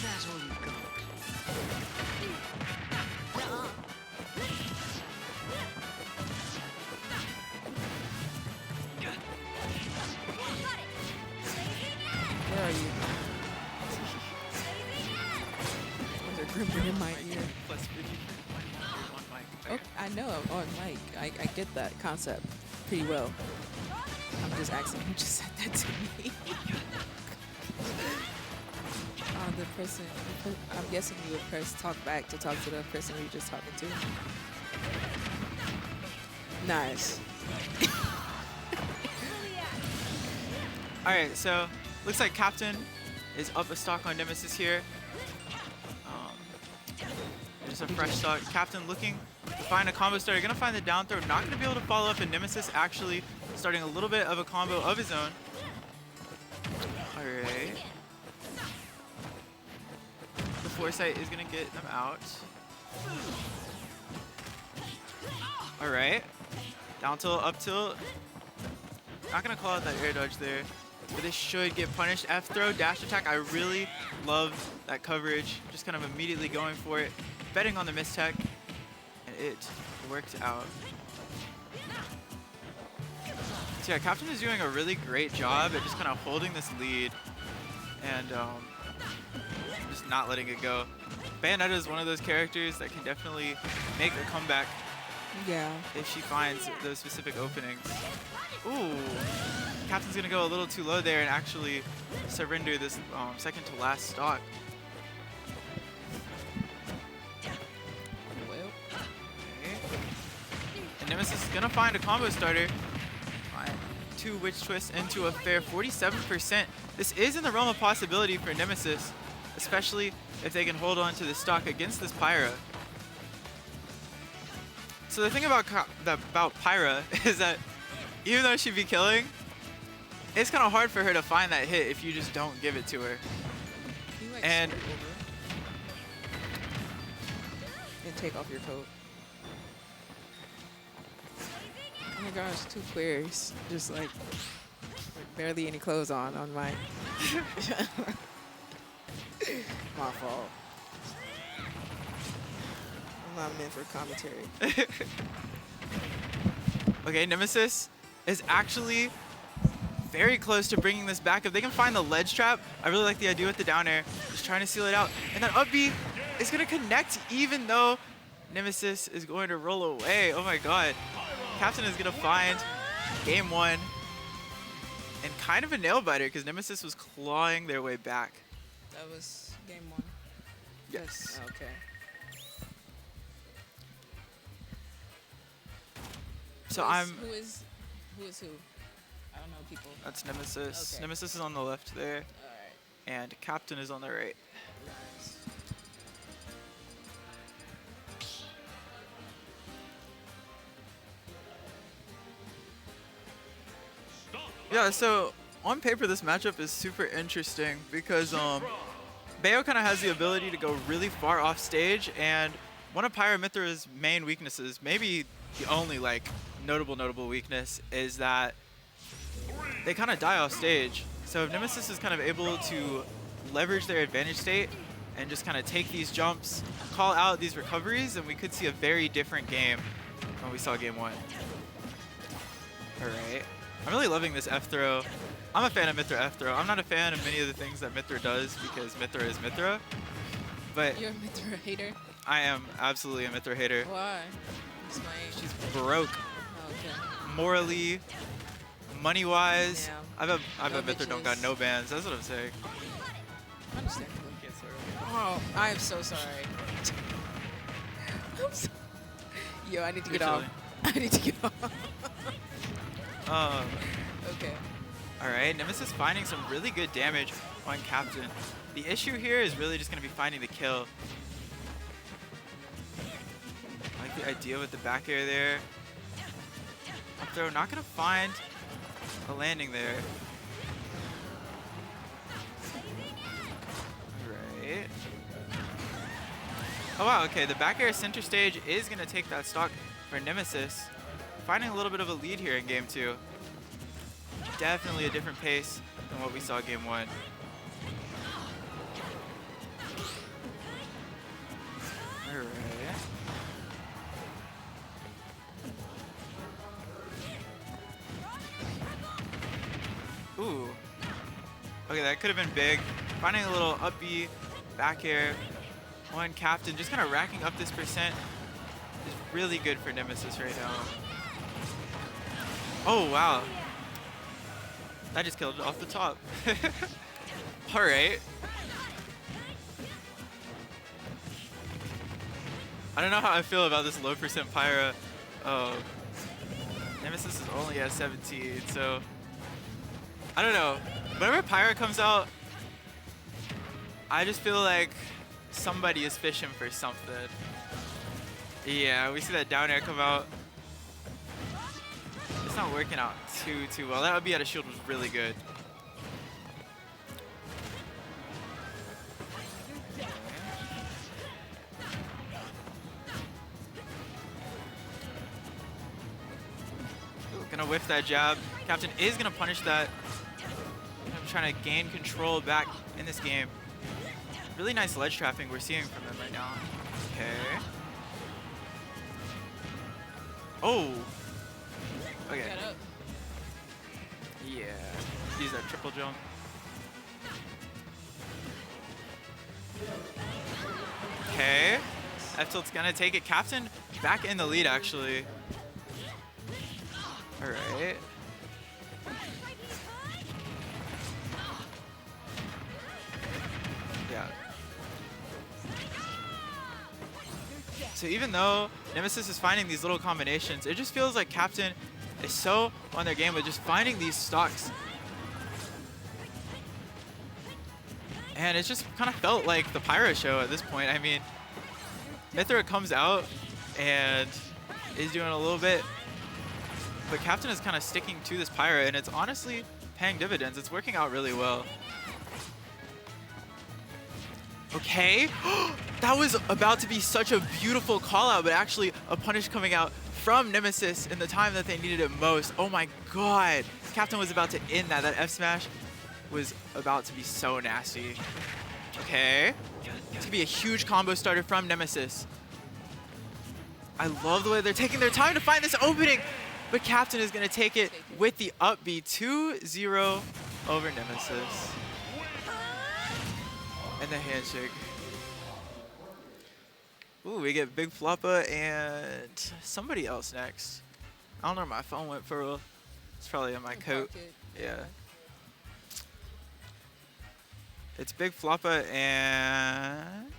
That's all you got. Where are you? They're gripping in my ear. Plus 50 on mic. Oh, I know, on mic. I get that concept pretty well. I'm just asking who just said that to me. The person, I'm guessing you would press talk back to talk to the person you're just talking to. Nice. Alright, so looks like Captain is up a stock on Nemesis here. There's a fresh stock. Captain looking to find a combo starter. Gonna find the down throw. Not gonna be able to follow up, and Nemesis actually starting a little bit of a combo of his own. Alright. The foresight is gonna get them out. Alright. Down tilt, up tilt. Not gonna call out that air dodge there, but this should get punished. F throw, dash attack. I really love that coverage. Just kind of immediately going for it. Betting on the mistech, and it worked out. So yeah, Captain is doing a really great job at just kind of holding this lead and just not letting it go. Bayonetta is one of those characters that can definitely make a comeback. Yeah. If she finds those specific openings. Ooh, Captain's gonna go a little too low there and actually surrender this second to last stock. Nemesis is gonna find a combo starter. Two witch twists into a fair 47%. This is in the realm of possibility for Nemesis, especially if they can hold on to the stock against this Pyra. So the thing about Pyra is that even though she'd be killing, it's kind of hard for her to find that hit if you just don't give it to her. And take off your coat. Oh my gosh, two queers. Just like barely any clothes on mine. My fault. I'm not meant for commentary. Okay, Nemesis is actually very close to bringing this back. If they can find the ledge trap, I really like the idea with the down air. Just trying to seal it out. And that up B is going to connect even though Nemesis is going to roll away. Oh my god. Captain is going to find game one. And kind of a nail biter because Nemesis was clawing their way back. That was game one? Yes. Okay. So who is who? I don't know people. That's Nemesis. Okay. Nemesis is on the left there. Alright. And Captain is on the right. Nice. Yeah, so on paper this matchup is super interesting because Bayo kind of has the ability to go really far off stage, and one of Pyra Mythra's main weaknesses, maybe the only like notable weakness, is that they kind of die off stage. So if Nemesis is kind of able to leverage their advantage state and just kind of take these jumps, call out these recoveries, then we could see a very different game when we saw game one. All right. I'm really loving this F throw. I'm a fan of Mythra F throw. I'm not a fan of many of the things that Mythra does because Mythra is Mythra. But you're a Mythra hater? I am absolutely a Mythra hater. Why? Explain. She's broke. Oh, okay. Morally, money-wise. Yeah. I bet Mythra don't got no bans. That's what I'm saying. Understandable. Oh, I am so sorry. I'm so Yo, I need to get off. I need to get off. Okay. Alright, Nemesis finding some really good damage on Captain. The issue here is really just going to be finding the kill. I like the idea with the back air there. Up throw, not going to find a landing there. Alright. Oh wow, okay, the back air center stage is going to take that stock for Nemesis. Finding a little bit of a lead here in game two. Definitely a different pace than what we saw game one. Alright. Ooh. Okay, that could have been big. Finding a little up B, back air. One captain, just kind of racking up this percent is really good for Nemesis right now. Oh, wow. That just killed it off the top. Alright. I don't know how I feel about this low percent Pyra. Nemesis is only at 17, so I don't know. Whenever Pyra comes out, I just feel like somebody is fishing for something. Yeah, we see that down air come out. It's not working out too well. That would be at a shield was really good. Ooh, gonna whiff that jab. Captain is gonna punish that. I'm trying to gain control back in this game. Really nice ledge trapping we're seeing from them right now. Okay. Oh. Okay. Yeah. Use that triple jump. Okay. F tilt's gonna take it. Captain back in the lead actually. Alright. Yeah. So even though Nemesis is finding these little combinations, it just feels like Captain is so on their game with just finding these stocks. And it's just kind of felt like the Pyra show at this point. I mean, Mythra comes out and is doing a little bit, but Captain is kind of sticking to this Pyra, and it's honestly paying dividends. It's working out really well. Okay, that was about to be such a beautiful call out, but actually a punish coming out from Nemesis in the time that they needed it most. Oh my god, Captain was about to end that. That F smash was about to be so nasty. Okay, it's gonna be a huge combo starter from Nemesis. I love the way they're taking their time to find this opening, but Captain is gonna take it with the up B 2-0 over Nemesis. And the handshake. Ooh, we get Big Floppa and somebody else next. I don't know where my phone went for real. It's probably in my coat. Pocket. Yeah. It's Big Floppa and...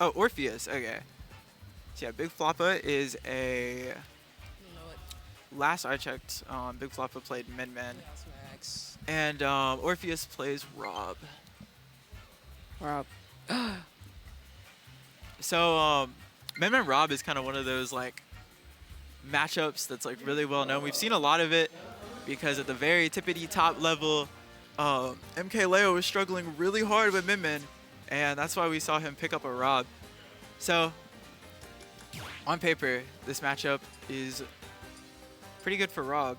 Oh, Orpheus. Okay. So yeah, Big Floppa is a... You know what? Last I checked, Big Floppa played Min Min. That's Max. And Orpheus plays Rob. Rob. So, Min Min Rob is kind of one of those like matchups that's like really well known. We've seen a lot of it because at the very tippity top level, MK Leo was struggling really hard with Min Min, and that's why we saw him pick up a Rob. So, on paper, this matchup is pretty good for Rob.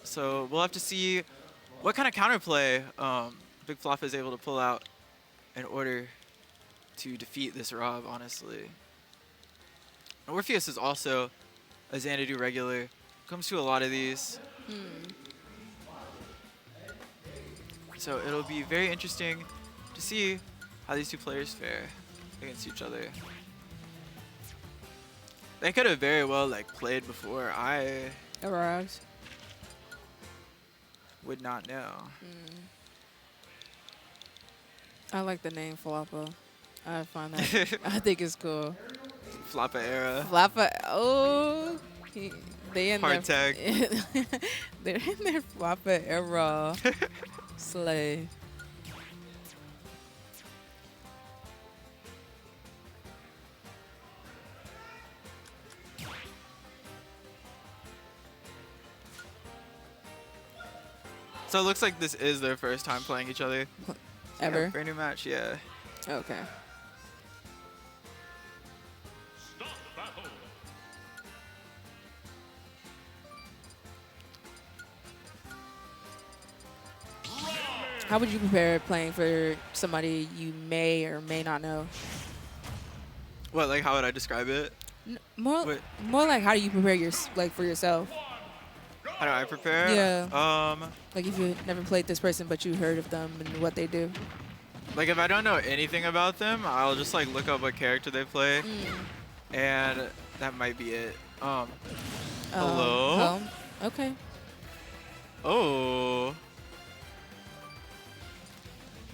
So we'll have to see what kind of counterplay Big Floppa is able to pull out in order to defeat this Rob, honestly. Orpheus is also a Xanadu regular. Comes to a lot of these. So it'll be very interesting to see how these two players fare against each other. They could have very well like played before. I Arrives. would not know. I like the name Floppa. I find that. I think it's cool. Floppa era. Floppa. Oh, they in Hard their, tag. They're in their Floppa era. Slay. So it looks like this is their first time playing each other. Ever? Yeah, brand new match, yeah. Okay. How would you prepare playing for somebody you may or may not know? What, like, how would I describe it? More, Wait. more like how do you prepare for yourself? How do I prepare? Yeah. Like if you never played this person, but you heard of them and what they do. Like, if I don't know anything about them, I'll just, like, look up what character they play. And that might be it. Hello? Home. Okay. Oh.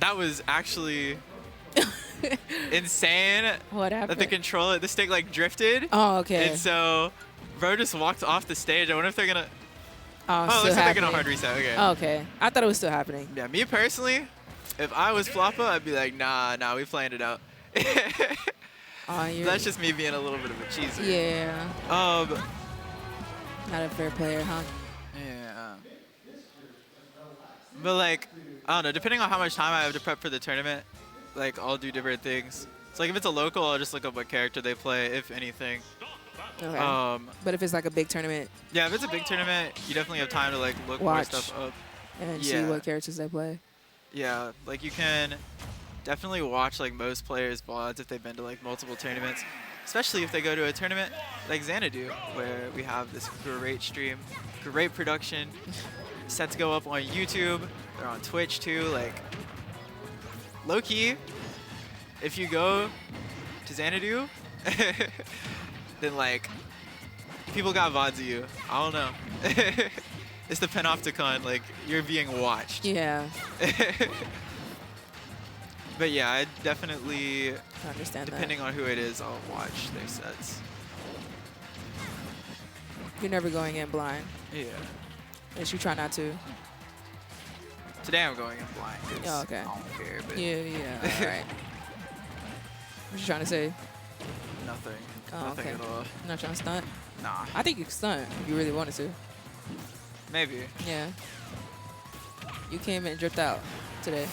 That was actually insane. What happened? That the controller, the stick, like, drifted. Oh, okay. And so, bro just walked off the stage. I wonder if they're gonna... Oh, it looks like they're gonna happening. hard reset. Okay. Oh, okay. I thought it was still happening. Yeah, me personally, if I was Floppa, I'd be like, nah, we playing it out. That's just me being a little bit of a cheeser. Yeah. Not a fair player, huh? Yeah. But like, I don't know, depending on how much time I have to prep for the tournament, like, I'll do different things. So like, if it's a local, I'll just look up what character they play, if anything. Okay. But if it's like a big tournament, yeah, if it's a big tournament, you definitely have time to like look more stuff up. And see what characters they play. Yeah, like you can definitely watch like most players' VODs if they've been to like multiple tournaments, especially if they go to a tournament like Xanadu, where we have this great stream, great production, set to go up on YouTube. They're on Twitch too. Like, low key, if you go to Xanadu, then like people got VODs of you. I don't know. It's the Panopticon, like you're being watched. Yeah. But yeah, I definitely, I understand depending on who it is, I'll watch their sets. You're never going in blind. Yeah. Unless you try not to. Today I'm going in blind. Oh, okay. I don't care. But Yeah. All right. What you trying to say? Nothing. Oh, Nothing okay. at all. You're not trying to stunt? Nah. I think you can stunt if you really wanted to. Maybe. Yeah. You came in and dripped out today.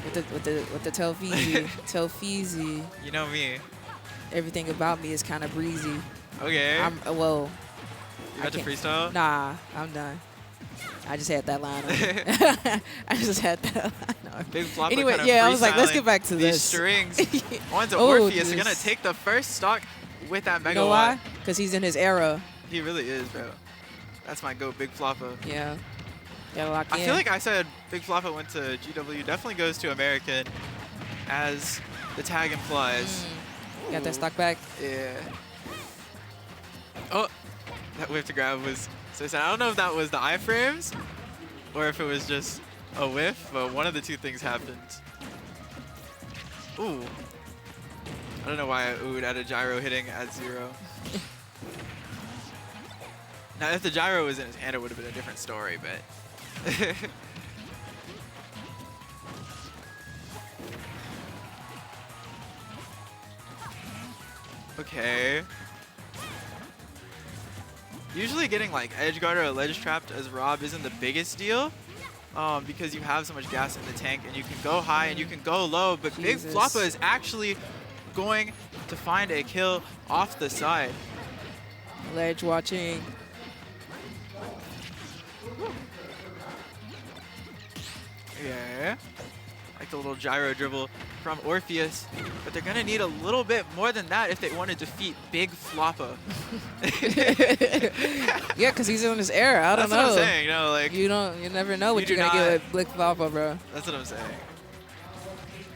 With the Telfeezy. You know me. Everything about me is kind of breezy. Okay. Well. You got to freestyle? Nah, I'm done. I just had that line on. I just had that line on. Big Floppa Anyway, kind of yeah, I was like, let's get back to these this. strings. Onto Oh, Orpheus. You're going to take the first stock with that megawatt. You know why? Because he's in his era. He really is, bro. That's my go, Big Floppa. Yeah. Gotta lock in. I feel like I said Big Floppa went to GW. Definitely goes to American, as the tag implies. Got that stock back? Yeah. Oh, that whiff to grab was so sad. I don't know if that was the iframes or if it was just a whiff, but one of the two things happened. Ooh. I don't know why I oohed at a gyro hitting at 0. Now, if the gyro was in his hand, it would have been a different story, but... Okay. Usually getting like edge guard or ledge trapped as Rob isn't the biggest deal, because you have so much gas in the tank and you can go high and you can go low, but Big Floppa is actually going to find a kill off the side. Ledge watching. Yeah. Like the little gyro dribble from Orpheus. But they're going to need a little bit more than that if they want to defeat Big Floppa. Yeah, because he's in his era. I don't know. That's what I'm saying. No, like, you never know what you're going to get with Big Floppa, bro. That's what I'm saying.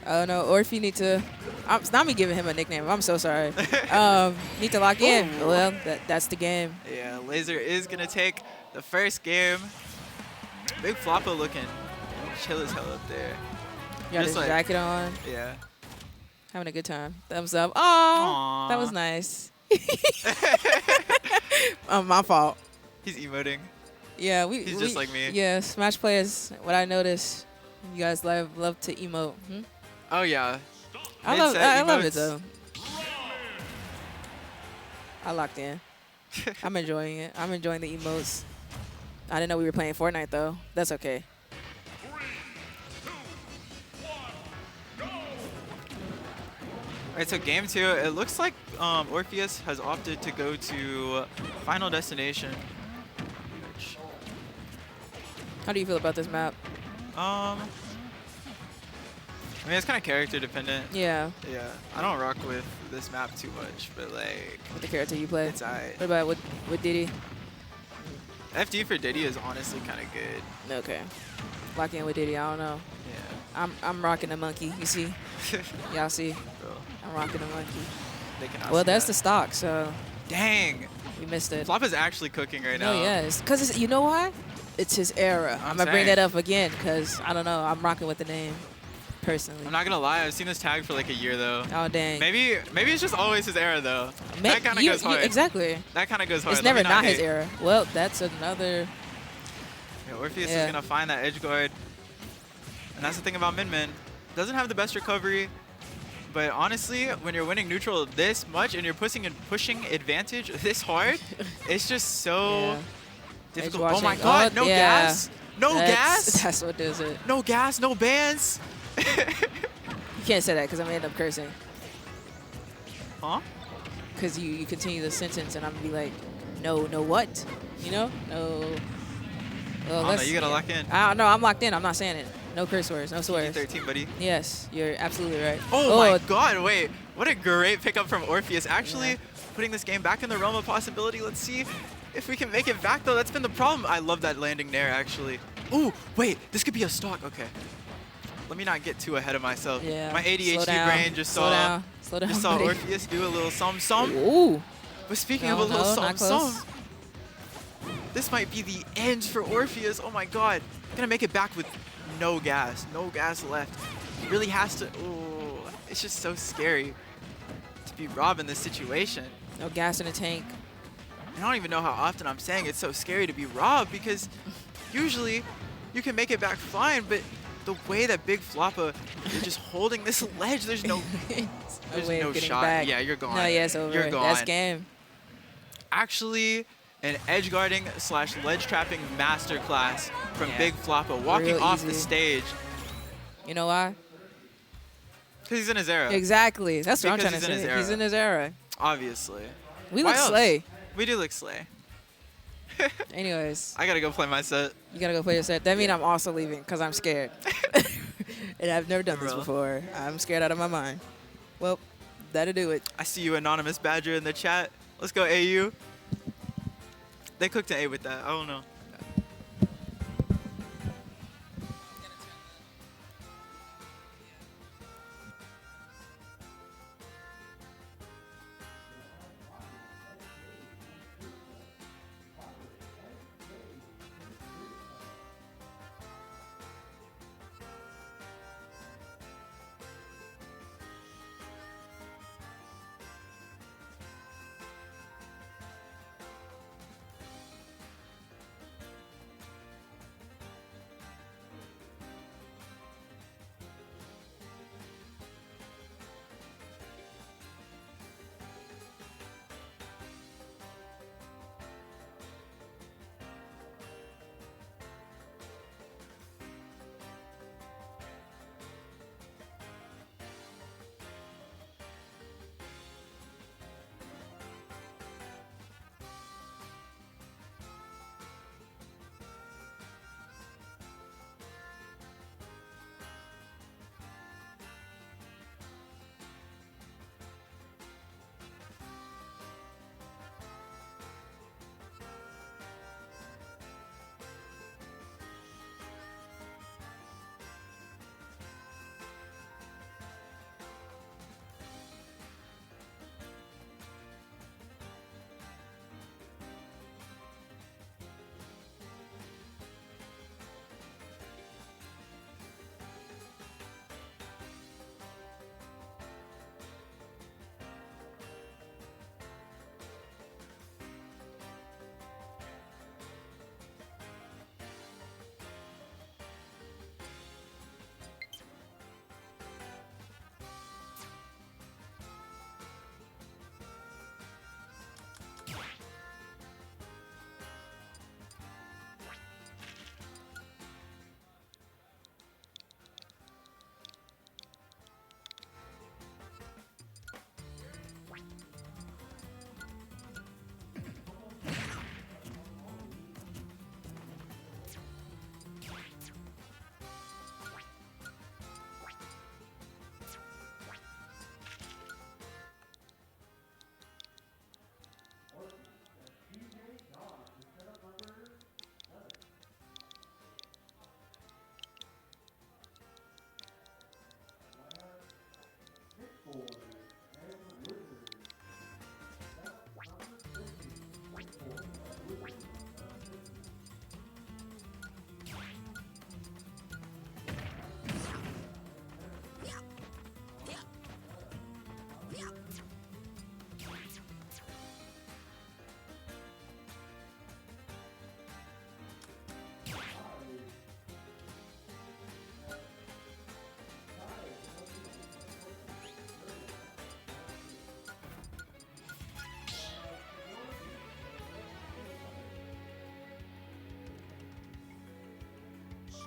I don't know. Or if you need to... It's not me giving him a nickname. I'm so sorry. Need to lock in. Ooh. Well, that's the game. Yeah, Laser is going to take the first game. Big Floppa looking chill as hell up there. You got his like, jacket on. Yeah. Having a good time. Thumbs up. Oh, that was nice. My fault. He's emoting. Yeah, He's just like me. Yeah, Smash players. What I noticed, you guys love to emote. Oh yeah. I love it though. I locked in. I'm enjoying it. I'm enjoying the emotes. I didn't know we were playing Fortnite though. That's okay. All right, so game 2, it looks like Orpheus has opted to go to Final Destination. How do you feel about this map? I mean, it's kind of character dependent. Yeah. Yeah, I don't rock with this map too much, but like, With the character you play. it's alright. What about with Diddy? FD for Diddy is honestly kind of good. Okay. Lock in with Diddy. I don't know. Yeah. I'm rocking the monkey. You see? Y'all see? Bro, I'm rocking the monkey. they cannot Well, see that's that. the stock, so Dang. we missed it. Floppa's actually cooking right now. No, yes. Because you know why? It's his era. I'm going to bring saying. that up again because, I don't know, I'm rocking with the name personally. I'm not gonna lie, I've seen this tag for like a year though. Oh, dang. Maybe it's just always his era though. That kind of goes hard. Exactly. That kind of goes hard. It's Let never me not his hate. era. Well, that's another... Yeah, Orpheus Yeah. is gonna find that edge guard. And that's the thing about Min. Doesn't have the best recovery. But honestly, when you're winning neutral this much and you're pushing advantage this hard, it's just so Yeah. difficult. Edge Oh my watching. god, no yeah. gas! No gas! That's what does it. No gas, no bans! You can't say that because I'm going to end up cursing. Huh? Because you continue the sentence and I'm going to be like, no what? You know? No. Well, I don't know, you gotta lock in. I don't know. I'm locked in. I'm not saying it. No curse words. No swears. 13, buddy. Yes, you're absolutely right. Oh my god, wait. What a great pickup from Orpheus. Actually, putting this game back in the realm of possibility. Let's see if we can make it back, though. That's been the problem. I love that landing there, actually. Ooh, wait. This could be a stock. Okay. Let me not get too ahead of myself. Yeah. My Slow ADHD down. brain just Slow down. Slow down, buddy. Orpheus do a little some. Ooh. But speaking No, of a little no, not some, close. this might be the end for Orpheus. Oh my god. Gonna make it back with no gas. No gas left. Really has to. Ooh. It's just so scary to be Rob in this situation. No gas in the tank. I don't even know how often I'm saying it's so scary to be Rob because usually you can make it back fine, but the way that Big Floppa is just holding this ledge, there's no way of no getting shot. back. Yeah, you're gone. No, yeah, it's over. You're gone. That's game. Actually, an edge guarding / ledge trapping masterclass from Yeah. Big Floppa walking Real off the easy. stage You know why? because he's in his era. Exactly. That's what I'm Because trying to he's in say. his He's era. in his era. Obviously. We Why look else? slay. We do look slay. Anyways, I gotta go play my set. you gotta go play your set. That means I'm also leaving because I'm scared. And I've never done this Bro. before. I'm scared out of my mind. Well, that'll do it. I see you, Anonymous Badger, in the chat. Let's go, AU. They cooked an A with that. I don't know.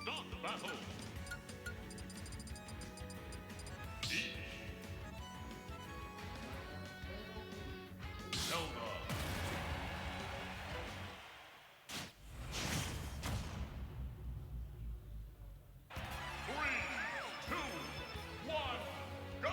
Start the battle. Zelda. 3, 2, 1, go!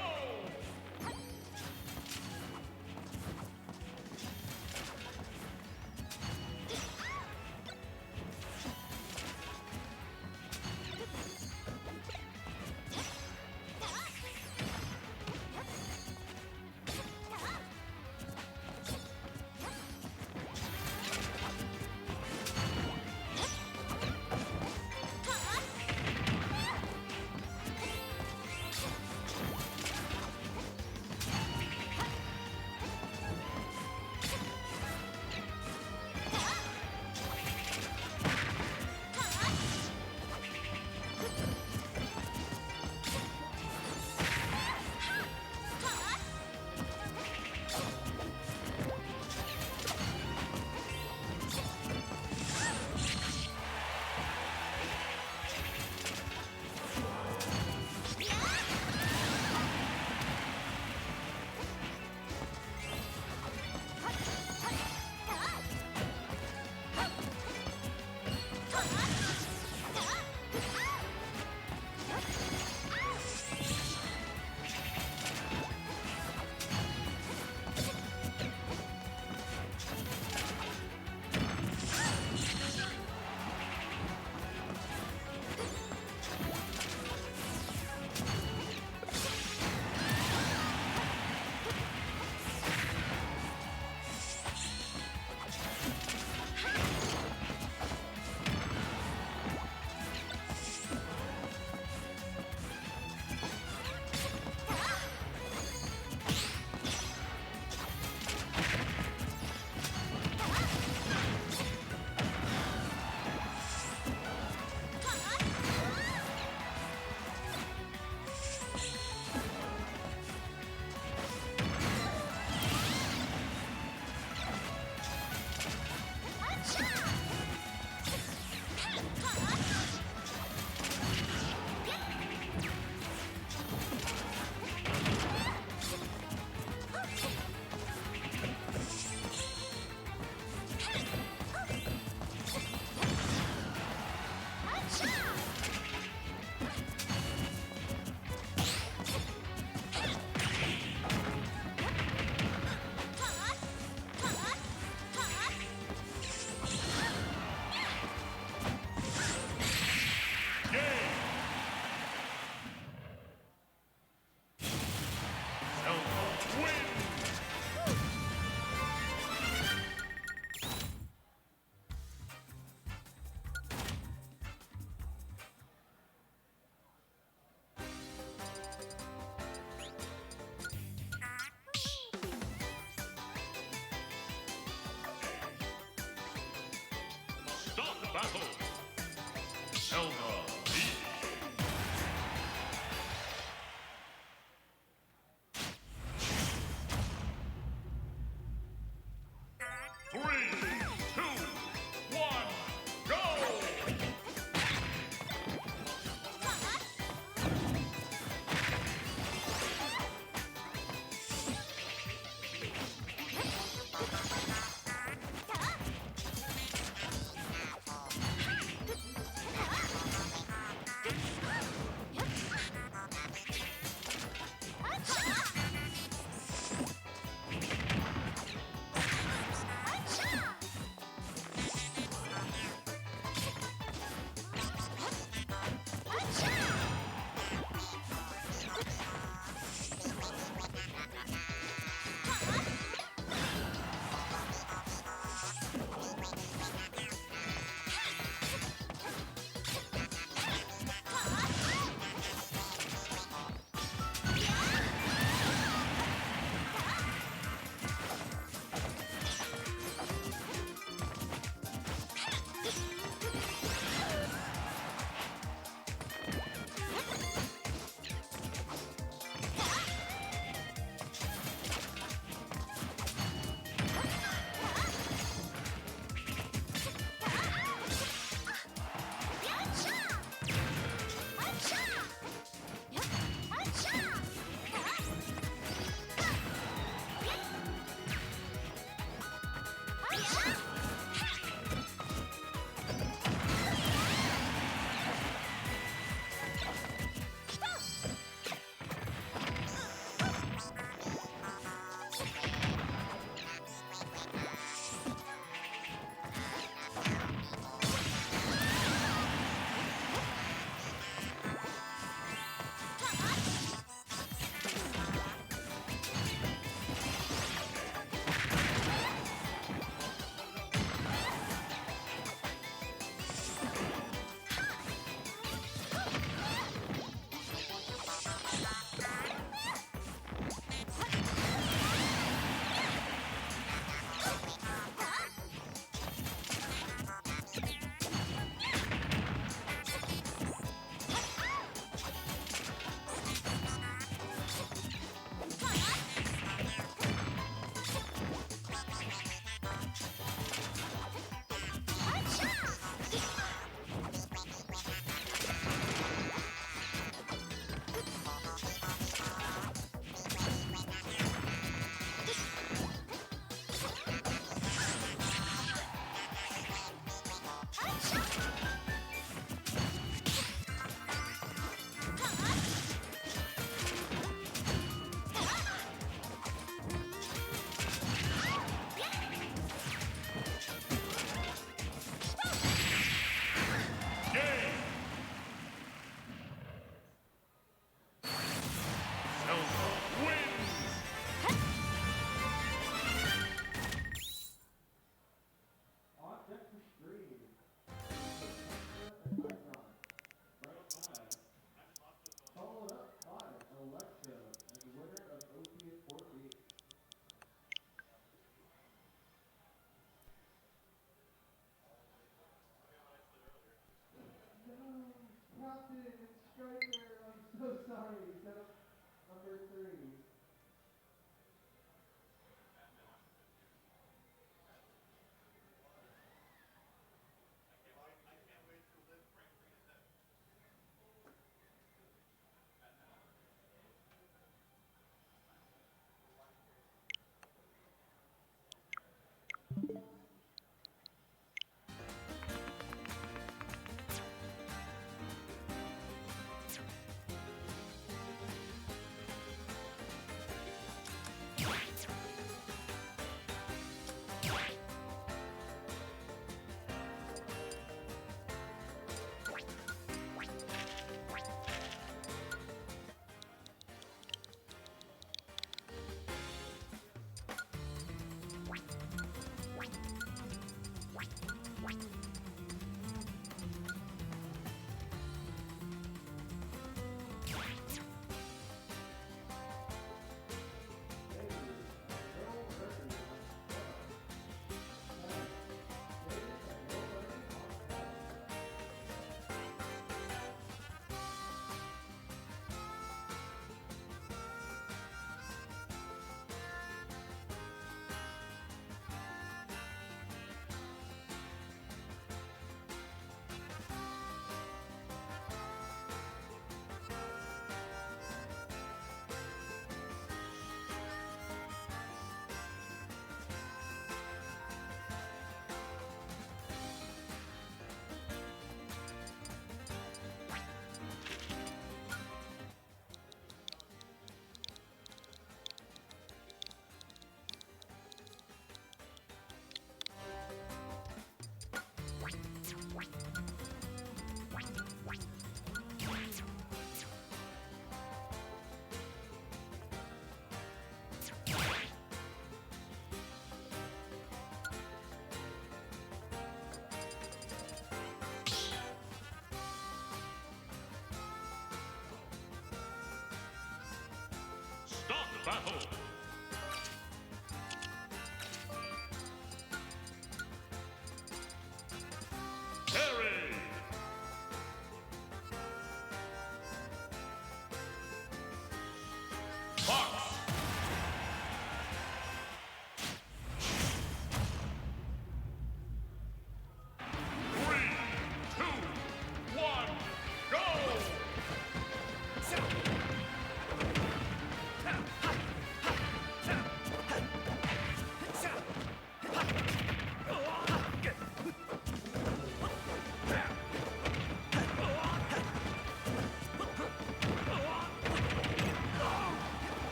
battle. Zelda leads. 3, 2, 1, go! Start the battle. Parry. Box. 3, 2, 1, go!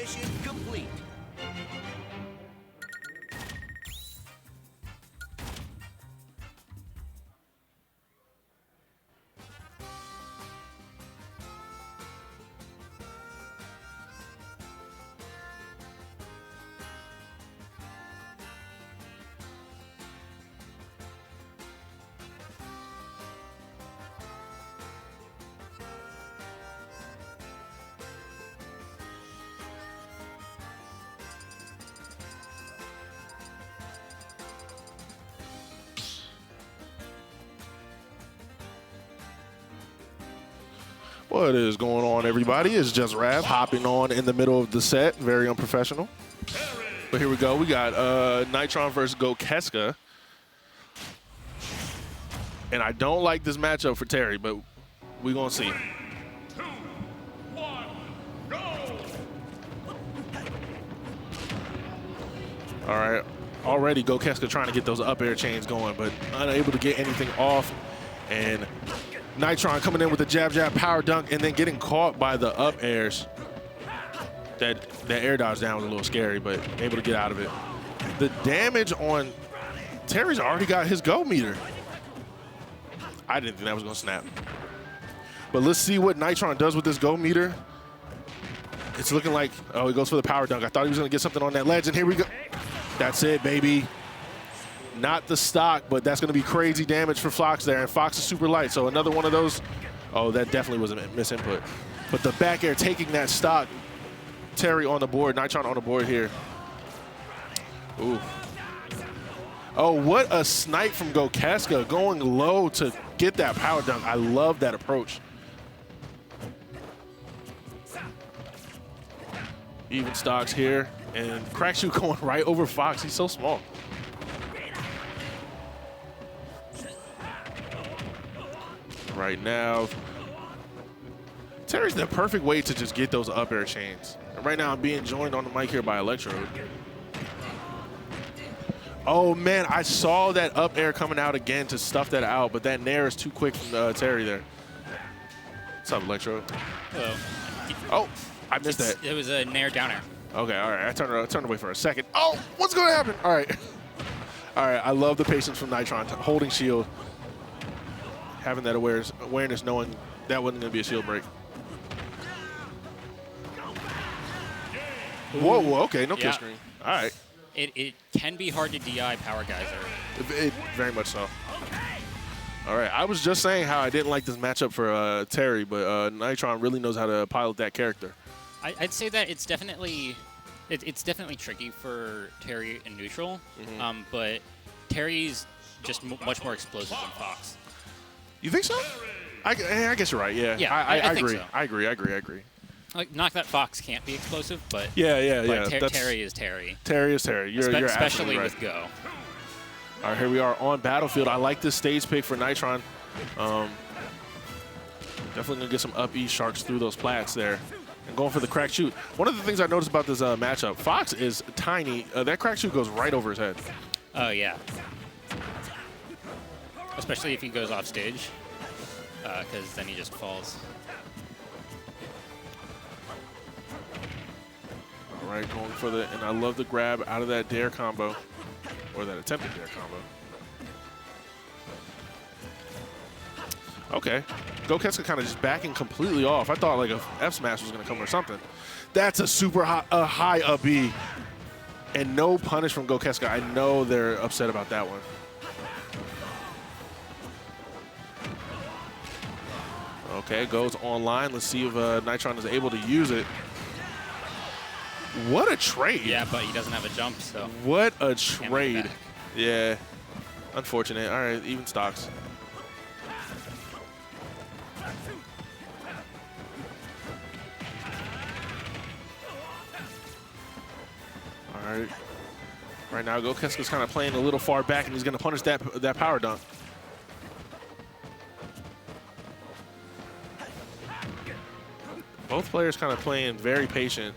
Mission complete. What is going on, everybody? It's just Rav hopping on in the middle of the set. Very unprofessional. But here we go. We got Nitron versus gokeska. And I don't like this matchup for Terry, but we're going to see. 3, 2, 1, go! All right. Already gokeska trying to get those up air chains going, but unable to get anything off. And Nitron coming in with the jab, jab, power dunk, and then getting caught by the up airs. That air dodge down was a little scary, but able to get out of it. The damage on Terry's already got his go meter. I didn't think that was going to snap. But let's see what Nitron does with this go meter. It's looking like, oh, he goes for the power dunk. I thought he was going to get something on that ledge, and here we go. That's it, baby. Not the stock, but that's going to be crazy damage for Fox there, and Fox is super light, so another one of those. Oh, that definitely was a misinput. But the back air taking that stock. Terry on the board, Nitron on the board here. Ooh. Oh, what a snipe from gokeska, going low to get that power dunk. I love that approach. Even stocks here, and Crackshoot going right over Fox. He's so small. Right now, Terry's the perfect way to just get those up air chains. And right now, I'm being joined on the mic here by Electrode. Oh, man, I saw that up air coming out again to stuff that out, but that nair is too quick from Terry there. What's up, Electrode? Hello. Oh, I missed that. It was a nair downer. Okay, all right. I turned away for a second. Oh, what's going to happen? All right. All right, I love the patience from Nitron, holding shield. Having that awareness, knowing that wasn't going to be a shield break. Whoa, whoa, okay, no kill screen. All right. It can be hard to DI Power Geyser. It very much so. All right, I was just saying how I didn't like this matchup for Terry, but Nitron really knows how to pilot that character. I'd say that it's definitely tricky for Terry in neutral, but Terry's just much more explosive than Fox. You think so? I guess you're right. Yeah. Yeah, I think agree. so. I agree. Like, not that Fox can't be explosive, but yeah. Terry is Terry. Terry is Terry. You're especially absolutely right. with Go. All right, here we are on Battlefield. I like this stage pick for Nitron. Definitely gonna get some up E sharks through those plats there. And going for the crack shoot. One of the things I noticed about this matchup, Fox is tiny. That crack shoot goes right over his head. Oh, yeah. Especially if he goes off stage, because then he just falls. All right, going for the, and I love the grab out of that dare combo, or that attempted dare combo. Okay, gokeska kind of just backing completely off. I thought like a F smash was gonna come or something. That's a super high up B, and no punish from gokeska. I know they're upset about that one. Okay, goes online. Let's see if Nitron is able to use it. What a trade. Yeah, but he doesn't have a jump, so. What a trade. Yeah. Unfortunate. All right, even stocks. All right. Right now, gokeska's kind of playing a little far back, and he's going to punish that power dunk. Both players kind of playing very patient,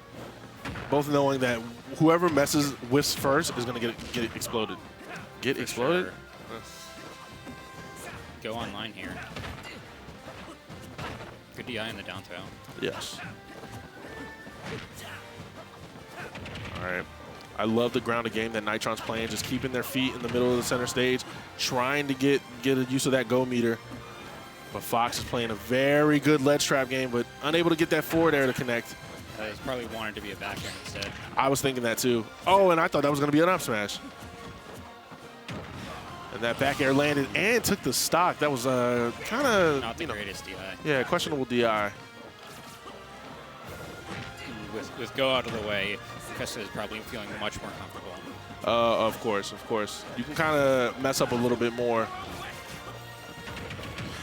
both knowing that whoever messes whiffs first is going to get exploded. Get exploded? Sure. Go online here. Good DI in the down throw. Yes. All right. I love the grounded game that Nitron's playing, just keeping their feet in the middle of the center stage, trying to get a use of that go meter. But Fox is playing a very good ledge trap game, but unable to get that forward air to connect. He's probably wanted to be a back air instead. I was thinking that too. Oh, and I thought that was going to be an up smash. And that back air landed and took the stock. That was kind of Not the greatest DI. Yeah, questionable DI. With go out of the way, Gokeska is probably feeling much more comfortable. Of course. You can kind of mess up a little bit more.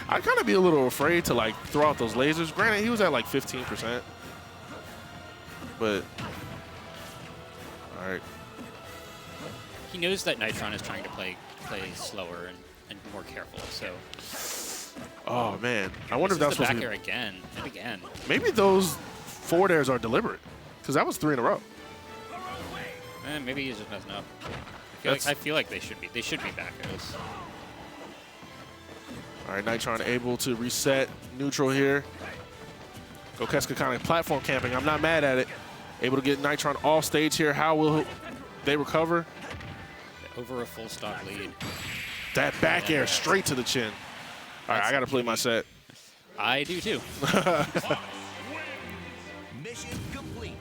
I'd kind of be a little afraid to like throw out those lasers. Granted, he was at like 15%. But, all right. He knows that Nitron is trying to play slower and more careful, so. Oh, man. I wonder if that's the supposed back to air again and again. Maybe those forward airs are deliberate, because that was 3 in a row. Maybe he's just messing up. I feel like they should be. They should be back airs. All right, Nitron able to reset neutral here. Gokeska kind of platform camping. I'm not mad at it. Able to get Nitron off stage here. How will they recover? Over a full stock lead. That back air straight to the chin. All right, I got to play my set. I do too. Mission complete.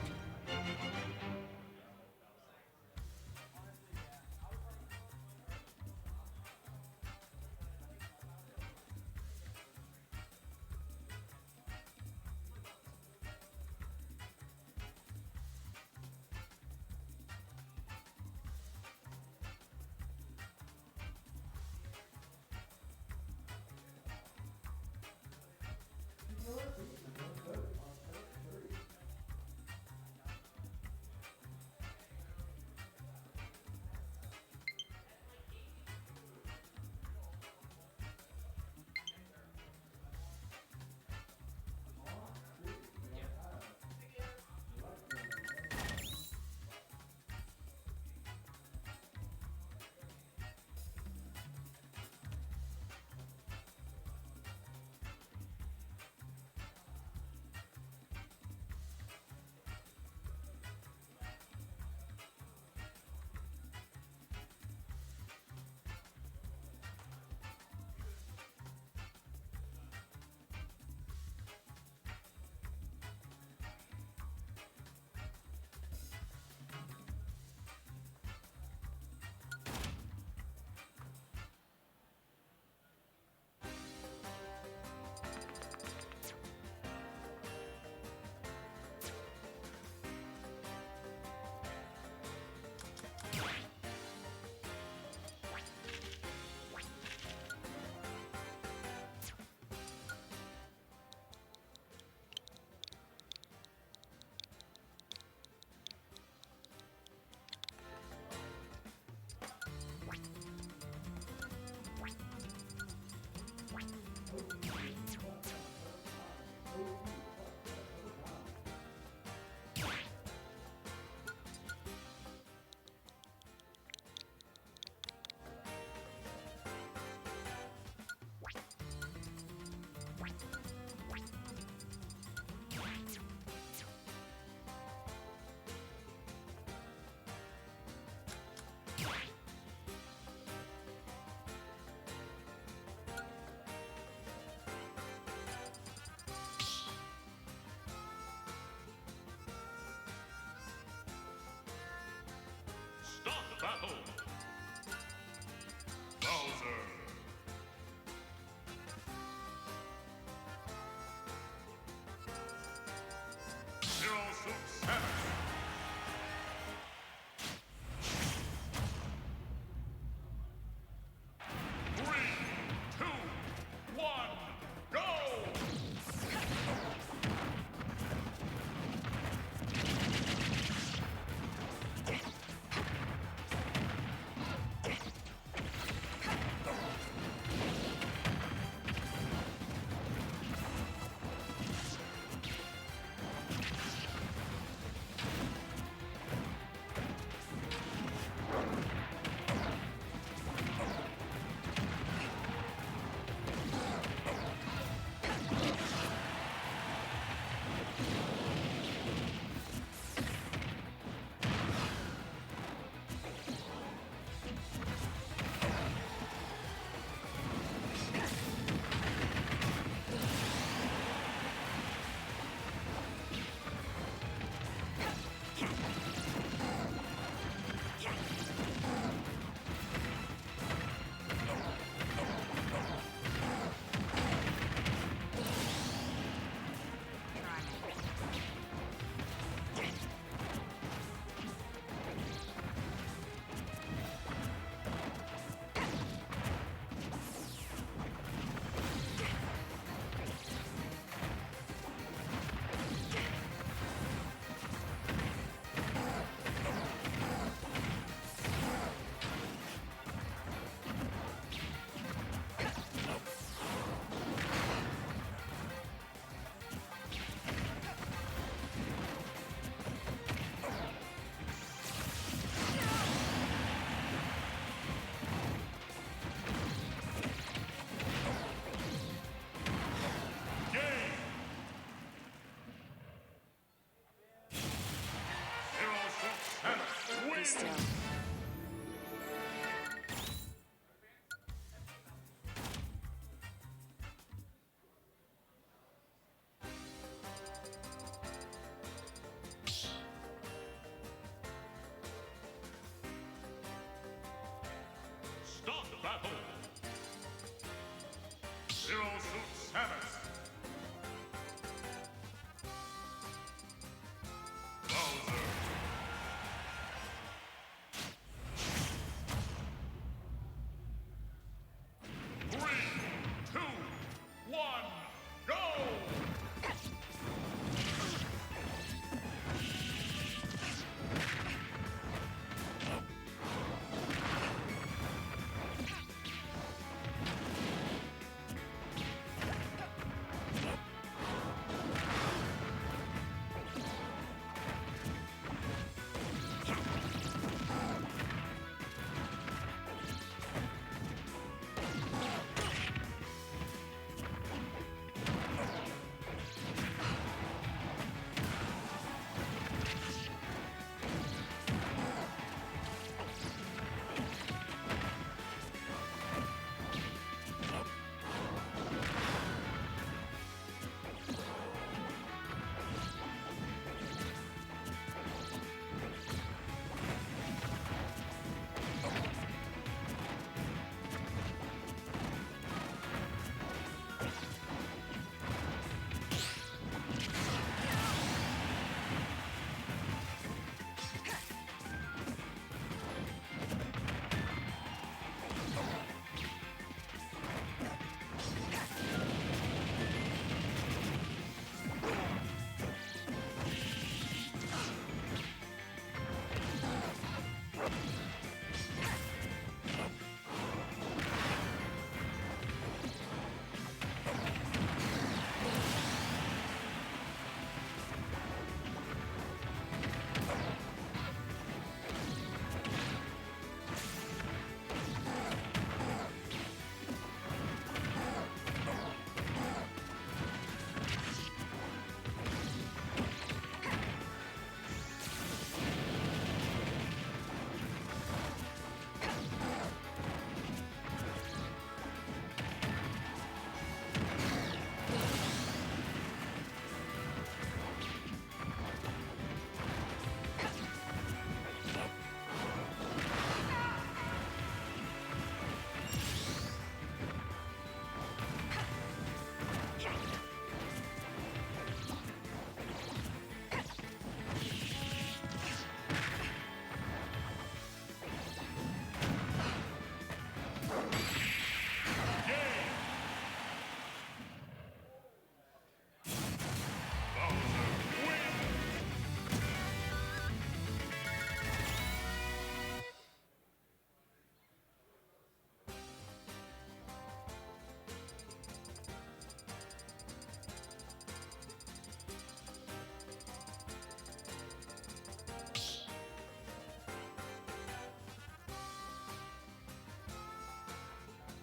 Stop battle. Bowser. Zero success. 3, 2, 1, go! Be still. Start the battle. Zero Suit Samus. Bowser. 3, 2, 1, go!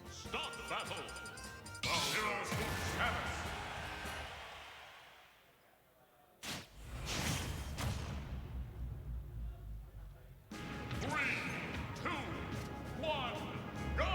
Start the battle. Zero Suit Samus. 3, 2, 1, go!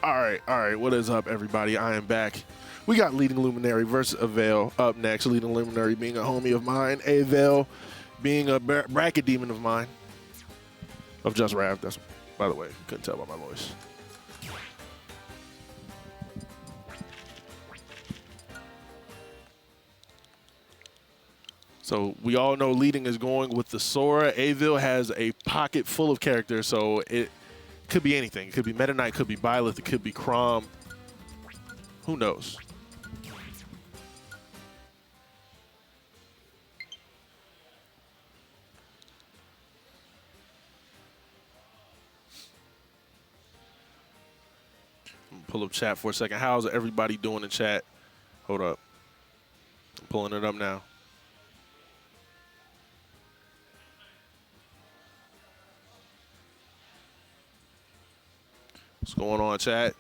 All right. What is up, everybody? I am back. We got Leading Luminary versus Avail up next. Leading Luminary being a homie of mine. Avail being a bracket demon of mine. Of Just Rav. That's, by the way, couldn't tell by my voice. So we all know Leading is going with the Sora. Avail has a pocket full of characters, so it could be anything. It could be Meta Knight, could be Byleth, it could be Chrom. Who knows? Pull up chat for a second. How's everybody doing in chat? Hold up. I'm pulling it up now. What's going on, chat?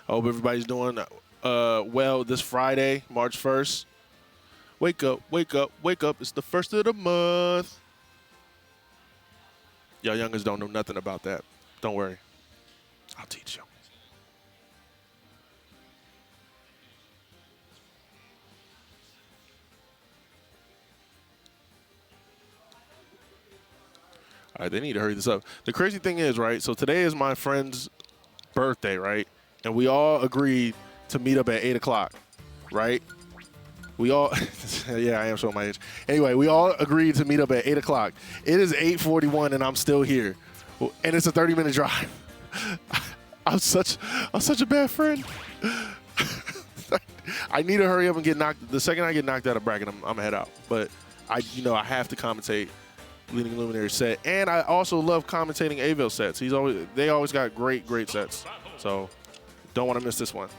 I hope everybody's doing well this Friday, March 1st. Wake up, wake up, wake up. It's the first of the month. Y'all youngers don't know nothing about that. Don't worry. I'll teach you. All right, they need to hurry this up. The crazy thing is, right, so today is my friend's birthday, right? And we all agreed to meet up at 8 o'clock, right? We all, yeah, I am showing my age. Anyway, we all agreed to meet up at 8 o'clock. It is 8:41 and I'm still here. And it's a 30-minute drive. I'm such a bad friend. I need to hurry up and get knocked. The second I get knocked out of bracket, I'm gonna head out. But I have to commentate Leading Luminary set, and I also love commentating Avail sets. They always got great sets. So don't want to miss this one.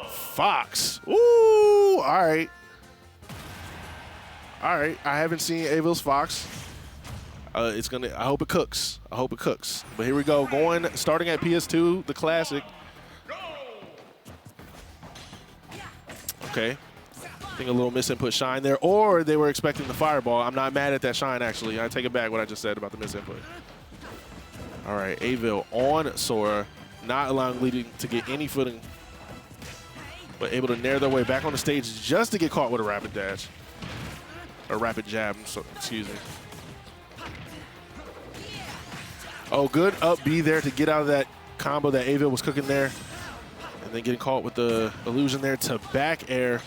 Fox. Ooh, all right. I haven't seen Avail's Fox. I hope it cooks. I hope it cooks. But here we go. Starting at PS2, the classic. Okay. I think a little misinput shine there. Or they were expecting the fireball. I'm not mad at that shine, actually. I take it back what I just said about the misinput. All right, Avail on Sora. Not allowing Leading to get any footing. But able to nair their way back on the stage just to get caught with a rapid dash. Or rapid jab, excuse me. Oh, good up B there to get out of that combo that Avail was cooking there. And then getting caught with the illusion there to back air.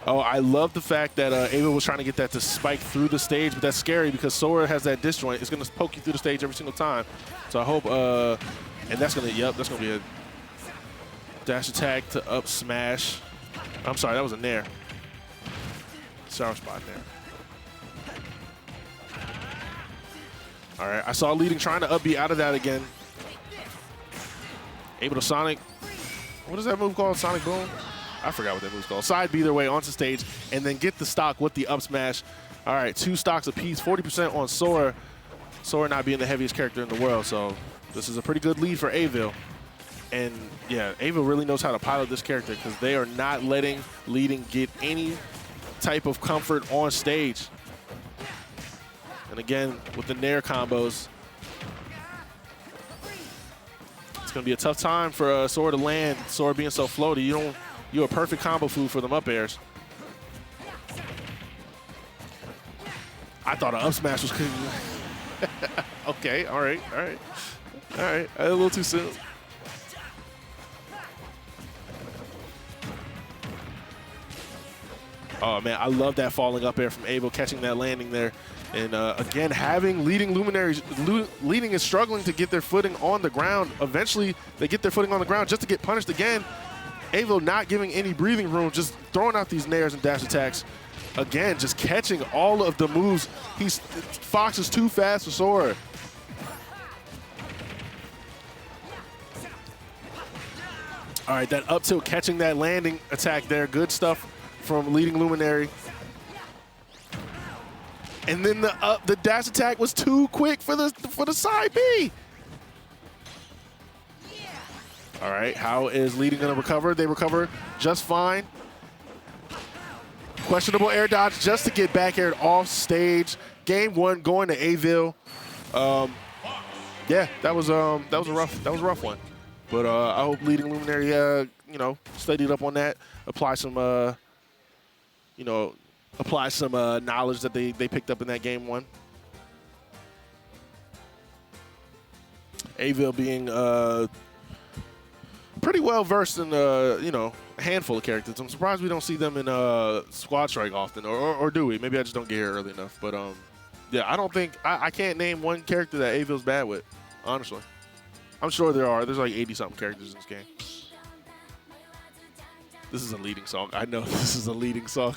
Oh, I love the fact that Avail was trying to get that to spike through the stage, but that's scary because Sora has that disjoint. It's going to poke you through the stage every single time. So I hope, and that's going to be a dash attack to up smash. I'm sorry, that was a nair. Sour spot there. All right, I saw Leading trying to up B out of that again. Able to Sonic. What is that move called? Sonic Boom? I forgot what that move's called. Side B their way onto stage and then get the stock with the up smash. All right, 2 stocks apiece, 40% on Sora. Sora not being the heaviest character in the world, so this is a pretty good lead for Avail. And yeah, Avail really knows how to pilot this character because they are not letting Leading get any type of comfort on stage. And again, with the nair combos, it's going to be a tough time for Sora to land. Sora being so floaty, you're a perfect combo food for them up airs. I thought an up smash was cooking. Okay, all right. A little too soon. Oh man, I love that falling up air from Avail, catching that landing there. And again, having Leading Luminaries, Leading is struggling to get their footing on the ground. Eventually, they get their footing on the ground just to get punished again. Avail not giving any breathing room, just throwing out these nairs and dash attacks. Again, just catching all of the moves. Fox is too fast for Sora. All right, that up tilt catching that landing attack there. Good stuff from Leading Luminary. And then the dash attack was too quick for the side B. All right, how is leading going to recover? They recover just fine. Questionable air dodge just to get back aired off stage. Game 1 going to Avail. Yeah, that was a rough one. But I hope Leading Luminary, you know, studied up on that, apply some knowledge that they picked up in that game 1. Avail being pretty well versed in you know, a handful of characters. I'm surprised we don't see them in Squad Strike often, or do we? Maybe I just don't get here early enough. But yeah, I don't think I can't name one character that Avail's bad with, honestly. I'm sure there are. There's like 80-something characters in this game. This is a leading song. I know this is a leading song.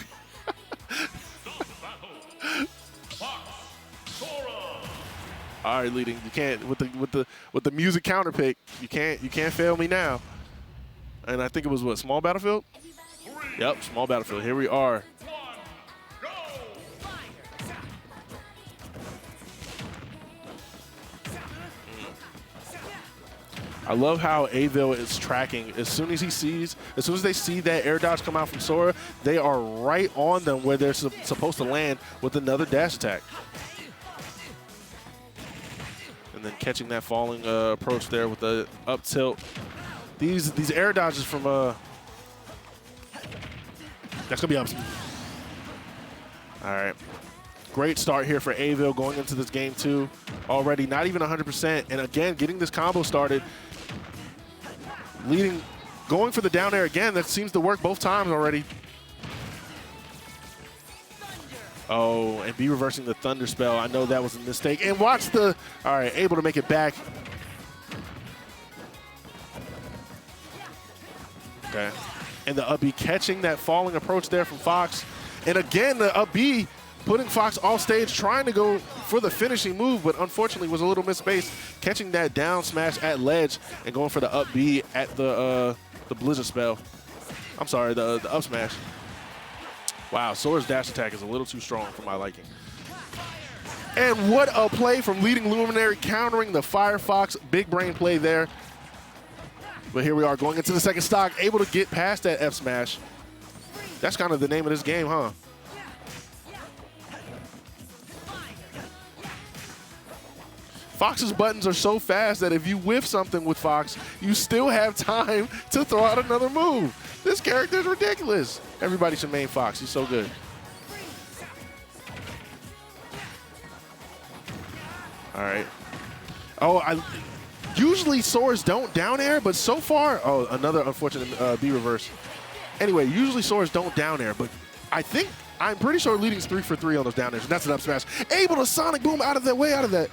All right, leading. You can't with the music counter pick. You can't fail me now. And I think it was what, small battlefield? Yep, small battlefield. Here we are. I love how Avail is tracking. As soon as they see that air dodge come out from Sora, they are right on them where they're supposed to land with another dash attack. And then catching that falling approach there with the up tilt. These air dodges from that's gonna be up. All right. Great start here for Avail going into this game 2. Already not even 100%. And again, getting this combo started. Leading, going for the down air again. That seems to work both times already. Oh, and be reversing the Thunder Spell. I know that was a mistake. And watch the, all right, able to make it back. Okay. And the up B catching that falling approach there from Fox. And again, the up B putting Fox off stage, trying to go for the finishing move, but unfortunately was a little misspaced, catching that down smash at ledge and going for the up B at the Blizzard spell. I'm sorry, the up smash. Wow, Sora's dash attack is a little too strong for my liking. And what a play from Leading Luminary, countering the Firefox. Big brain play there. But here we are going into the second stock, able to get past that F smash. That's kind of the name of this game, huh? Fox's buttons are so fast that if you whiff something with Fox, you still have time to throw out another move. This character is ridiculous. Everybody should main Fox. He's so good. All right. Oh, usually Soras don't down air, but so far, oh, another unfortunate B reverse. Anyway, usually Soras don't down air, but I'm pretty sure Leading's 3 for 3 on those down airs, and that's an up smash. Able to Sonic Boom out of that, way out of that.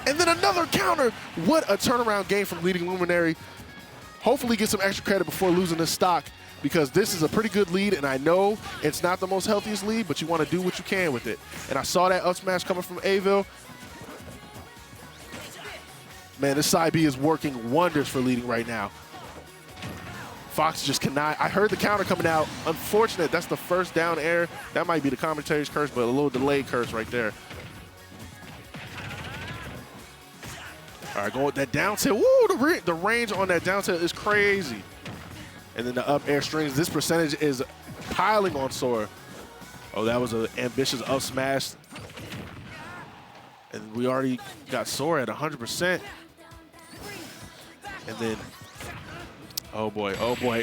And then another counter. What a turnaround game from Leading Luminary. Hopefully get some extra credit before losing this stock, because this is a pretty good lead, and I know it's not the most healthiest lead, but you want to do what you can with it. And I saw that up smash coming from Avail. Man, this side B is working wonders for Leading right now. Fox just cannot. I heard the counter coming out. Unfortunate. That's the first down air. That might be the commentator's curse, but a little delayed curse right there. All right, going with that down tilt. Woo, the range on that down tilt is crazy. And then the up air strings. This percentage is piling on Sora. Oh, that was an ambitious up smash. And we already got Sora at 100%. And then, oh boy.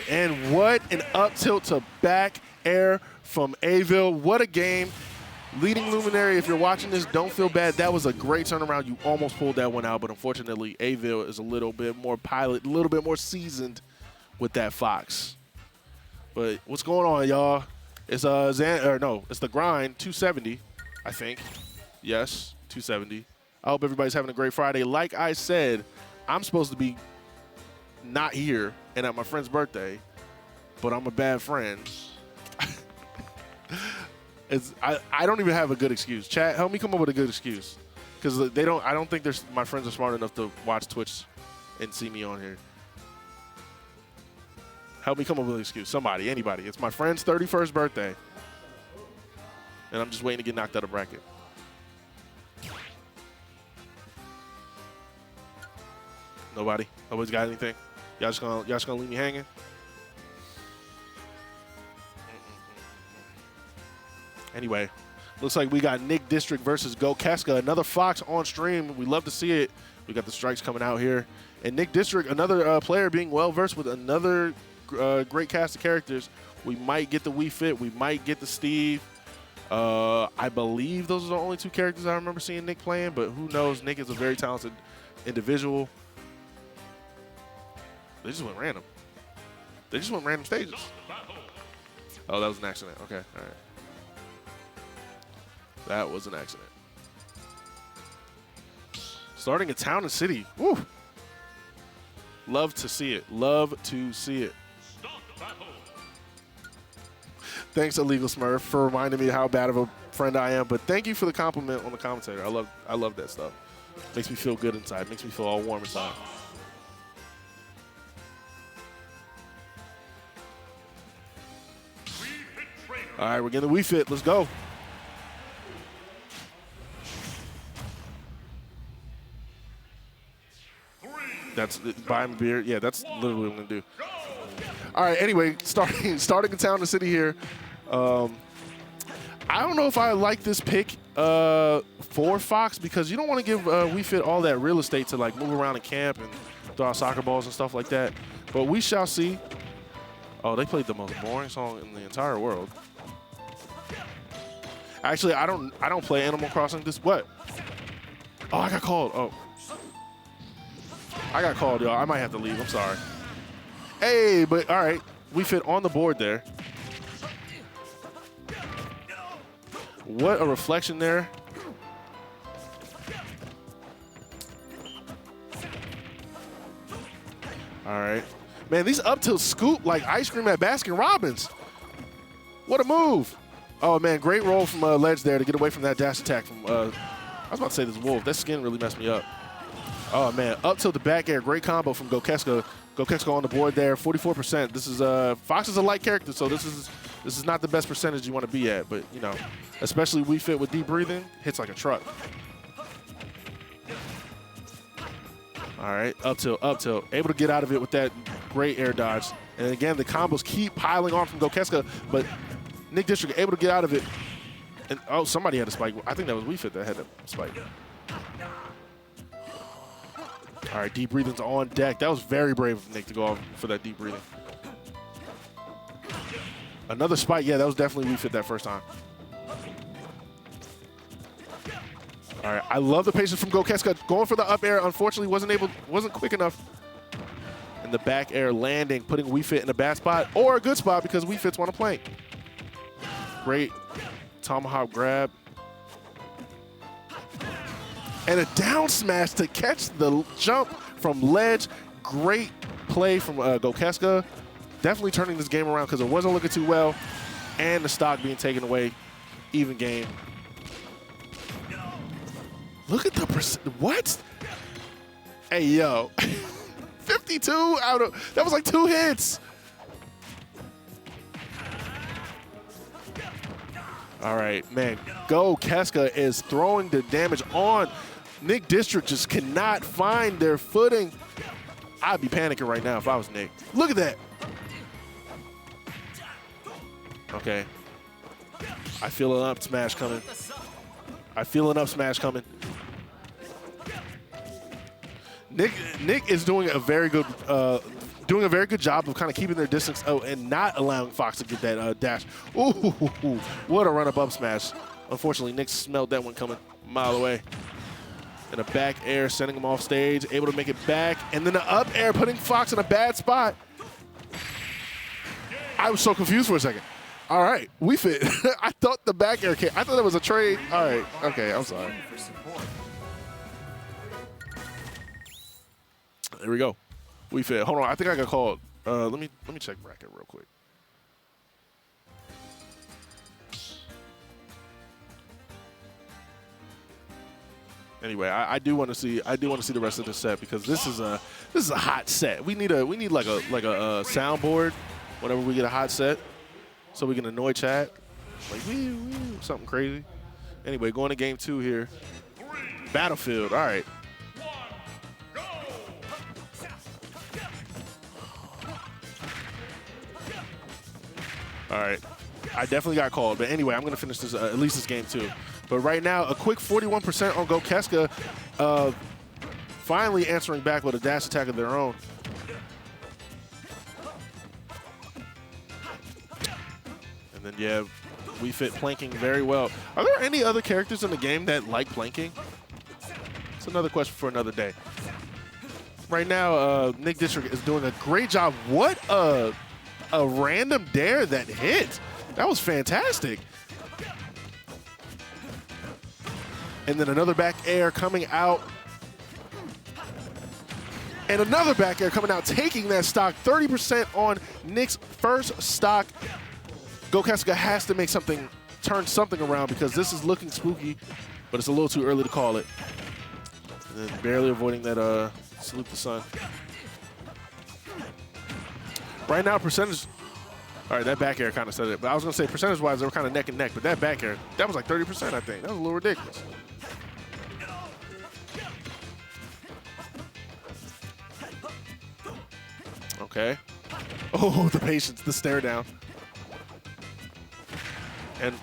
And what an up tilt to back air from Avail. What a game. Leading Luminary, if you're watching this, don't feel bad. That was a great turnaround. You almost pulled that one out, but unfortunately, Avail is a little bit more pilot, a little bit more seasoned with that Fox. But what's going on, y'all? It's it's the grind 270, I think. Yes, 270. I hope everybody's having a great Friday. Like I said, I'm supposed to be not here and at my friend's birthday, but I'm a bad friend. I don't even have a good excuse. Chat, help me come up with a good excuse, because I don't think my friends are smart enough to watch Twitch and see me on here. Help me come up with an excuse. Somebody, anybody. It's my friend's 31st birthday, and I'm just waiting to get knocked out of bracket. Nobody? Nobody's got anything? Y'all just gonna leave me hanging? Anyway, looks like we got Nick District versus gokeska. Another Fox on stream. We love to see it. We got the strikes coming out here. And Nick District, another player being well-versed with another great cast of characters. We might get the Wii Fit. We might get the Steve. I believe those are the only two characters I remember seeing Nick playing, but who knows? Nick is a very talented individual. They just went random. They just went random stages. Oh, that was an accident. Okay, all right. That was an accident. Starting at Town and City. Woo! Love to see it. Love to see it. Thanks, Illegal Smurf, for reminding me how bad of a friend I am. But thank you for the compliment on the commentator. I love that stuff. Makes me feel good inside. Makes me feel all warm inside. All right, we're getting the Wii Fit. Let's go. That's buy him a beer. Yeah, that's literally what I'm gonna do. All right. Anyway, starting in Town and City here. I don't know if I like this pick for Fox because you don't want to give Wii Fit all that real estate to like move around in camp and throw out soccer balls and stuff like that. But we shall see. Oh, they played the most boring song in the entire world. Actually, I don't play Animal Crossing. This what? Oh, I got called. Oh. I got called, y'all. I might have to leave. I'm sorry. Hey, but all right. Wii Fit on the board there. What a reflection there. All right. Man, these up tilt scoop like ice cream at Baskin Robbins. What a move. Oh, man, great roll from Ledge there to get away from that dash attack from, I was about to say this Wolf. That skin really messed me up. Oh, man, up tilt the back air. Great combo from gokeska. Gokeska on the board there, 44%. This is, Fox is a light character, so this is not the best percentage you want to be at, but, you know, especially Wii Fit with deep breathing, hits like a truck. All right, up tilt, up tilt. Able to get out of it with that great air dodge. And again, the combos keep piling on from gokeska, but Nick District able to get out of it. And oh, somebody had a spike. I think that was Wii Fit that had that spike. All right, deep breathing's on deck. That was very brave of Nick to go off for that deep breathing. Another spike. Yeah, that was definitely Wii Fit that first time. All right, I love the patience from gokeska. Going for the up air, unfortunately wasn't quick enough. And the back air landing, putting Wii Fit in a bad spot or a good spot because Wii Fit's want to plank. Great tomahawk grab. And a down smash to catch the jump from Ledge. Great play from gokeska. Definitely turning this game around because it wasn't looking too well. And the stock being taken away. Even game. Look at the percent. What? Hey, yo. 52 out of. That was like 2 hits. All right, man. gokeska is throwing the damage on. Nick District just cannot find their footing. I'd be panicking right now if I was Nick. Look at that. Okay. I feel an up smash coming. I feel an up smash coming. Nick is doing a very good job of kind of keeping their distance and not allowing Fox to get that dash. Ooh, what a run-up smash. Unfortunately, Nick smelled that one coming a mile away. And a back air sending him off stage, able to make it back. And then the up air putting Fox in a bad spot. I was so confused for a second. All right, Wii Fit. I thought the back air came. I thought that was a trade. All right, okay, I'm sorry. There we go. Wii Fit. Hold on, I think I got called. Let me check bracket real quick. Anyway, I do want to see the rest of the set because this is a hot set. We need like a soundboard whenever we get a hot set, so we can annoy chat, like something crazy. Anyway, going to game 2 here. Battlefield. All right. All right. I definitely got called. But anyway, I'm going to finish this at least this game too. But right now, a quick 41% on gokeska. Finally answering back with a dash attack of their own. And then, yeah, Wii Fit planking very well. Are there any other characters in the game that like planking? It's another question for another day. Right now, Nick District is doing a great job. What a random dare that hit. That was fantastic. And then another back air coming out. And another back air coming out, taking that stock. 30% on Nick's first stock. gokeska has to make something, turn something around because this is looking spooky, but it's a little too early to call it. And then barely avoiding that salute the sun. Right now, percentage. All right, that back air kind of said it. But I was going to say percentage-wise, they were kind of neck and neck. But that back air, that was like 30%, I think. That was a little ridiculous. Okay. Oh, the patience, the stare down. And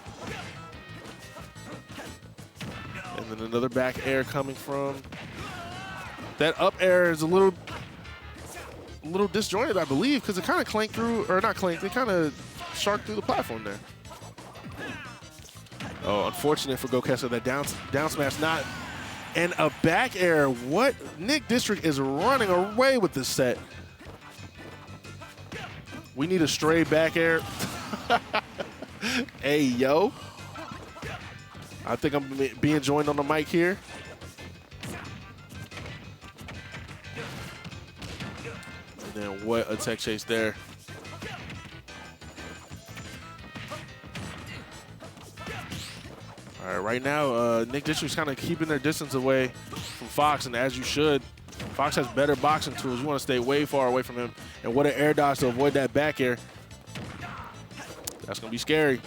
then another back air coming from. That up air is a little disjointed, I believe, because it kind of clanked through, or not clanked, it kind of sharked through the platform there. Oh, unfortunate for gokeska, that down smash not. And a back air. What? Nick District is running away with this set. We need a stray back air. Hey, yo. I think I'm being joined on the mic here. And then what a tech chase there. All right, right now, Nick District's kind of keeping their distance away from Fox, and as you should. Fox has better boxing tools. You want to stay way far away from him. And what an air dodge to avoid that back air. That's going to be scary.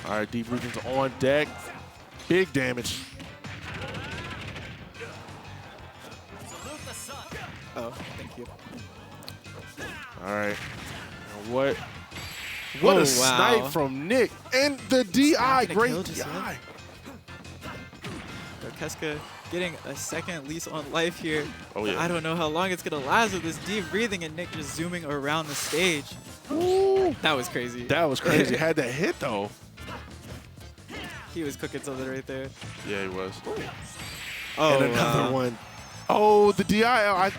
All right, deep breathing's on deck. Big damage. Oh, thank you. All right. What a wow. snipe from Nick. And the DI, great DI. gokeska getting a second lease on life here. Oh, yeah. I don't know how long it's going to last with this deep breathing and Nick just zooming around the stage. Ooh. That was crazy. That was crazy. Had that hit, though. He was cooking something right there. Yeah, he was. Oh, and another one. Oh, the DI.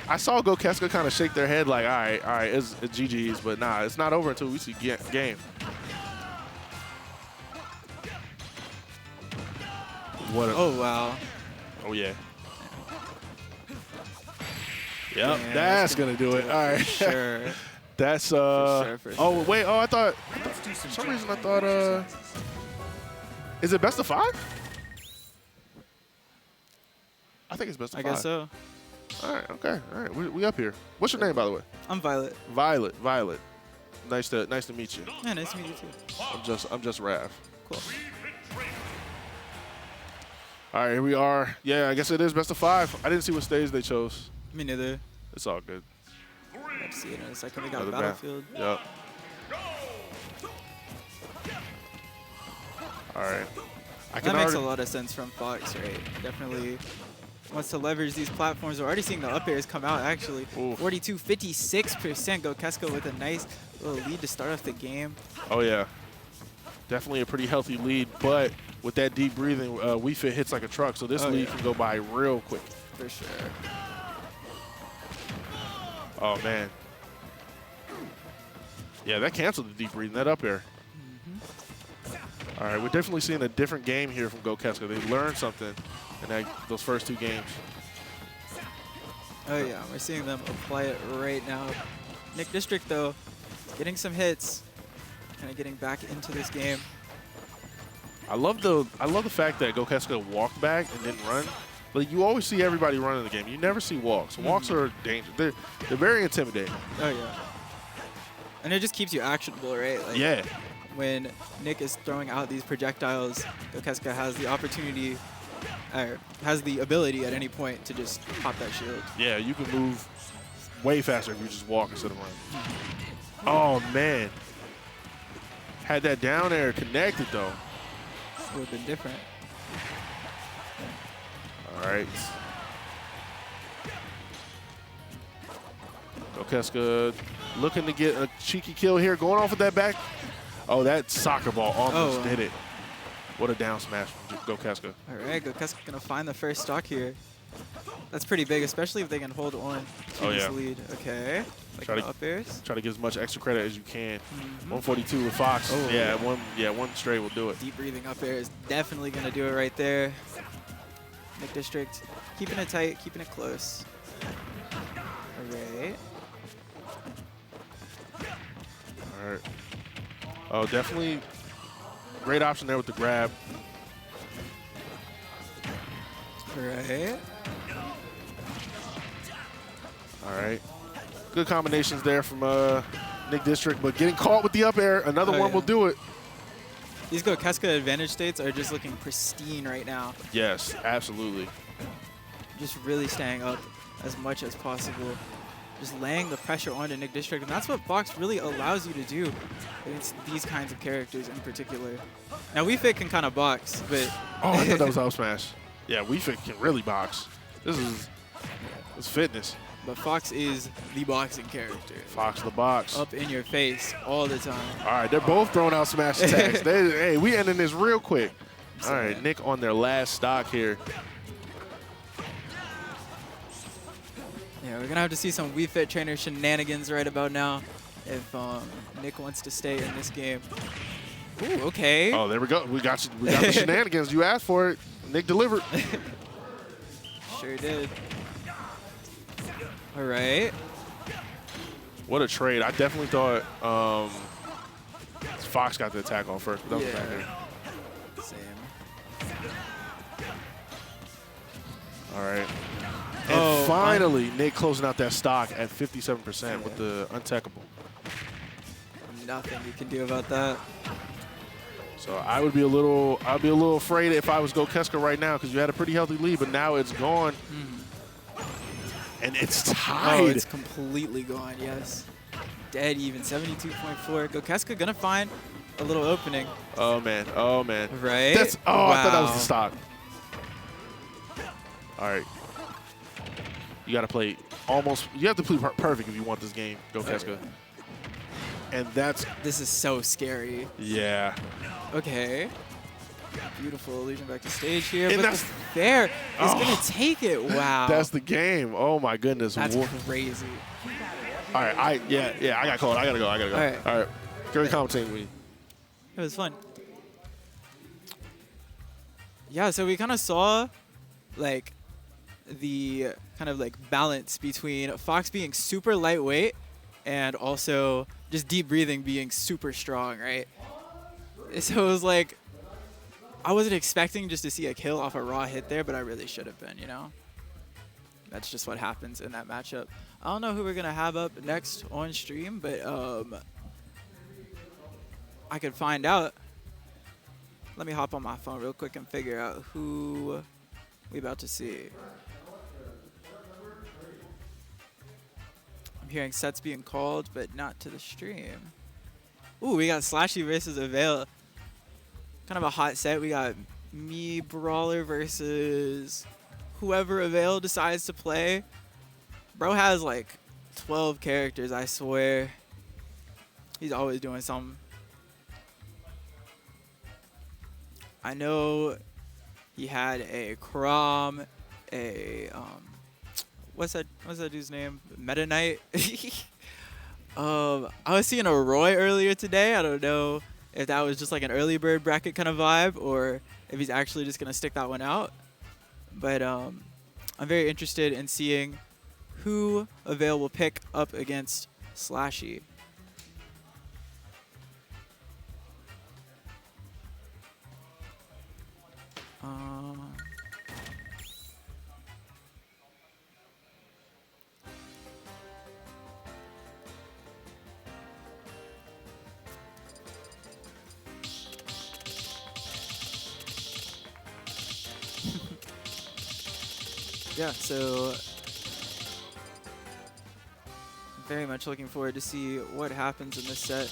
I saw gokeska kind of shake their head like, all right, it's GG's, but nah, it's not over until we see game. What Oh, wow. Oh, yeah. Yep, that's going to do it. All right. Sure. That's, For sure. Oh, wait. Oh, I thought, for some reason I thought, is it best of 5? I think it's best of 5. I guess so. All right, okay. All right, we up here. What's your name, by the way? I'm Violet. Violet. Nice to meet you. Yeah, nice to meet you too. I'm just Rav. Cool. All right, here we are. Yeah, I guess it is best of 5. I didn't see what stage they chose. Me neither. It's all good. Let's see it in a second. We got Another Battlefield. Yep. All right. That makes a lot of sense from Fox, right? Definitely wants to leverage these platforms. We're already seeing the up airs come out, actually. Oof. 42, 56% gokeska with a nice little lead to start off the game. Oh, yeah. Definitely a pretty healthy lead, but with that deep breathing, Wii Fit hits like a truck, so this lead can go by real quick. For sure. Oh, man. Yeah, that canceled the deep breathing, that up air. All right, we're definitely seeing a different game here from gokeska. They learned something in those first 2 games. Oh, yeah. We're seeing them apply it right now. Nick District, though, getting some hits. Kind of getting back into this game. I love the fact that gokeska walked back and didn't run. Like, you always see everybody running the game. You never see walks. Walks are dangerous. They're very intimidating. Oh, yeah. And it just keeps you actionable, right? Like, yeah. When Nick is throwing out these projectiles, gokeska has the opportunity, or has the ability at any point to just pop that shield. Yeah, you can move way faster if you just walk instead of run. Oh, man. Had that down air connected, though. Would have been different. All right. Gokeska looking to get a cheeky kill here. Going off with that back. Oh, that soccer ball almost did it. What a down smash from Gokeska. All right, Gokeska gonna find the first stock here. That's pretty big, especially if they can hold on to this lead. Okay. Like Try the to- up airs. Try to get as much extra credit as you can. 142 with Fox. Oh. One straight will do it. Deep breathing up air is definitely gonna do it right there. Nick District keeping it tight, keeping it close. All right. All right. Oh, definitely great option there with the grab. All right. All right. Good combinations there from Nick District, but getting caught with the up air, another one will do it. These Gokeska advantage states are just looking pristine right now. Yes, absolutely. Just really staying up as much as possible. Just laying the pressure onto Nick District, and that's what Fox really allows you to do against these kinds of characters in particular. Now, Wii Fit can kind of box, but... Oh, I thought that was out smash. Yeah, Wii Fit can really box. This is fitness. But Fox is the boxing character. Fox the box. Up in your face all the time. All right, they're both throwing out smash attacks. Hey, we ending this real quick. All right, Nick on their last stock here. Yeah, we're going to have to see some Wii Fit Trainer shenanigans right about now if Nick wants to stay in this game. Ooh, okay. Oh, there we go. We got you. We got the shenanigans. You asked for it. Nick delivered. Sure did. All right. What a trade. I definitely thought Fox got the attack on first. But that was back there. Same. All right. And finally, Nick closing out that stock at 57% with the untechable. Nothing you can do about that. So I'd be a little afraid if I was Gokeska right now because you had a pretty healthy lead, but now it's gone. And it's tied. Oh, it's completely gone, yes. Dead even, 72.4. Gokeska gonna find a little opening. Oh, man. Oh, man. Right? I thought that was the stock. All right. You got to play you have to play perfect if you want this game, Gokeska. And This is so scary. yeah. Okay. Beautiful illusion back to stage here. And But that's- the fair is gonna take it. Wow. That's the game. Oh, my goodness. That's crazy. All right. I got called. I got to go. All right. Great commentating with me. It was fun. Yeah, so we kind of saw like the kind of like balance between Fox being super lightweight and also just deep breathing being super strong, right? So it was like, I wasn't expecting just to see a kill off a raw hit there, but I really should have been, you know? That's just what happens in that matchup. I don't know who we're going to have up next on stream, but I could find out. Let me hop on my phone real quick and figure out who we about to see. I'm hearing sets being called, but not to the stream. Ooh, we got SLASHY versus Avail. Kind of a hot set. We got me, Brawler versus whoever Avail decides to play. Bro has like 12 characters, I swear. He's always doing something. I know he had a Crom, a what's that dude's name? Meta Knight. I was seeing a Roy earlier today. I don't know if that was just like an early bird bracket kind of vibe or if he's actually just gonna stick that one out. But I'm very interested in seeing who Avail will pick up against SLASHY. Yeah, so Very much looking forward to see what happens in this set.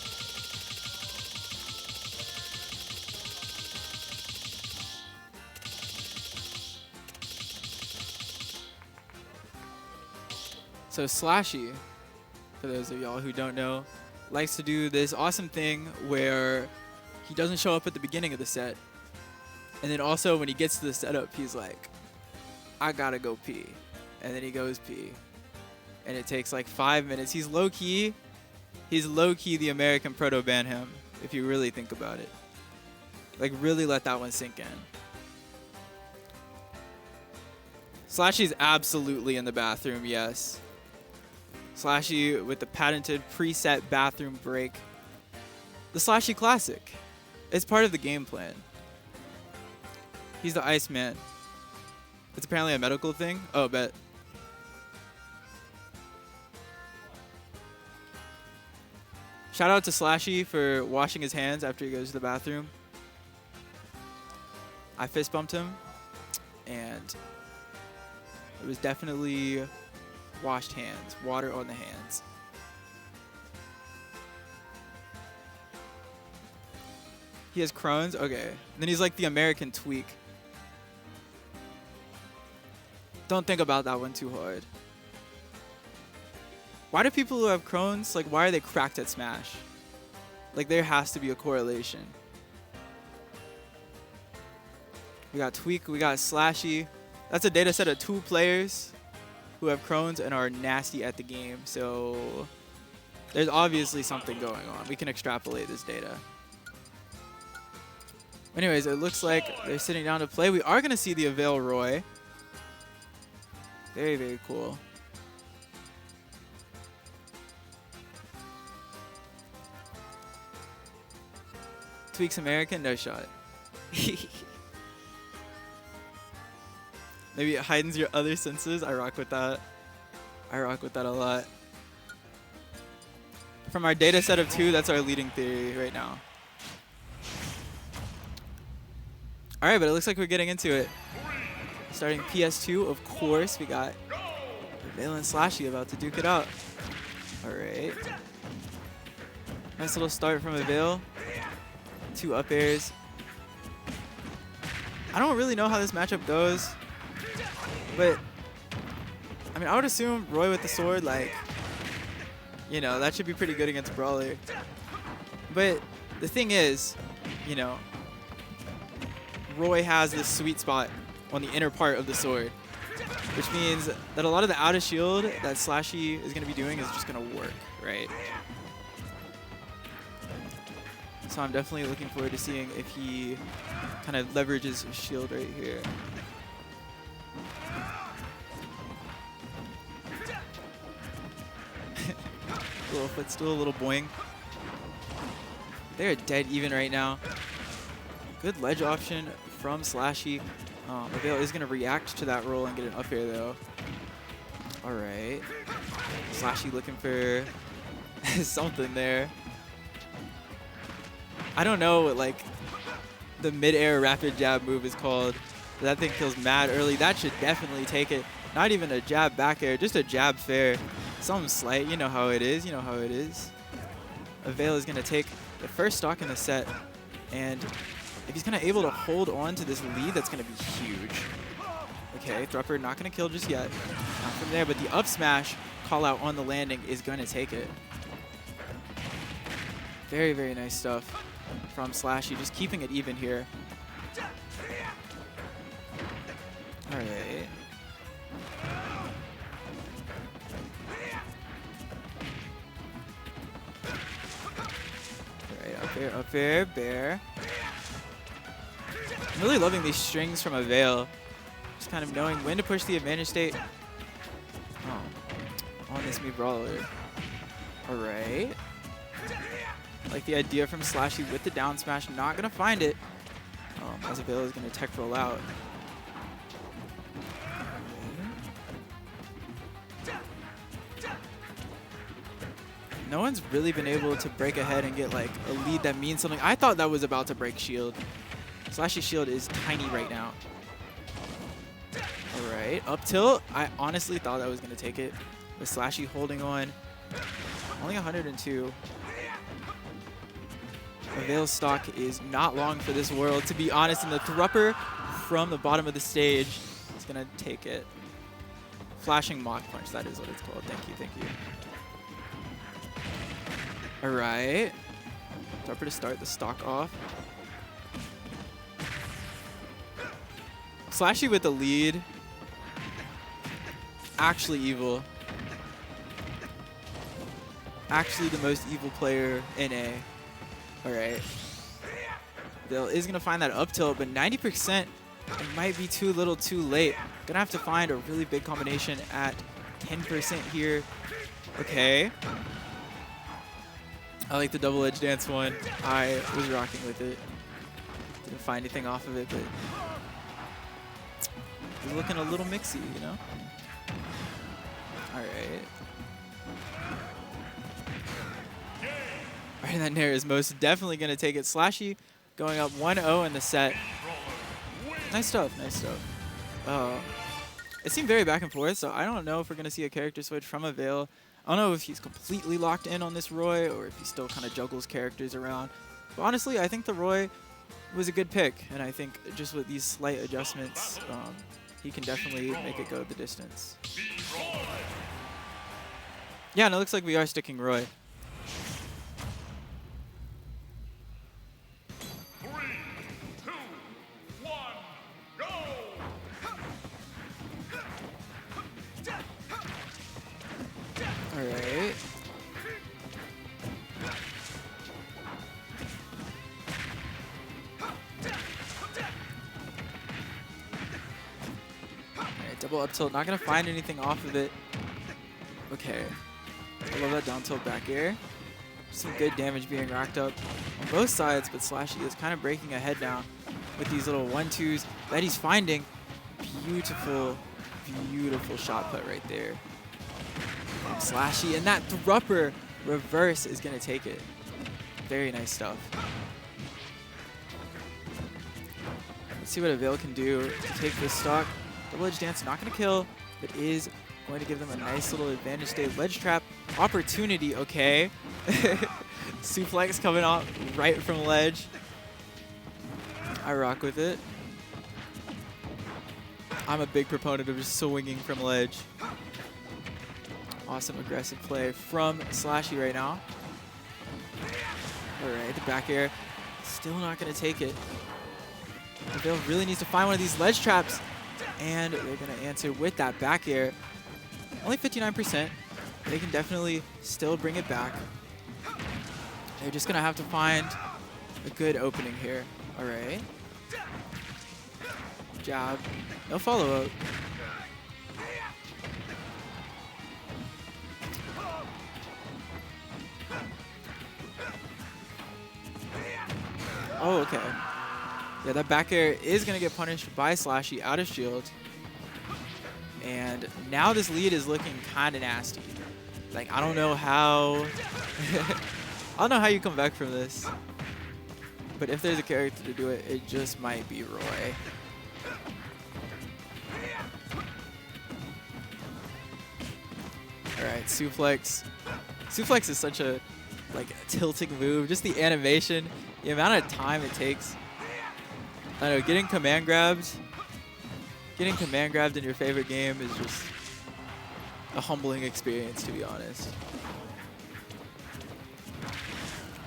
So SLASHY, for those of y'all who don't know, likes to do this awesome thing where he doesn't show up at the beginning of the set. And then also when he gets to the setup, he's like, I gotta go pee. And then he goes pee. And it takes like 5 minutes. He's low-key the American proto-ban him, if you really think about it. Like, really let that one sink in. SLASHY's absolutely in the bathroom, yes. SLASHY with the patented preset bathroom break. The SLASHY Classic. It's part of the game plan. He's the Iceman. It's apparently a medical thing. Oh, bet. Shout out to SLASHY for washing his hands after he goes to the bathroom. I fist bumped him, and it was definitely washed hands, water on the hands. He has Crohn's? Okay. And then he's like the American tweak. Don't think about that one too hard. Why do people who have Crohn's, like, why are they cracked at Smash? Like, there has to be a correlation. We got Tweak, we got SLASHY. That's a data set of 2 players who have Crohn's and are nasty at the game. So there's obviously something going on. We can extrapolate this data. Anyways, it looks like they're sitting down to play. We are going to see the Avail Roy. Very, very cool. Tweaks American, no shot. Maybe it heightens your other senses. I rock with that. I rock with that a lot. From our data set of 2, that's our leading theory right now. All right, but it looks like we're getting into it. Starting PS2, of course, we got Avail and SLASHY about to duke it out. All right. Nice little start from Avail. 2 up airs. I don't really know how this matchup goes, but I mean, I would assume Roy with the sword, like, you know, that should be pretty good against Brawler. But the thing is, you know, Roy has this sweet spot on the inner part of the sword, which means that a lot of the out of shield that SLASHY is going to be doing is just going to work, right? So I'm definitely looking forward to seeing if he kind of leverages his shield right here. Little footstool, a little boing. They're dead even right now. Good ledge option from SLASHY. Avail is going to react to that roll and get an up air though. All right. SLASHY looking for something there. I don't know what, like, the mid-air rapid jab move is called. But that thing kills mad early. That should definitely take it. Not even a jab back air, just a jab fair. Something slight. You know how it is. You know how it is. Avail is going to take the first stock in the set. And if he's kind of able to hold on to this lead, that's going to be huge. Okay, Thrupper not going to kill just yet. Not from there, but the up smash call out on the landing is going to take it. Very, very nice stuff from SLASHY, just keeping it even here. All right. All right, up air, bear. I'm really loving these strings from Avail. Just kind of knowing when to push the advantage state. Oh, on this me Brawler. All right. Like the idea from SLASHY with the down smash, not gonna find it. As Avail is gonna tech roll out. No one's really been able to break ahead and get like a lead that means something. I thought that was about to break shield. SLASHY's shield is tiny right now. All right, up tilt. I honestly thought that was gonna take it. With SLASHY holding on Only 102. Avail's stock is not long for this world, to be honest, and the Thrupper from the bottom of the stage is going to take it. Flashing Mach Punch, that is what it's called. Thank you, thank you. All right. Thrupper to start the stock off. SLASHY with the lead. Actually evil. Actually the most evil player in A. Alright. Bill is going to find that up tilt, but 90%, it might be too little too late. Going to have to find a really big combination at 10% here. Okay. I like the double edge dance one. I was rocking with it. Didn't find anything off of it, but it's looking a little mixy, you know? Alright. Right, that Nair is most definitely going to take it. SLASHY going up 1-0 in the set. Nice stuff, nice stuff. It seemed very back and forth, so I don't know if we're going to see a character switch from Avail. I don't know if he's completely locked in on this Roy or if he still kind of juggles characters around. But honestly, I think the Roy was a good pick, and I think just with these slight adjustments, he can definitely make it go the distance. Yeah, and it looks like we are sticking Roy. 3, 2, 1, go! All right. Double up tilt, not gonna find anything off of it. Okay. I love that down tilt back air. Some good damage being racked up on both sides, but SLASHY is kind of breaking ahead now with these little 1-2s that he's finding. Beautiful, beautiful shot put right there from SLASHY, and that Thrupper reverse is gonna take it. Very nice stuff. Let's see what Avail can do to take this stock. Double edge dance, not gonna kill, but is going to give them a nice little advantage state. Ledge trap opportunity, okay. Suplex coming out right from ledge. I rock with it. I'm a big proponent of just swinging from ledge. Awesome aggressive play from SLASHY right now. All right, the back air, still not gonna take it. Avail really needs to find one of these ledge traps, and they're gonna answer with that back air. Only 59%. They can definitely still bring it back. They're just gonna have to find a good opening here. All right. Jab. No follow-up. Oh, okay. Yeah, that back air is gonna get punished by SLASHY out of shield. And now this lead is looking kind of nasty. Like, I don't know how I don't know how you come back from this. But if there's a character to do it, it just might be Roy. All right, suplex. Suplex is such a tilting move. Just the animation, the amount of time it takes. I don't know, getting command grabbed in your favorite game is just a humbling experience, to be honest.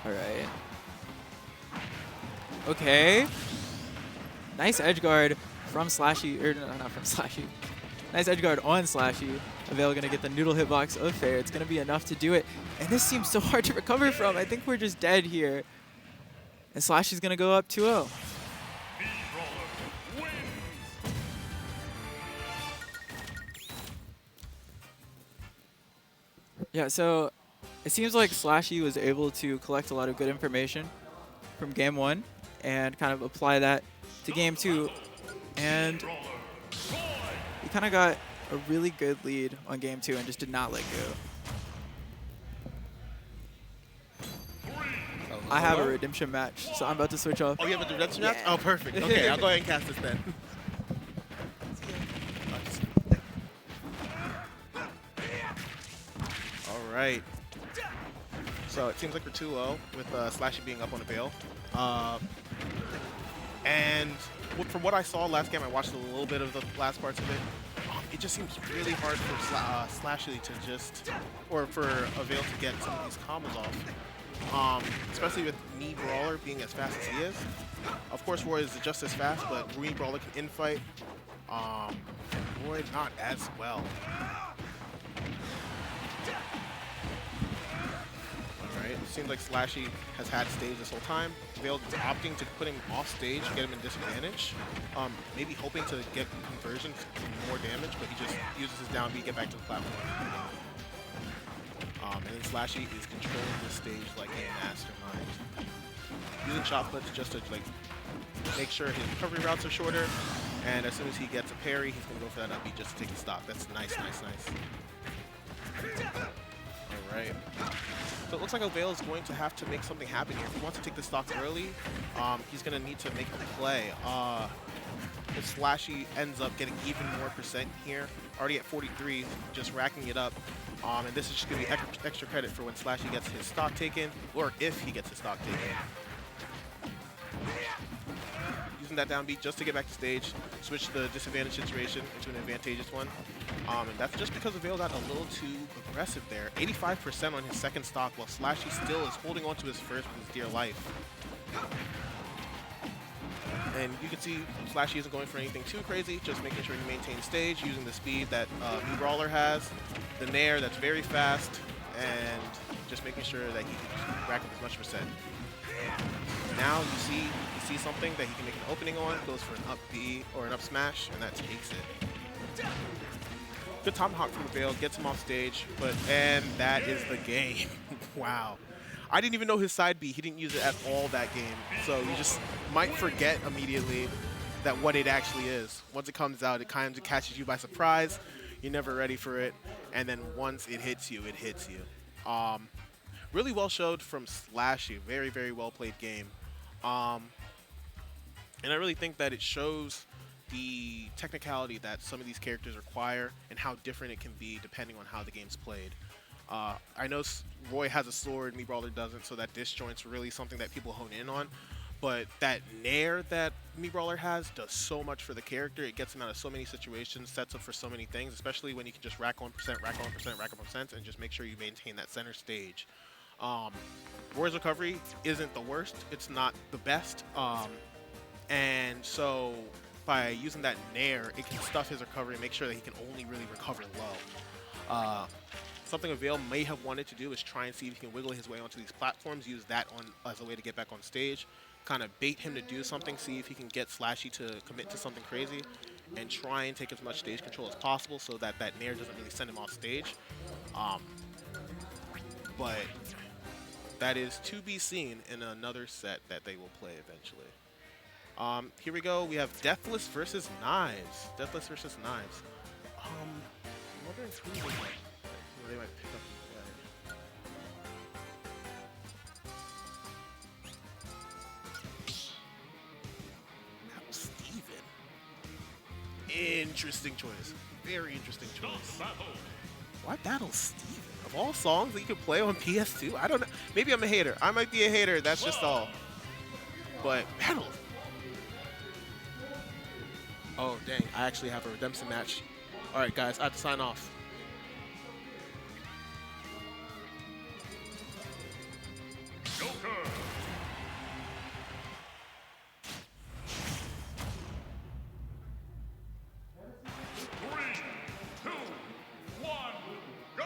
All right. Okay. Nice edge guard from SLASHY, or no, not from SLASHY. Nice edge guard on SLASHY. Avail gonna get the noodle hitbox of fair. It's gonna be enough to do it. And this seems so hard to recover from. I think we're just dead here. And SLASHY's gonna go up 2-0. Yeah, so it seems like SLASHY was able to collect a lot of good information from game 1 and kind of apply that to game 2. And he kind of got a really good lead on game 2 and just did not let go. I have a redemption match, so I'm about to switch off. Oh, you have a redemption match? Oh, perfect. Okay, I'll go ahead and cast this then. All right. So it seems like we're too low with SLASHY being up on Avail. And from what I saw last game, I watched a little bit of the last parts of it. It just seems really hard for SLASHY to just, or for Avail to get some of these combos off. Especially with Brawler being as fast as he is. Of course, Roy is just as fast, but Brawler can infight. Roy not as well. Alright, seems like SLASHY has had stage this whole time. Avail is opting to put him off stage, get him in disadvantage. Maybe hoping to get conversion for more damage, but he just uses his down B, get back to the platform. And then SLASHY is controlling this stage like a mastermind. Using shot puts just to like make sure his recovery routes are shorter, and as soon as he gets a parry, he's gonna go for that up B just to take the stock. That's nice, nice, nice. Alright. So it looks like Avail is going to have to make something happen here. If he wants to take the stock early, he's gonna need to make a play. If SLASHY ends up getting even more percent here, already at 43, just racking it up. And this is just going to be extra credit for when SLASHY gets his stock taken, or if he gets his stock taken. Using that down beat just to get back to stage, switch the disadvantage situation into an advantageous one. And that's just because Avail got a little too aggressive there. 85% on his second stock, while SLASHY still is holding on to his first with his dear life. And you can see SLASHY isn't going for anything too crazy, just making sure he maintains stage, using the speed that Brawler has, the Nair that's very fast, and just making sure that he can rack up as much percent. Now you see something that he can make an opening on, goes for an up B or an up smash, and that takes it. Good tomahawk from Avail, gets him off stage, and that is the game. Wow. I didn't even know his side B. He didn't use it at all that game. So you just might forget immediately that what it actually is. Once it comes out, it kind of catches you by surprise. You're never ready for it. And then once it hits you, it hits you. Really well showed from SLASHY. Very, very well played game. And I really think that it shows the technicality that some of these characters require and how different it can be depending on how the game's played. I know Roy has a sword, Brawler doesn't, so that disjoint's really something that people hone in on. But that Nair that Brawler has does so much for the character. It gets him out of so many situations, sets up for so many things, especially when you can just rack on percent, rack on percent, rack on percent, and just make sure you maintain that center stage. Roy's recovery isn't the worst. It's not the best. And so by using that Nair, it can stuff his recovery and make sure that he can only really recover low. Something Avail may have wanted to do is try and see if he can wiggle his way onto these platforms, use that as a way to get back on stage, kind of bait him to do something, see if he can get SLASHY to commit to something crazy, and try and take as much stage control as possible so that that Nair doesn't really send him off stage. But that is to be seen in another set that they will play eventually. Here we go. We have Deathless versus Knives. Deathless versus Knives. I'm wondering who they might pick up and play. Now Steven. Interesting choice. Very interesting choice. Why battle Steven? Of all songs that you could play on PS2? I don't know. Maybe I'm a hater. I might be a hater. That's just all. But battle. Oh, dang. I actually have a redemption match. All right, guys. I have to sign off. Joker. 3, 2, 1, go!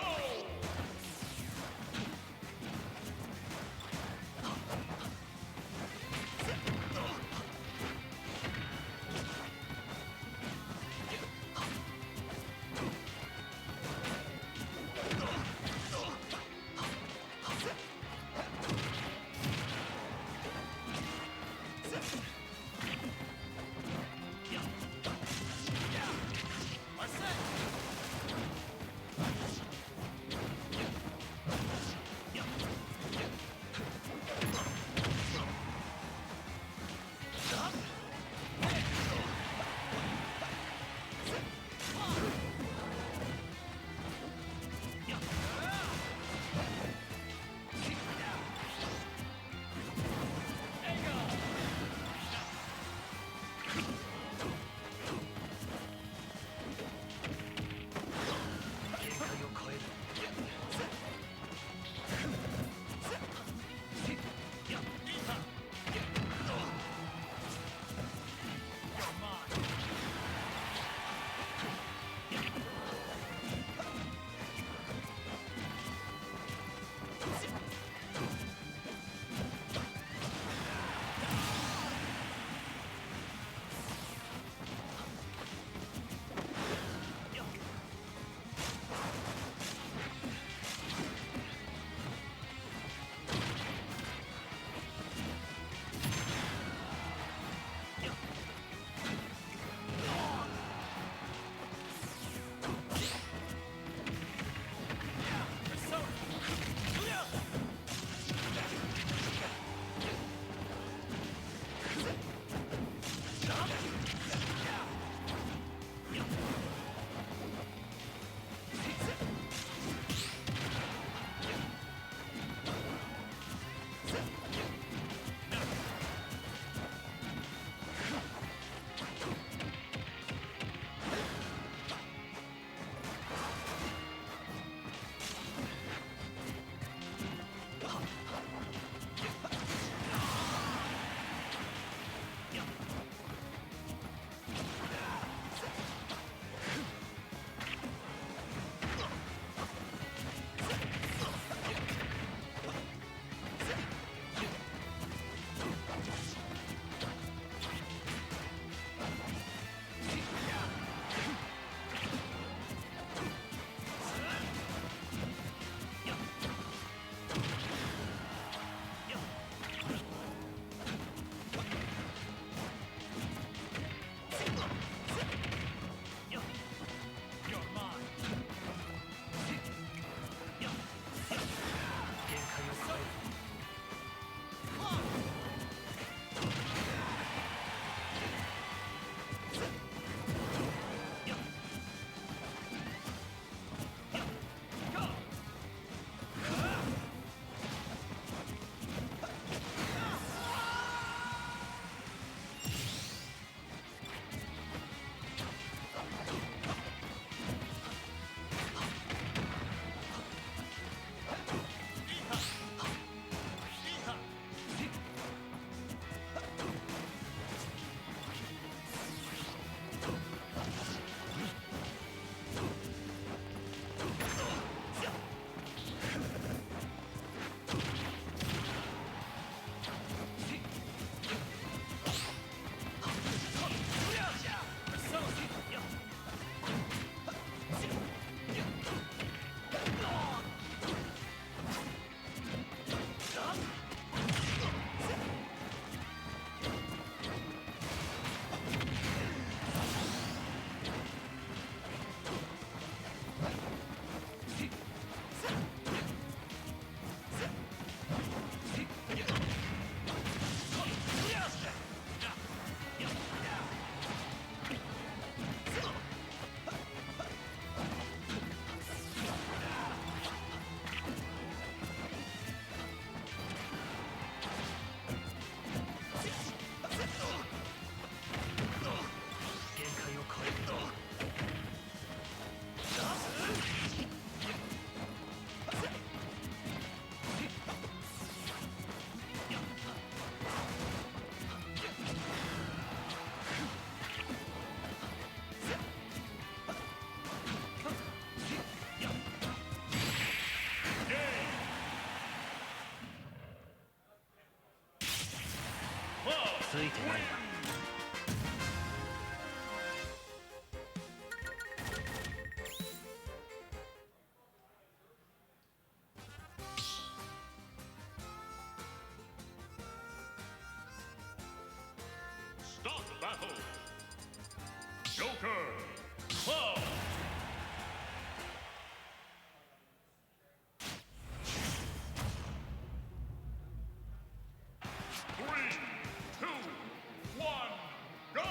Start battle. Joker. Club. Three, two, one, go!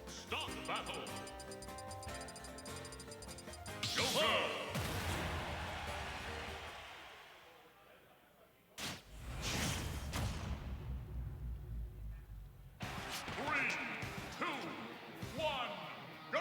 Start battle. Joker. Three, two, one, go!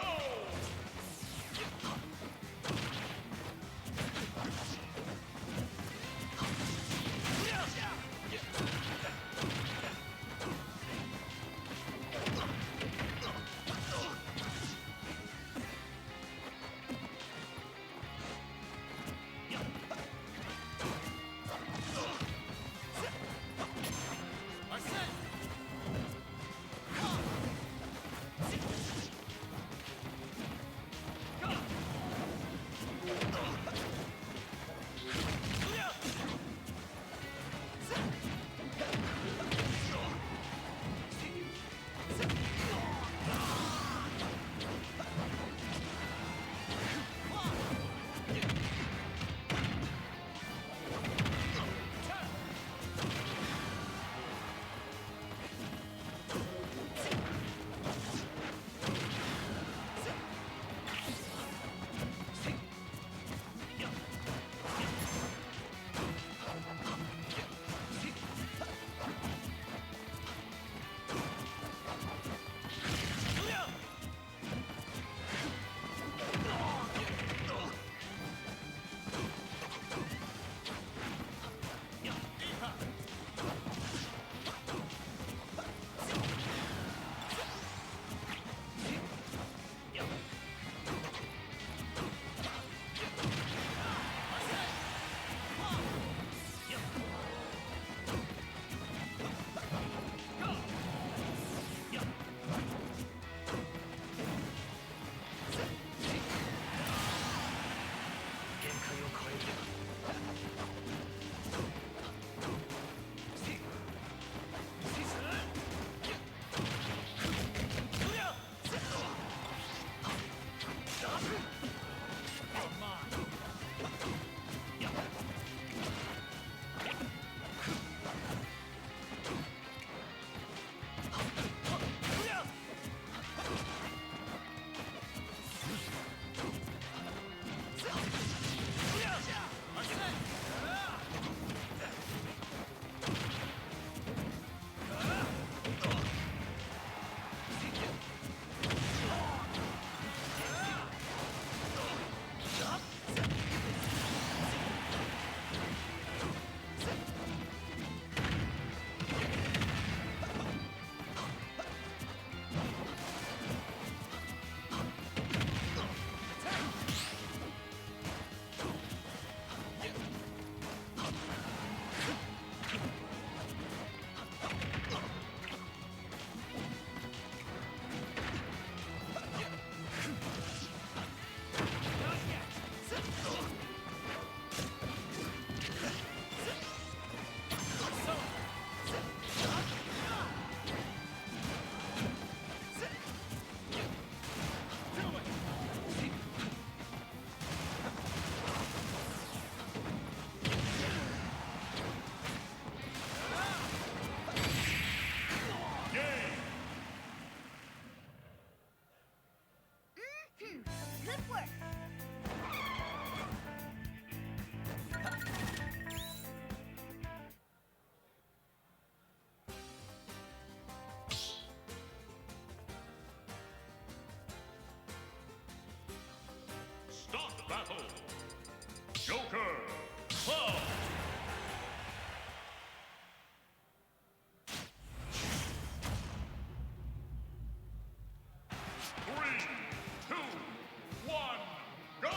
Good work. Stop battle. Joker. Club. Three, two, one, go!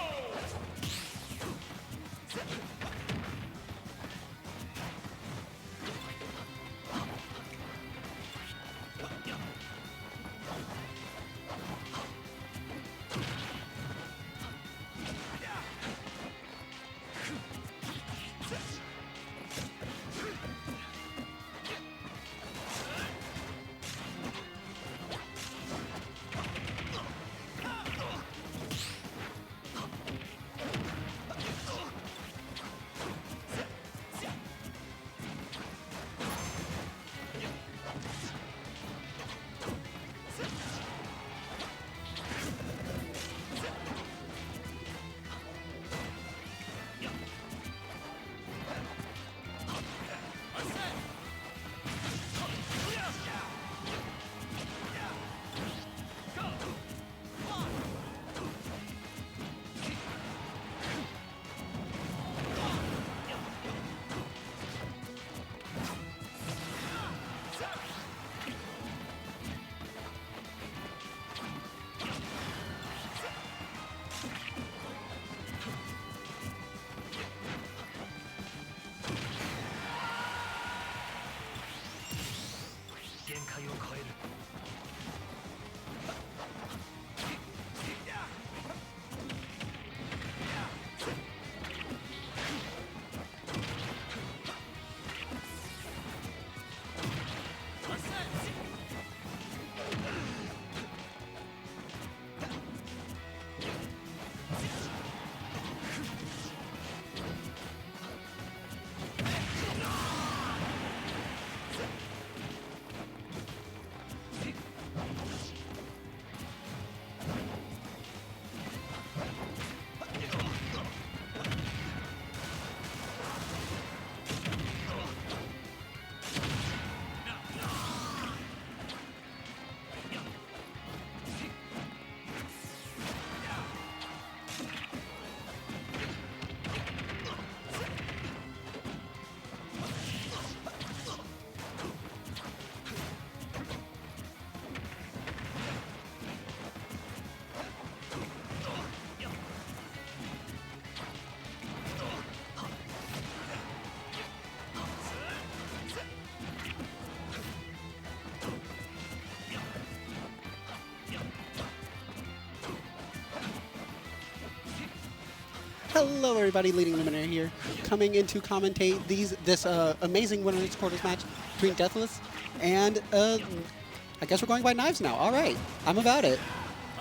Hello, everybody. Leading Luminary here, coming in to commentate this amazing winners quarters match between Deathless and I guess we're going by knives now. All right, I'm about it.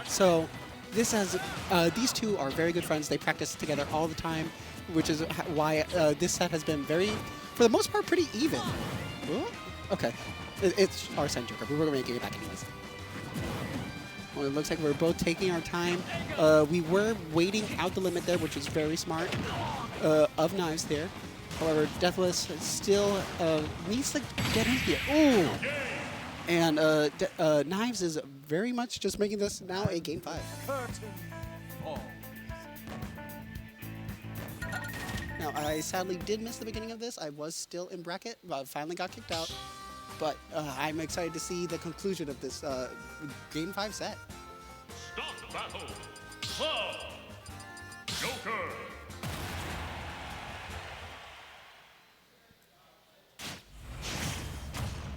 So this has these two are very good friends. They practice together all the time, which is why this set has been very, for the most part, pretty even. Ooh, okay, it's our center group. We were going to get it back anyways. Well, it looks like we're both taking our time. We were waiting out the limit there, which is very smart of knives there. However, Deathless still needs to get in here. Ooh! And Knives is very much just making this now a game 5. Now, I sadly did miss the beginning of this. I was still in bracket, but finally got kicked out. But I'm excited to see the conclusion of this game 5 set. Start battle. Club. Joker.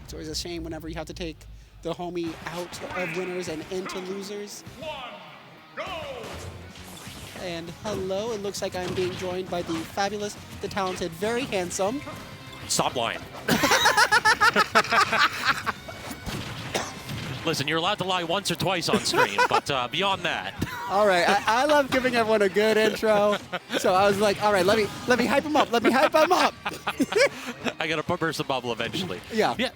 It's always a shame whenever you have to take the homie out of winners and into losers. 1, go! And hello, it looks like I'm being joined by the fabulous, the talented, very handsome. Stop lying. Listen, you're allowed to lie once or twice on stream, but beyond that. All right, I love giving everyone a good intro, so I was like, all right, let me hype him up. Let me hype him up. I gotta burst the bubble eventually. Yeah. Yeah.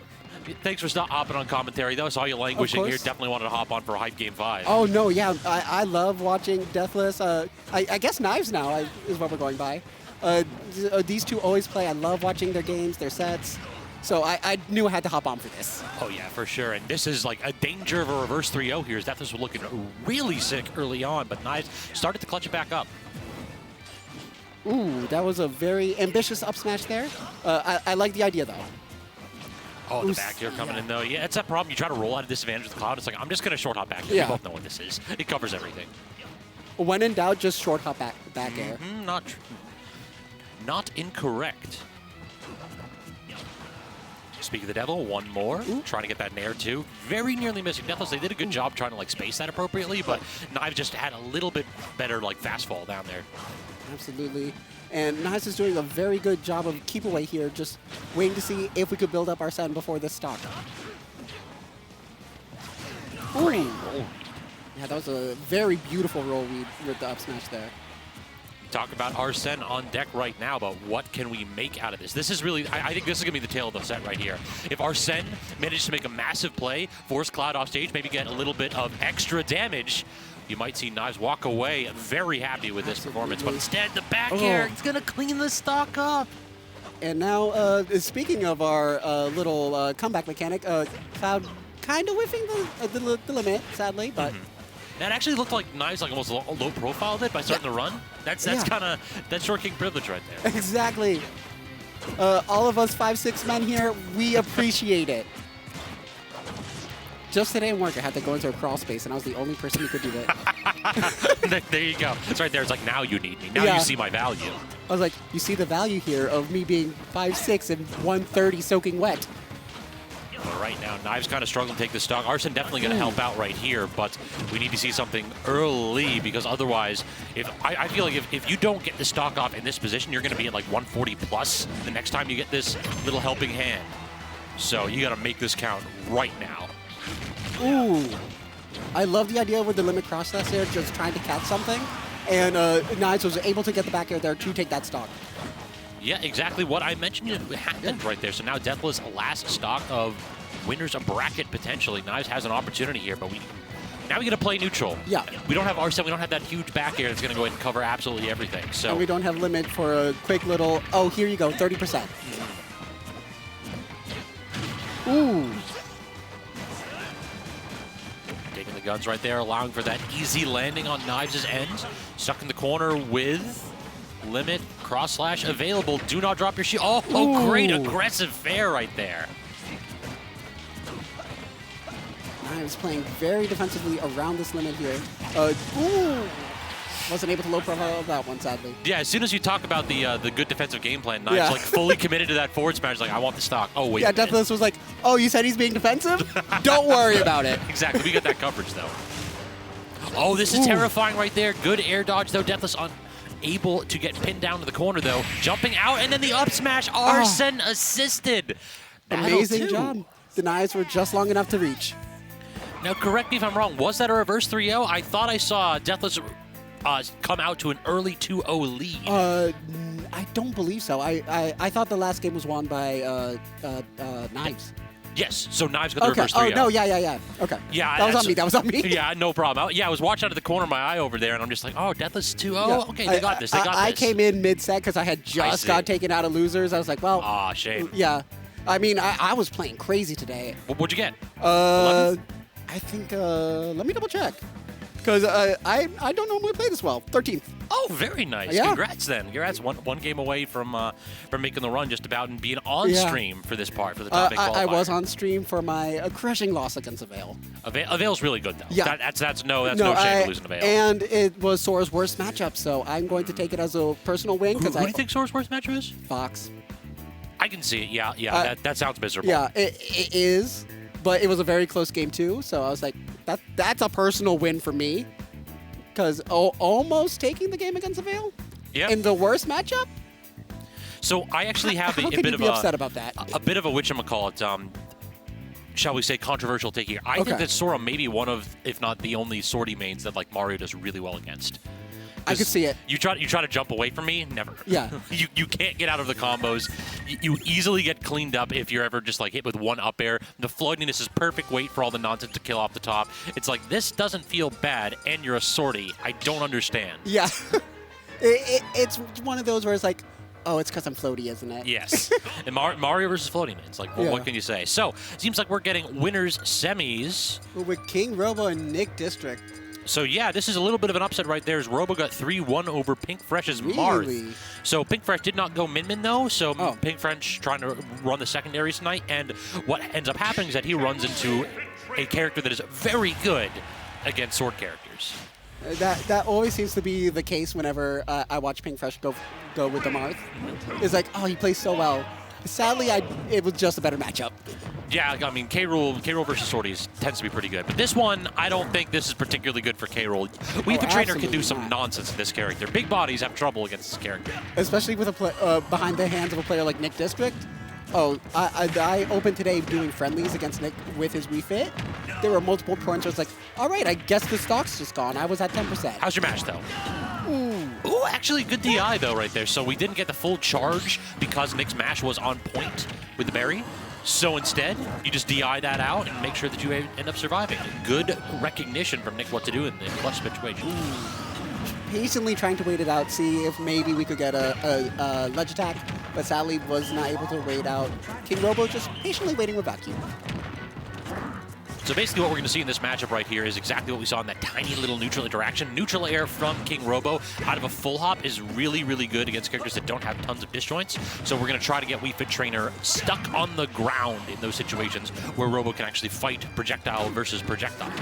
Thanks for hopping on commentary, though. I saw you languishing here. Definitely wanted to hop on for a hype game 5. Oh no, yeah, I love watching Deathless. I guess Knives now is what we're going by. These two always play. I love watching their games, their sets. So I knew I had to hop on for this. Oh, yeah, for sure. And this is like a danger of a reverse 3-0 here. Deathless was looking really sick early on, but Knives started to clutch it back up. Ooh, that was a very ambitious up smash there. I like the idea, though. Oh, the back here coming in, though. Yeah, it's that problem. You try to roll out of disadvantage with the cloud. It's like, I'm just going to short hop back here. Yeah. We both know what this is. It covers everything. When in doubt, just short hop back air. Not incorrect. Speak of the devil, one more. Ooh. Trying to get that nair, too. Very nearly missing. Deathless, they did a good job trying to, like, space that appropriately, but Knives just had a little bit better, like, fast fall down there. Absolutely. And Knives is doing a very good job of keep away here, just waiting to see if we could build up our send before this stock. Ooh. Yeah, that was a very beautiful roll with the up smash there. Talk about Arsene on deck right now, but what can we make out of this? This is really, I think this is going to be the tail of the set right here. If Arsene manages to make a massive play, force Cloud off stage, maybe get a little bit of extra damage, you might see Knives walk away very happy with this performance, but instead the back air, it's going to clean the stock up. And now, speaking of our little comeback mechanic, Cloud kind of whiffing the limit, sadly, but... That actually looked like Knives like almost low profile it by starting to run. That's kind of, that's short king privilege right there. Exactly. All of us 5'6" men here, we appreciate it. Just today in work, I had to go into a crawl space, and I was the only person who could do that. There you go. It's right there. It's like, now you need me. Now you see my value. I was like, you see the value here of me being 5'6" and 130 soaking wet. But right now, Knives kind of struggling to take the stock. Arsene definitely going to help out right here, but we need to see something early because otherwise, I feel like if you don't get the stock off in this position, you're going to be at like 140 plus the next time you get this little helping hand. So you got to make this count right now. Ooh. I love the idea with the limit cross slash there, just trying to catch something. And Knives was able to get the back air there to take that stock. Yeah, exactly what I mentioned happened right there. So now Deathless, last stock of winners a bracket potentially. Knives has an opportunity here, but now we get to play neutral. Yeah. We don't have Arsene, we don't have that huge back air that's going to go ahead and cover absolutely everything. So And we don't have limit for a quick little, oh, here you go, 30%. Ooh. Taking the guns right there, allowing for that easy landing on Knives' end. Stuck in the corner with limit, cross slash available. Do not drop your shield. Oh, great aggressive fair right there. Knives playing very defensively around this limit here. Ooh. Wasn't able to low profile that one, sadly. Yeah, as soon as you talk about the good defensive game plan, Knives like fully committed to that forward smash. Like, I want the stock. Oh, wait. Yeah, Deathless was like, oh, you said he's being defensive? Don't worry about it. Exactly. We got that coverage, though. Oh, this is terrifying right there. Good air dodge, though. Deathless able to get pinned down to the corner, though. Jumping out, and then the up smash. Arsene assisted. Amazing job. The knives were just long enough to reach. Now, correct me if I'm wrong. Was that a reverse 3-0? I thought I saw Deathless come out to an early 2-0 lead. I don't believe so. I thought the last game was won by Knives. Yes, so Knives got the reverse 3-0. Oh, no, yeah. Okay. Yeah, that was on me. Yeah, no problem. I was watching out of the corner of my eye over there, and I'm just like, oh, Deathless 2-0? Yeah. Okay, they got this. I came in mid-set because I had just got taken out of losers. I was like, well. Aw, shame. Yeah. I mean, I was playing crazy today. What'd you get? 11th? I think, let me double check. Because I don't normally play this well. 13th. Oh, very nice. Yeah. Congrats then. Congrats. One game away from making the run just about and being on stream for this part, for the top 8 qualifier. I was on stream for my crushing loss against Avail. Avail's really good, though. Yeah. That's no shame to losing Avail. And it was Sora's worst matchup, so I'm going to take it as a personal win. Who do you think Sora's worst matchup is? Fox. I can see it. Yeah. That sounds miserable. Yeah, it is. But it was a very close game, too. So I was like, that's a personal win for me. Because almost taking the game against Avail in the worst matchup. So I actually have a bit of upset about that. A bit of a whatchamacallit, shall we say, controversial take here. I think that Sora may be one of, if not the only sortie mains that like Mario does really well against. I could see it. You try to jump away from me, never. Yeah. you can't get out of the combos. You easily get cleaned up if you're ever just like hit with one up air. The floatiness is perfect weight for all the nonsense to kill off the top. It's like, this doesn't feel bad, and you're a sortie. I don't understand. Yeah. It's one of those where it's like, oh, it's because I'm floaty, isn't it? Yes. And Mario versus floating. It's like, well, what can you say? So, seems like we're getting winners semis. With KingRoBo and Nick District. So yeah, this is a little bit of an upset right there as Robo got 3-1 over Pink Fresh's Marth. So Pink Fresh did not go min-min though, so Pink Fresh trying to run the secondaries tonight, and what ends up happening is that he runs into a character that is very good against sword characters. That always seems to be the case whenever I watch Pink Fresh go with the Marth. It's like, oh, he plays so well. Sadly, it was just a better matchup. Yeah, I mean, K-Rool versus Sorties tends to be pretty good. But this one, I don't think this is particularly good for K-Rool. Wii Fit Trainer can do some nonsense in this character. Big bodies have trouble against this character. Especially with behind the hands of a player like Nick District. Oh, I opened today doing friendlies against Nick with his Wii Fit. There were multiple points where I was like, all right, I guess the stock's just gone. I was at 10%. How's your match, though? Ooh, actually good DI, though, right there. So we didn't get the full charge because Nick's mash was on point with the berry. So instead, you just DI that out and make sure that you end up surviving. Good recognition from Nick what to do in the clutch situation. Patiently trying to wait it out, see if maybe we could get a ledge attack, but sadly was not able to wait out. KingRoBo just patiently waiting with vacuum. So basically what we're going to see in this matchup right here is exactly what we saw in that tiny little neutral interaction. Neutral air from KingRoBo out of a full hop is really, really good against characters that don't have tons of disjoints. So we're going to try to get Wii Fit Trainer stuck on the ground in those situations where Robo can actually fight projectile versus projectile.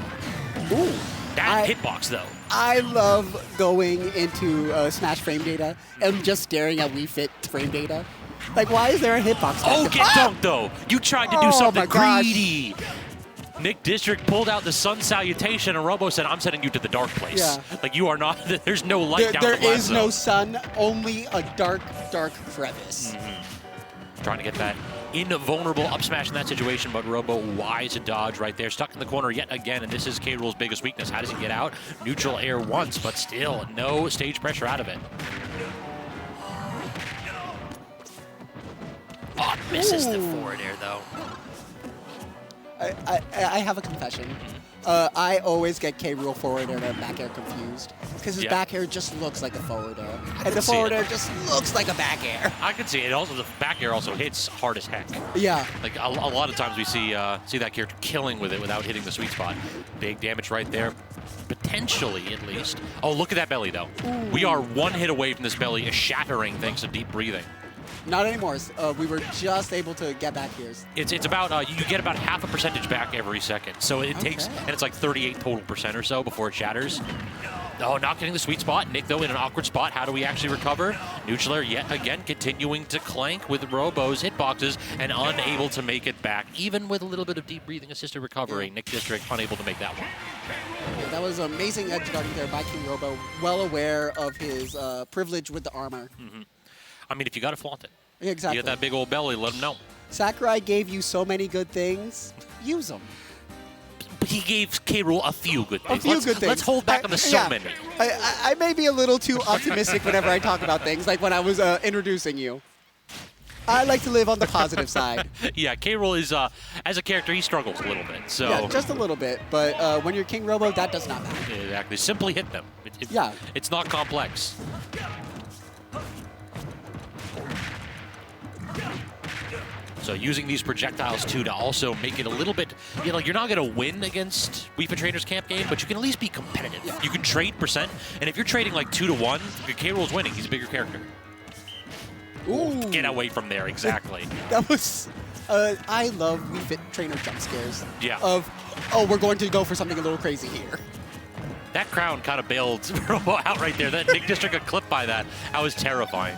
Ooh. That hitbox, though. I love going into Smash frame data and just staring at Wii Fit frame data. Like, why is there a hitbox? Oh, get dunked, though. You tried to do something greedy. Nick District pulled out the sun salutation, and Robo said, I'm sending you to the dark place. Yeah. Like, you are not, there's no light down the There is no sun, only a dark, dark crevice. Trying to get that invulnerable up smash in that situation, but Robo wise to dodge right there. Stuck in the corner yet again, and this is K-Rool's biggest weakness. How does he get out? Neutral air once, but still no stage pressure out of it. Oh, misses the forward air, though. I have a confession. I always get K-Rool forward air and back air confused because his back air just looks like a forward air, and the forward air just looks like a back air. I can see it. Also, the back air also hits hard as heck. Yeah. Like a lot of times we see that character killing with it without hitting the sweet spot. Big damage right there, potentially at least. Oh, look at that belly though. Ooh. We are one hit away from this belly shattering thanks to deep breathing. Not anymore. We were just able to get back here. It's about you get about half a percentage back every second. So it takes, and it's like 38 total% or so before it shatters. Oh, not getting the sweet spot. Nick, though, in an awkward spot. How do we actually recover? Neutral air yet again continuing to clank with Robo's hitboxes and unable to make it back. Even with a little bit of deep breathing assisted recovery, Nick District unable to make that one. That was amazing edge guarding there by KingRoBo, well aware of his privilege with the armor. I mean, if you got to flaunt it. Exactly. You got that big old belly, let him know. Sakurai gave you so many good things. Use them. But he gave K. Rool a few good things. Good things. Let's hold back on the so many. I may be a little too optimistic whenever I talk about things, like when I was introducing you. I like to live on the positive side. Yeah, K. Rool is, as a character, he struggles a little bit. So Yeah, just a little bit. But when you're KingRoBo, that does not matter. exactly. Simply hit them. Yeah. It's not complex. So using these projectiles too to also make it a little bit, you're not going to win against Wii Fit Trainer's camp game, but you can at least be competitive. Yeah. You can trade %, and if you're trading like 2 to 1, K. Rool's winning. He's a bigger character. Ooh. Get away from there, exactly. That was... I love Wii Fit Trainer jump scares. Yeah. Of, oh, we're going to go for something a little crazy here. That crown kind of bailed Robo out right there. That Nick District got clipped by that. That was terrifying.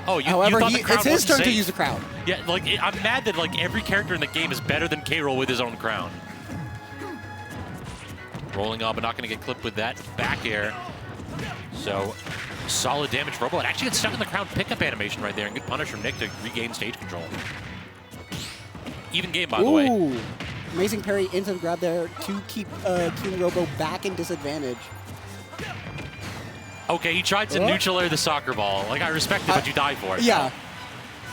Oh, However, you thought the crown it's his wasn't turn safe. to use the crown. Yeah, like I'm mad that like every character in the game is better than K. Rool with his own crown. Rolling up, but not going to get clipped with that back air. So solid damage for Robo. It actually gets stuck in the crown pickup animation right there, and good punish from Nick to regain stage control. Even game, by the way. Amazing parry into the grab there to keep KingRoBo back in disadvantage. Okay, he tried to neutral air the soccer ball. Like, I respect it, but you die for it. Yeah.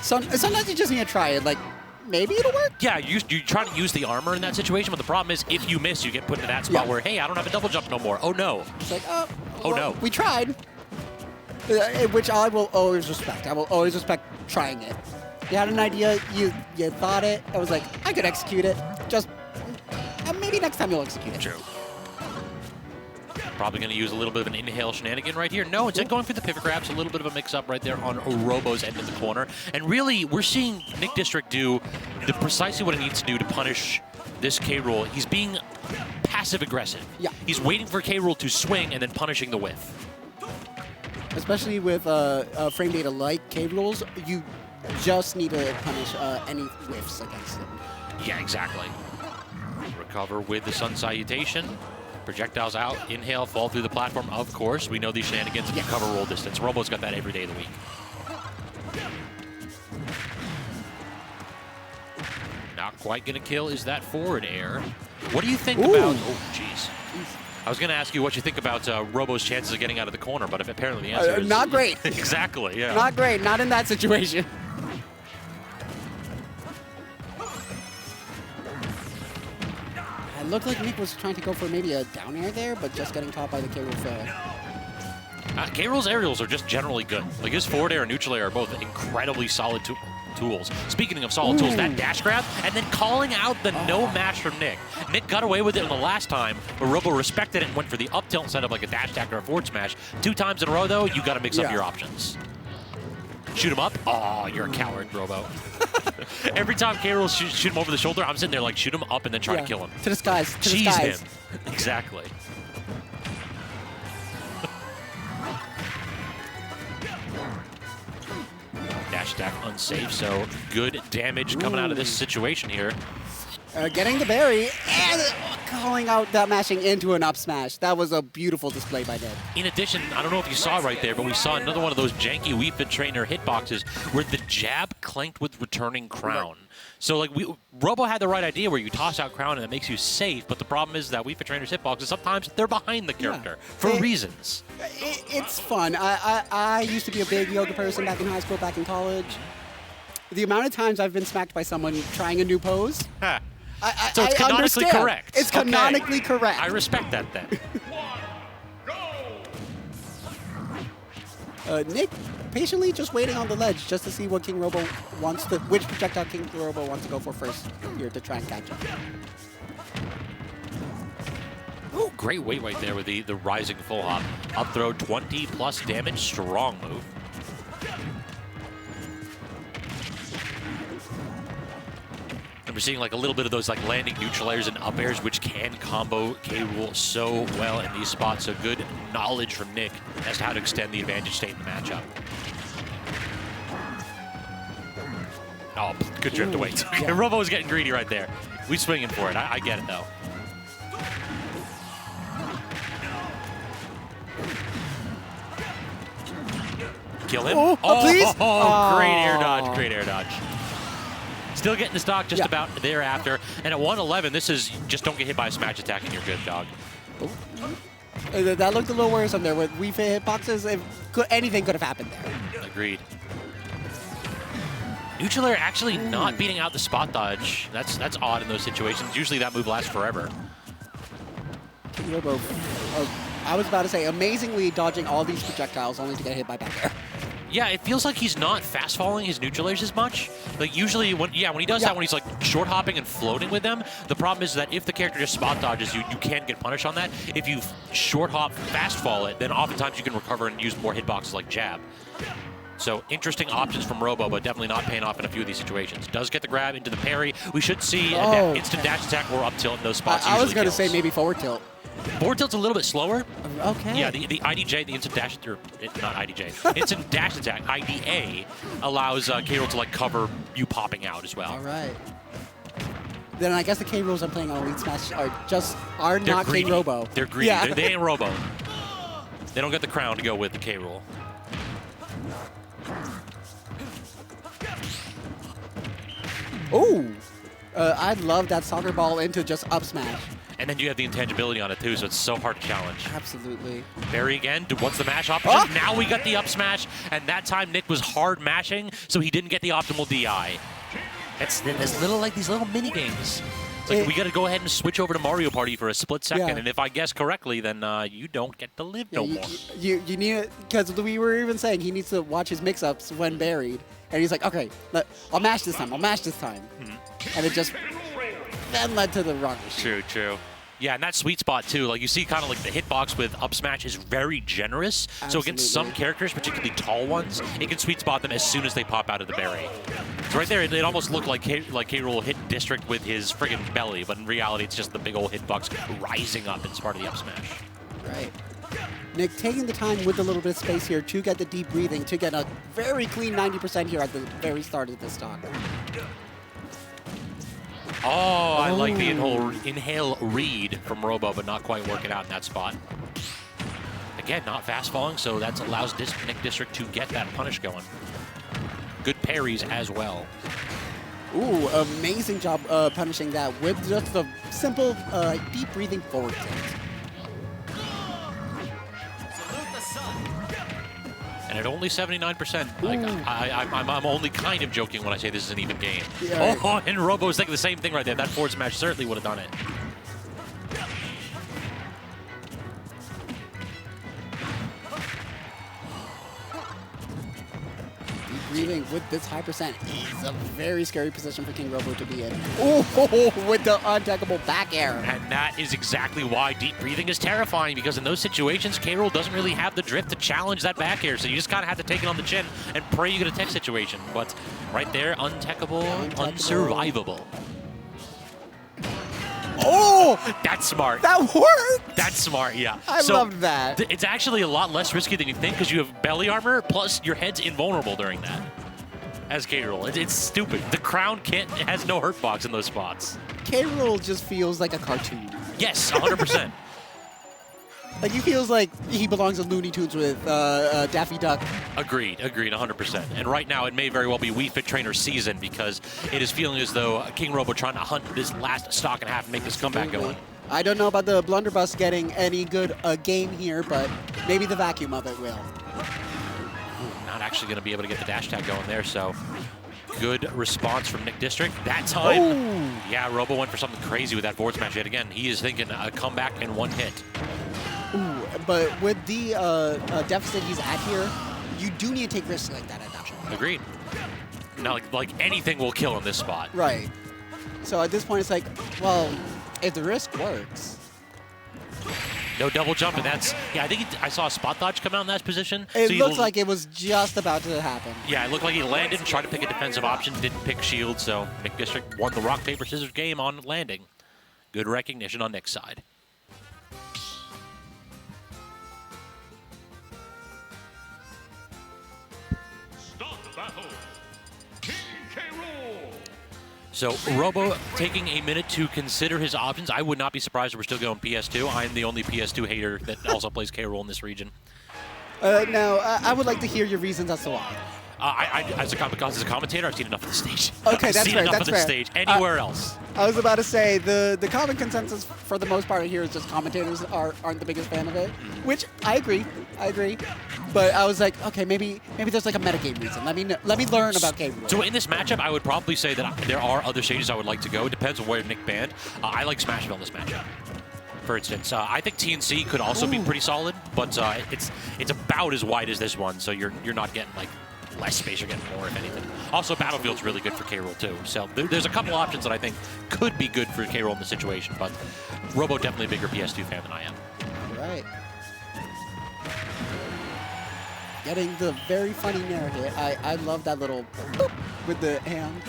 Sometimes you just need to try it. Like, maybe it'll work. Yeah, you try to use the armor in that situation, but the problem is if you miss, you get put into that spot where, hey, I don't have a double jump no more. Oh, no. It's like, oh, well, no. We tried. Which I will always respect. I will always respect trying it. You had an idea, you thought it. I was like, I could execute it. Just maybe next time you'll execute it. True. Probably going to use a little bit of an inhale shenanigan right here. No, instead going for the pivot grabs, a little bit of a mix-up right there on Robo's end of the corner. And really, we're seeing Nick District do precisely what he needs to do to punish this K. Rool. He's being passive-aggressive. Yeah. He's waiting for K. Rool to swing and then punishing the whiff. Especially with frame data like K. Rools, you just need to punish any whiffs against him. Yeah, exactly. Recover with the Sun Salutation. Projectiles out, inhale, fall through the platform, of course. We know these shenanigans if you cover roll distance. Robo's got that every day of the week. Not quite going to kill is that forward air. What do you think about... Oh, jeez. I was going to ask you what you think about Robo's chances of getting out of the corner, but apparently the answer is... Not great. Exactly, yeah. Not great. Not in that situation. It looked like Nick was trying to go for maybe a down air there, but just getting caught by the K. Rool fail. K. Rool's aerials are just generally good. Like his forward air and neutral air are both incredibly solid tools. Speaking of solid tools, that dash grab, and then calling out the no match from Nick. Nick got away with it in the last time, but Robo respected it and went for the up tilt instead of like a dash attack or a forward smash. 2 times in a row, though, you got to mix up your options. Shoot him up. Oh, you're a coward, Robo. Every time K. Rool shoot him over the shoulder, I'm sitting there like, shoot him up and then try to kill him. To the skies. To the Cheese skies. him. Exactly. Dash attack unsafe, so good damage coming out of this situation here. Getting the berry and calling out that mashing into an up smash. That was a beautiful display by Ned. In addition, I don't know if you saw right there, but we saw another one of those janky Wii Fit Trainer hitboxes where the jab clanked with returning crown. So like Robo had the right idea where you toss out crown and it makes you safe, but the problem is that Wii Fit Trainer's hitboxes, sometimes they're behind the character for reasons. It's fun. I used to be a big yoga person back in high school, back in college. The amount of times I've been smacked by someone trying a new pose. So it's canonically understand. correct. It's canonically correct. I respect that then. Nick patiently just waiting on the ledge just to see what KingRoBo wants to, which projectile KingRoBo wants to go for first here to try and catch him. Ooh, great weight right there with the rising full hop. Up throw, 20 plus damage, strong move. And we're seeing like a little bit of those like landing neutral airs and up airs, which can combo K. Rool so well in these spots. So good knowledge from Nick as to how to extend the advantage state in the matchup. Oh, good drift away. Robo was getting greedy right there. We swinging for it. I get it though. kill him. Oh, please. Great air dodge, great air dodge. Still getting the stock just about thereafter. And at 111, this is just don't get hit by a smash attack and you're good, dog. That looked a little worrisome there with Wii Fit hitboxes. Anything could have happened there. Agreed. Neutral air actually not beating out the spot dodge. That's odd in those situations. Usually that move lasts forever. KingRoBo, I was about to say, amazingly dodging all these projectiles only to get hit by back air. Yeah, it feels like he's not fast falling his neutral airs as much. Like usually when he does that, when he's like short hopping and floating with them, the problem is that if the character just spot dodges you, you can get punished on that. If you short hop, fast fall it, then oftentimes you can recover and use more hitboxes like jab. So interesting options from Robo, but definitely not paying off in a few of these situations. Does get the grab into the parry. We should see an instant dash attack or up tilt in those spots. I was going to say maybe forward tilt. Forward tilt's a little bit slower. Okay. Yeah, the IDJ, the instant dash, or not IDJ, instant dash attack, IDA, allows K-Rool to like cover you popping out as well. All right. Then I guess the K-Rolls I'm playing on Elite Smash are not greedy. KingRoBo. They're greedy. Yeah. They ain't Robo. They don't get the crown to go with the K-Rool. Ooh. I'd love that soccer ball into just up smash. And then you have the intangibility on it too, so it's so hard to challenge. Absolutely. Barry again, what's the mash option? Now we got the up smash, and that time Nick was hard mashing, so he didn't get the optimal DI. It's these little mini games. It's like we got to go ahead and switch over to Mario Party for a split second, and if I guess correctly, then you don't get to live no more. You need it, because we were even saying he needs to watch his mix-ups when buried, and he's like, okay, I'll mash this time, and it just then led to the wrong issue. True. Yeah, and that sweet spot too, like you see kind of like the hitbox with up smash is very generous. Absolutely. So against some characters, particularly tall ones, it can sweet spot them as soon as they pop out of the berry. So right there, it almost looked like K-Rool hit District with his friggin' belly, but in reality, it's just the big old hitbox rising up as part of the up smash. Right. Nick taking the time with a little bit of space here to get the deep breathing, to get a very clean 90% here at the very start of this stock. Oh, I like the inhale read from Robo, but not quite working out in that spot. Again, not fast falling, so that allows Nick District to get that punish going. Good parries as well. Ooh, amazing job punishing that with just a simple deep breathing forward tilt. And at only 79%, like, I'm only kind of joking when I say this is an even game. Yeah, oh, and Robo's thinking the same thing right there. That forward smash certainly would have done it. Deep breathing with this high percent is a very scary position for KingRoBo to be in. Oh, with the untechable back air. And that is exactly why deep breathing is terrifying, because in those situations, K-Rool doesn't really have the drift to challenge that back air, so you just kind of have to take it on the chin and pray you get a tech situation. But right there, untechable, unsurvivable. Oh! That's smart. That worked! That's smart, yeah. I loved that. It's actually a lot less risky than you think, because you have belly armor, plus your head's invulnerable during that. As K-Rool. It's stupid. The crown has no hurt box in those spots. K-Rool just feels like a cartoon. Yes, 100%. Like, he feels like he belongs in Looney Tunes with Daffy Duck. Agreed, 100%. And right now, it may very well be Wii Fit Trainer season, because it is feeling as though KingRoBo trying to hunt this last stock and a half and make this comeback going. I don't know about the blunderbuss getting any good game here, but maybe the vacuum of it will. Not actually going to be able to get the dash tag going there, so good response from Nick District. That time, yeah, Robo went for something crazy with that forward smash yet again. He is thinking a comeback in one hit. Ooh, but with the deficit he's at here, you do need to take risks like that at that point. Agreed. Now, like anything will kill in this spot. Right. So at this point, it's like, well, if the risk works. No double jump, and that's, yeah, I think I saw a spot dodge come out in that position. It looks like it was just about to happen. Yeah, it looked like he landed and tried to pick a defensive option, didn't pick shield, so Nick District won the rock, paper, scissors game on landing. Good recognition on Nick's side. So Robo taking a minute to consider his options. I would not be surprised if we're still going PS2. I'm the only PS2 hater that also plays K-Rool in this region. No, I would like to hear your reasons as to why. As a commentator, I've seen enough of the stage. Okay, I've that's seen fair, enough that's of the fair. stage. Anywhere else. I was about to say, the common consensus for the most part here is just commentators aren't the biggest fan of it, which I agree. But I was like, okay, maybe there's like a metagame reason. Let me learn about K. Rool. So in this matchup, I would probably say that there are other stages I would like to go. It depends on where Nick banned. I like Smashville in this matchup. For instance, I think TNC could also be pretty solid, but it's about as wide as this one, so you're not getting like less space, you're getting more, if anything. Also, Battlefield's really good for K. Rool too. So there's a couple options that I think could be good for K. Rool in the situation, but Robo definitely a bigger PS2 fan than I am. Right. Getting the very funny nair hit. I love that little boop with the hand.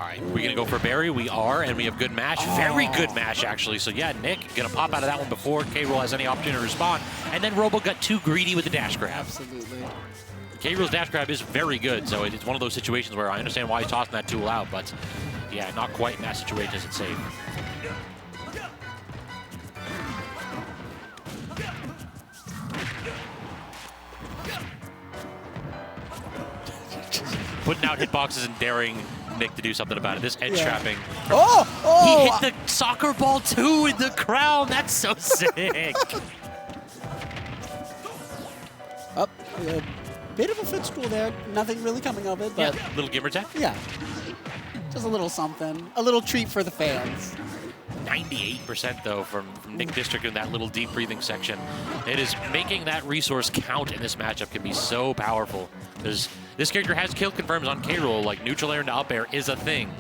All right, we're going to go for Barry. We are, and we have good match. Very good match, actually. So, yeah, Nick going to pop out of that one before K. Rool has any opportunity to respond. And then Robo got too greedy with the dash grab. Absolutely. K. Rool's dash grab is very good, so it's one of those situations where I understand why he's tossing that tool out, but, yeah, not quite in that situation is it safe. Putting out hitboxes and daring Nick to do something about it. This edge trapping. Oh! He hit the soccer ball too in the crown. That's so sick. Up. A bit of a footstool there. Nothing really coming of it, but Yeah, little gamer tech. yeah. Just a little something. A little treat for the fans. 98% though from Nick District in that little deep breathing section. It is making that resource count in this matchup can be so powerful. Because this character has kill confirms on K. Rool, like neutral air into up air is a thing.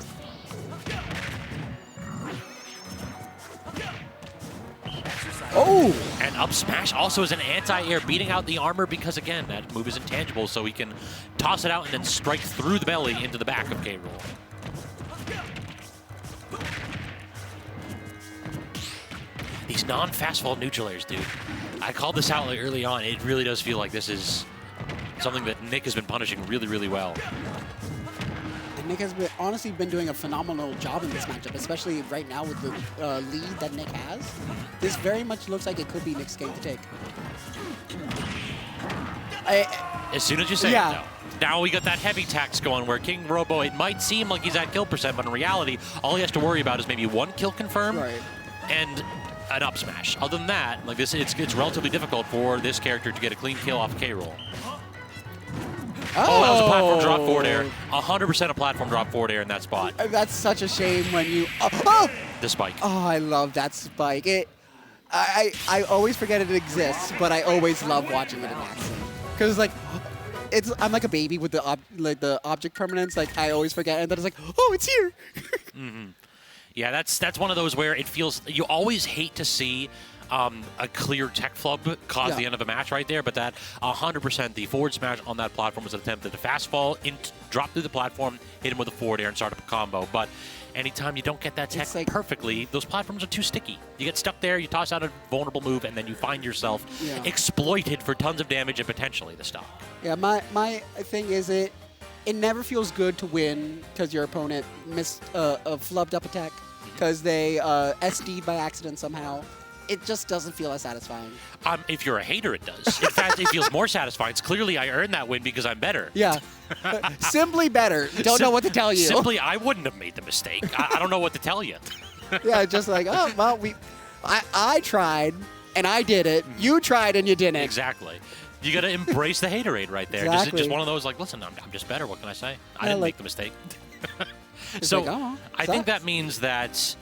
Oh! And up smash also is an anti-air, beating out the armor because, again, that move is intangible, so he can toss it out and then strike through the belly into the back of K. Rool. These non-fast fall neutral airs, dude. I called this out like early on. It really does feel like this is something that Nick has been punishing really, really well. And Nick has honestly been doing a phenomenal job in this matchup, especially right now with the lead that Nick has. This very much looks like it could be Nick's game to take. As soon as you say Yeah. it, though. Now we got that heavy tax going where KingRoBo, it might seem like he's at kill percent, but in reality, all he has to worry about is maybe one kill confirm and an up smash. Other than that, like this, it's relatively difficult for this character to get a clean kill off K. Rool. Oh, that was a platform drop forward air. 100% a platform drop forward air in that spot. That's such a shame when you... Oh! The spike. Oh, I love that spike. I always forget it exists, but I always love watching it in action. Because like, I'm like a baby with the object permanence. Like I always forget, and then it's like, oh, it's here. Yeah, that's one of those where it feels you always hate to see a clear tech flub cause the end of a match right there, but that 100% the forward smash on that platform was an attempt at a fast fall, drop through the platform, hit him with a forward air, and start up a combo. But anytime you don't get that tech perfectly, those platforms are too sticky. You get stuck there, you toss out a vulnerable move, and then you find yourself exploited for tons of damage and potentially the stock. Yeah, my thing is it never feels good to win because your opponent missed a flubbed up attack because they SD'd by accident somehow. It just doesn't feel as satisfying. If you're a hater, it does. In fact, it feels more satisfying. It's clearly I earned that win because I'm better. Yeah. Simply better. Don't know what to tell you. Simply, I wouldn't have made the mistake. I don't know what to tell you. Yeah, just like, oh, well, I tried, and I did it. You tried, and you didn't. Exactly. You got to embrace the haterade right there. Exactly. Just one of those, like, listen, I'm just better. What can I say? I didn't make the mistake. So like, I think that means that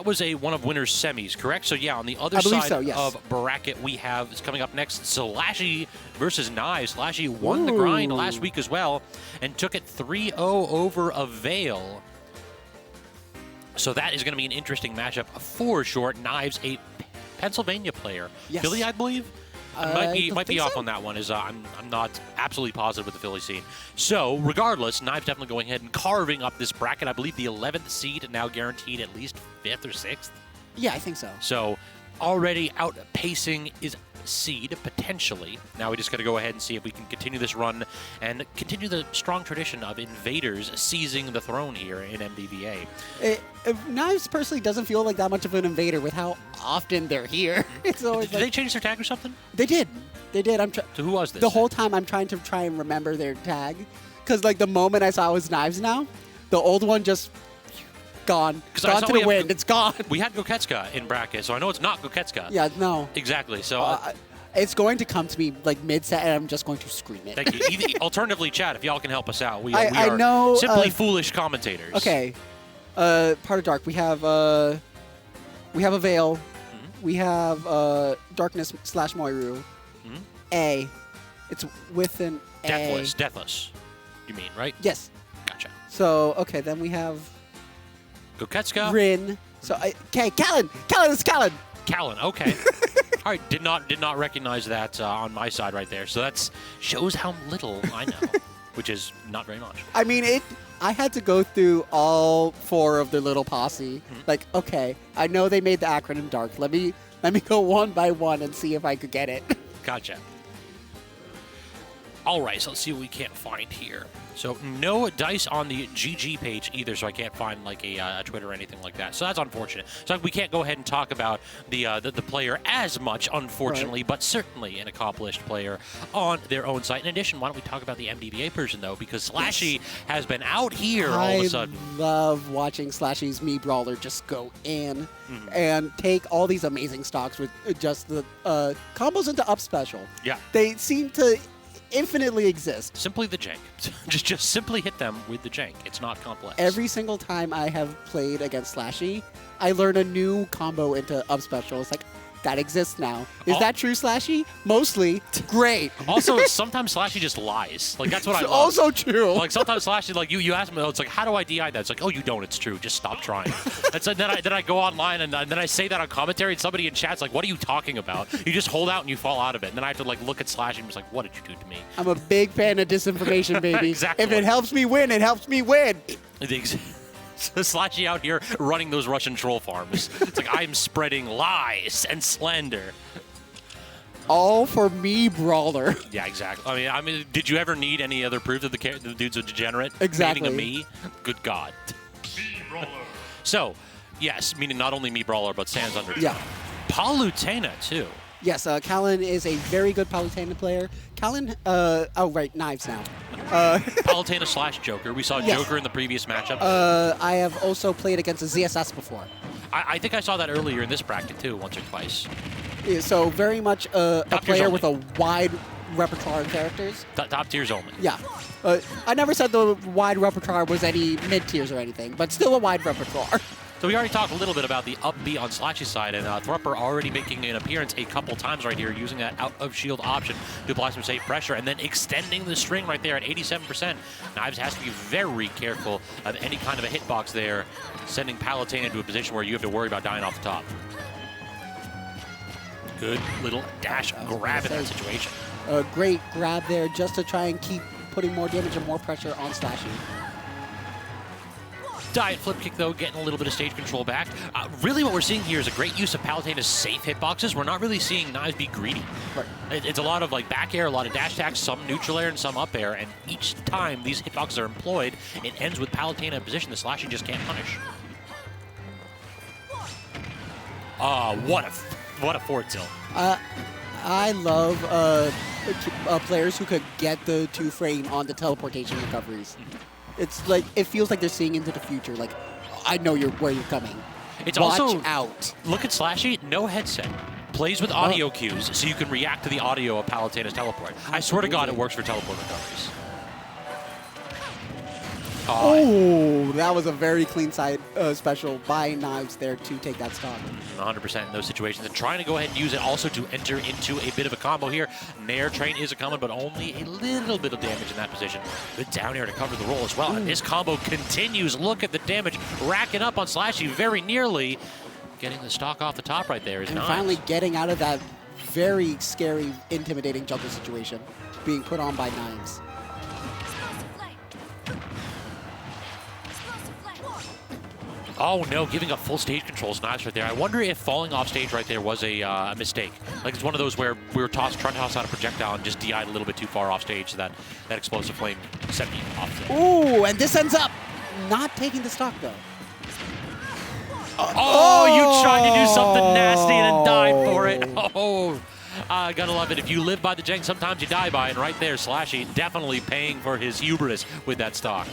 was one of winner's semis, correct? So, yeah, on the other I believe side so, yes. of bracket, we have, it's coming up next, SLASHY versus Knives. SLASHY won the grind last week as well and took it 3-0 over Avail. So that is going to be an interesting matchup for sure. Knives, a Pennsylvania player. Yes. Philly, I believe? Might be off so. on that one. I'm not absolutely positive with the Philly scene. So regardless, Knives definitely going ahead and carving up this bracket. I believe the 11th seed now guaranteed at least 5th or 6th. Yeah, I think so. So already outpacing is Seed, potentially. Now we just got to go ahead and see if we can continue this run and continue the strong tradition of invaders seizing the throne here in MDVA. Knives personally doesn't feel like that much of an invader with how often they're here. It's always Did they change their tag or something? They did. They did. So who was this? The whole time I'm trying and remember their tag. Because like the moment I saw it was Knives now, the old one just gone. Gone to the wind. It's gone. We had gokeska in bracket, so I know it's not gokeska. Yeah, no. Exactly. So it's going to come to me like mid-set, and I'm just going to scream it. Thank you. Alternatively, chat, if y'all can help us out. We I are know, simply foolish commentators. Okay. Part of Dark. We have Avail. Mm-hmm. We have Darkness / Moiru. Mm-hmm. A. It's with an Deathless. A. Deathless. You mean, right? Yes. Gotcha. So, okay, then we have gokeska. Rin. So, okay, Callan. Callan is Callan. Callan, okay. All right, did not recognize that on my side right there. So that shows how little I know, which is not very much. I mean, I had to go through all 4 of the little posse. Mm-hmm. Like, okay, I know they made the acronym Dark. Let me go one by one and see if I could get it. Gotcha. All right, so let's see what we can't find here. So no dice on the GG page either, so I can't find like a Twitter or anything like that. So that's unfortunate. So we can't go ahead and talk about the player as much, unfortunately, but certainly an accomplished player on their own site. In addition, why don't we talk about the MDVA person, though, because SLASHY has been out here all of a sudden. I love watching SLASHY's Me Brawler just go in and take all these amazing stocks with just the combos into up special. Yeah. They seem to infinitely exist. Simply the jank. just simply hit them with the jank. It's not complex. Every single time I have played against SLASHY, I learn a new combo into up special. It's like, that exists now. Is that true, SLASHY? Mostly. Great. Also, sometimes SLASHY just lies. Like, that's what I love. Also true. Like, sometimes SLASHY, like, you ask me, it's like, how do I DI that? It's like, oh, you don't. It's true. Just stop trying. And so then I go online, and then I say that on commentary, and somebody in chat's like, what are you talking about? You just hold out and you fall out of it. And then I have to, like, look at SLASHY and be like, what did you do to me? I'm a big fan of disinformation, baby. Exactly. If it helps me win, it helps me win. SLASHY out here running those Russian troll farms. It's like, I'm spreading lies and slander. All for Me Brawler. Yeah, exactly. I mean, did you ever need any other proof that the dude's a degenerate? Exactly. Meaning a me? Good God. Me Brawler. So, yes, meaning not only Me Brawler, but Sans Under. Yeah. Palutena, too. Yes, Callan is a very good Palutena player. Callan, Knives now. Palutena / Joker. We saw Yes. Joker in the previous matchup. I have also played against a ZSS before. I think I saw that earlier in this bracket, too, once or twice. Yeah, so very much a Top player tiers with a wide repertoire of characters. Top tiers only. Yeah. I never said the wide repertoire was any mid-tiers or anything, but still a wide repertoire. So we already talked a little bit about the up B on SLASHY's side, and Thrupper already making an appearance a couple times right here, using that out-of-shield option to apply some safe pressure, and then extending the string right there at 87%. Knives has to be very careful of any kind of a hitbox there, sending Palutena into a position where you have to worry about dying off the top. Good little dash grab in that situation. A great grab there just to try and keep putting more damage and more pressure on SLASHY. Diet flip kick, though, getting a little bit of stage control back. Really what we're seeing here is a great use of Palutena's safe hitboxes. We're not really seeing Knives be greedy. Right. It's a lot of like back air, a lot of dash attacks, some neutral air, and some up air. And each time these hitboxes are employed, it ends with Palutena in a position that SLASHY just can't punish. What a forward tilt. I love players who could get the 2-frame on the teleportation recoveries. It's like, it feels like they're seeing into the future. Like, I know where you're coming. It's Watch also out. Look at SLASHY, no headset. Plays with audio cues, so you can react to the audio of Palutena's teleport. I swear to God, it works for teleport recoveries. Oh, that was a very clean side special by Knives there to take that stock. 100% in those situations. And trying to go ahead and use it also to enter into a bit of a combo here. Nair Train is a coming, but only a little bit of damage in that position. Good down air to cover the roll as well. And this combo continues. Look at the damage racking up on SLASHY very nearly. Getting the stock off the top right there is and nice. Finally getting out of that very scary, intimidating jungle situation being put on by Knives. Oh no, giving up full stage controls, Knives right there. I wonder if falling off stage right there was a mistake. Like it's one of those where we were trying to toss out a projectile and just DI'd a little bit too far off stage, so that explosive flame sent me off stage. Ooh, and this ends up not taking the stock though. Oh, you tried to do something nasty and then died for it. Oh, gotta love it. If you live by the jank, sometimes you die by it. And right there, SLASHY definitely paying for his hubris with that stock.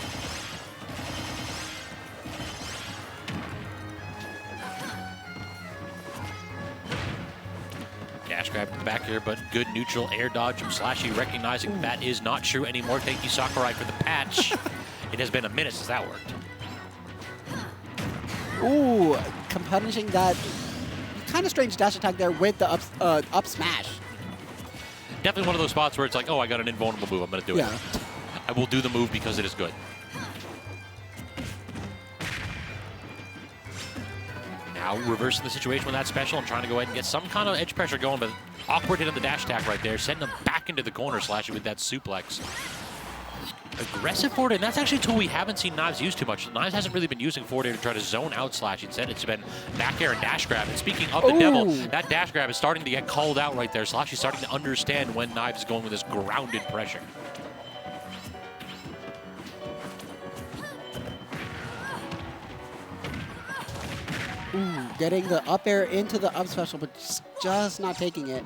Dash grab back here, but good neutral air dodge from SLASHY, recognizing that is not true anymore. Thank you, Sakurai, for the patch. It has been a minute since that worked. Ooh, punishing that kind of strange dash attack there with the up smash. Definitely one of those spots where it's like, oh, I got an invulnerable move. I'm going to do it. I will do the move because it is good. Now reversing the situation with that special and trying to go ahead and get some kind of edge pressure going, but awkward hit on the dash attack right there, sending him back into the corner, SLASHY with that suplex. Aggressive forward, and that's actually a tool we haven't seen Knives use too much. Knives hasn't really been using forward air to try to zone out SLASHY. Instead, it's been back air and dash grab. And speaking of the devil, that dash grab is starting to get called out right there. SLASHY's starting to understand when Knives is going with this grounded pressure. Ooh, getting the up air into the up special, but just not taking it.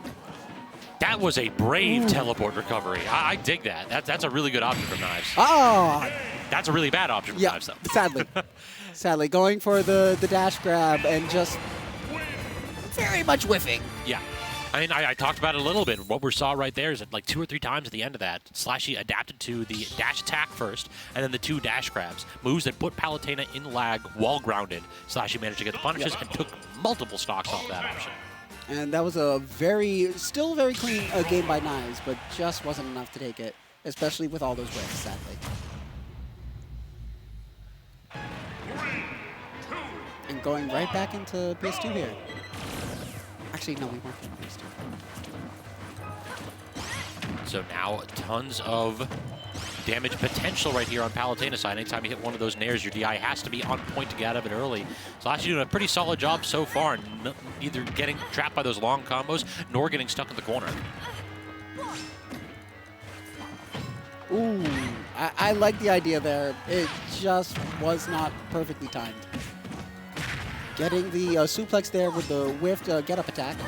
That was a brave teleport recovery. I dig that. That's a really good option from Knives. Oh! That's a really bad option from Knives, though. Sadly. Sadly, going for the dash grab and just very much whiffing. Yeah. I mean, I talked about it a little bit. What we saw right there is that like 2 or 3 times at the end of that, SLASHY adapted to the dash attack first, and then the 2 dash grabs. Moves that put Palutena in lag while grounded. SLASHY managed to get the punishes and took multiple stocks off that option. And that was a still very clean game by Knives, but just wasn't enough to take it, especially with all those whiffs, sadly. 3, 2. And going right back into PS2 here. Actually, no, we weren't in PS2. So now tons of damage potential right here on Palutena's side. Anytime you hit one of those nairs, your DI has to be on point to get out of it early. SLASHY doing a pretty solid job so far, neither getting trapped by those long combos nor getting stuck in the corner. Ooh, I like the idea there. It just was not perfectly timed. Getting the suplex there with the whiffed get-up attack.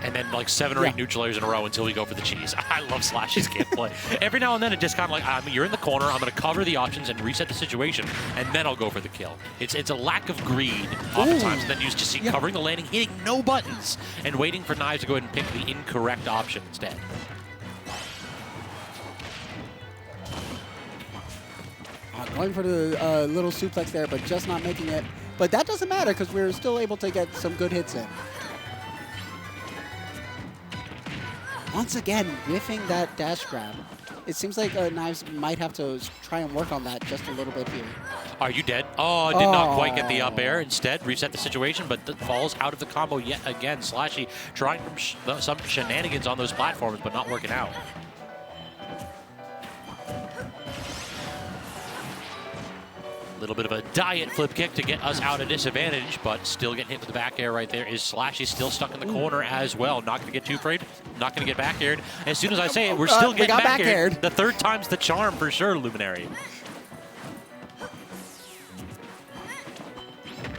And then like 7 or 8 neutral airs in a row until we go for the cheese. I love SLASHY's gameplay. Every now and then it just kind of like, you're in the corner, I'm going to cover the options and reset the situation, and then I'll go for the kill. It's a lack of greed oftentimes, and then you just see covering the landing, hitting no buttons, and waiting for Knives to go ahead and pick the incorrect option instead. Going for the little suplex there, but just not making it. But that doesn't matter because we're still able to get some good hits in. Once again, whiffing that dash grab. It seems like Knives might have to try and work on that just a little bit here. Are you dead? Oh, did not quite get the up air. Instead, reset the situation, but falls out of the combo yet again. SLASHY trying some shenanigans on those platforms, but not working out. Little bit of a diet flip kick to get us out of disadvantage, but still getting hit with the back air right there is SLASHY still stuck in the corner as well. Not going to get too afraid. Not going to get back aired. As soon as I say it, we're still getting back aired. The 3rd time's the charm for sure, Luminary.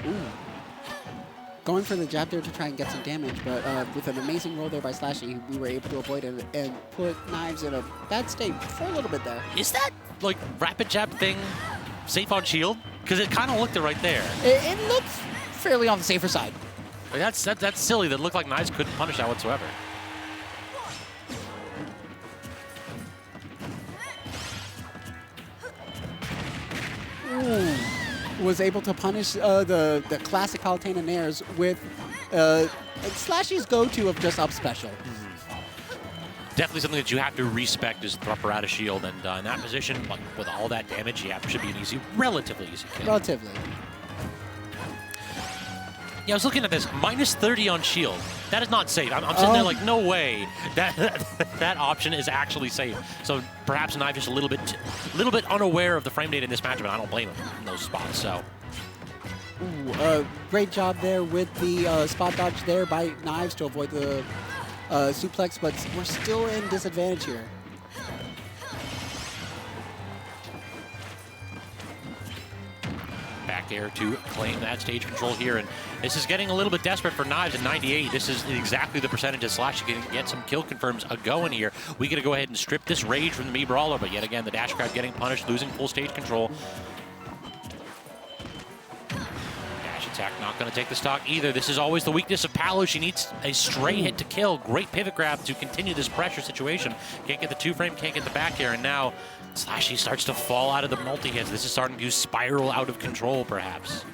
Ooh. Going for the jab there to try and get some damage, but with an amazing roll there by SLASHY, we were able to avoid it and put Knives in a bad state for a little bit there. Is that, like, rapid jab thing safe on shield? Because it kind of looked it right there. It looks fairly on the safer side. Like that's silly. That looked like Knives couldn't punish that whatsoever. Ooh. Was able to punish the classic Palutena nairs with SLASHY's go-to of just up special. Definitely something that you have to respect is the upper out of shield, and in that position, like, with all that damage, yeah, it should be an easy, relatively easy kill. Relatively. Yeah, I was looking at this. Minus 30 on shield. That is not safe. I'm sitting there like, no way. That option is actually safe. So perhaps Knive just a little bit unaware of the frame data in this matchup, and I don't blame him in those spots. So. Ooh, great job there with the spot dodge there by Knives to avoid the suplex, but we're still in disadvantage here. Back air to claim that stage control here, and this is getting a little bit desperate for Knives at 98. This is exactly the percentage that SLASHY can get some kill confirms going here. We got to go ahead and strip this rage from the Mii Brawler, but yet again, the dash grab getting punished, losing full stage control. Dash attack not going to take the stock either. This is always the weakness of Palu. She needs a straight hit to kill. Great pivot grab to continue this pressure situation. Can't get the two frame, can't get the back air, and now SLASHY starts to fall out of the multi-hits. This is starting to spiral out of control, perhaps.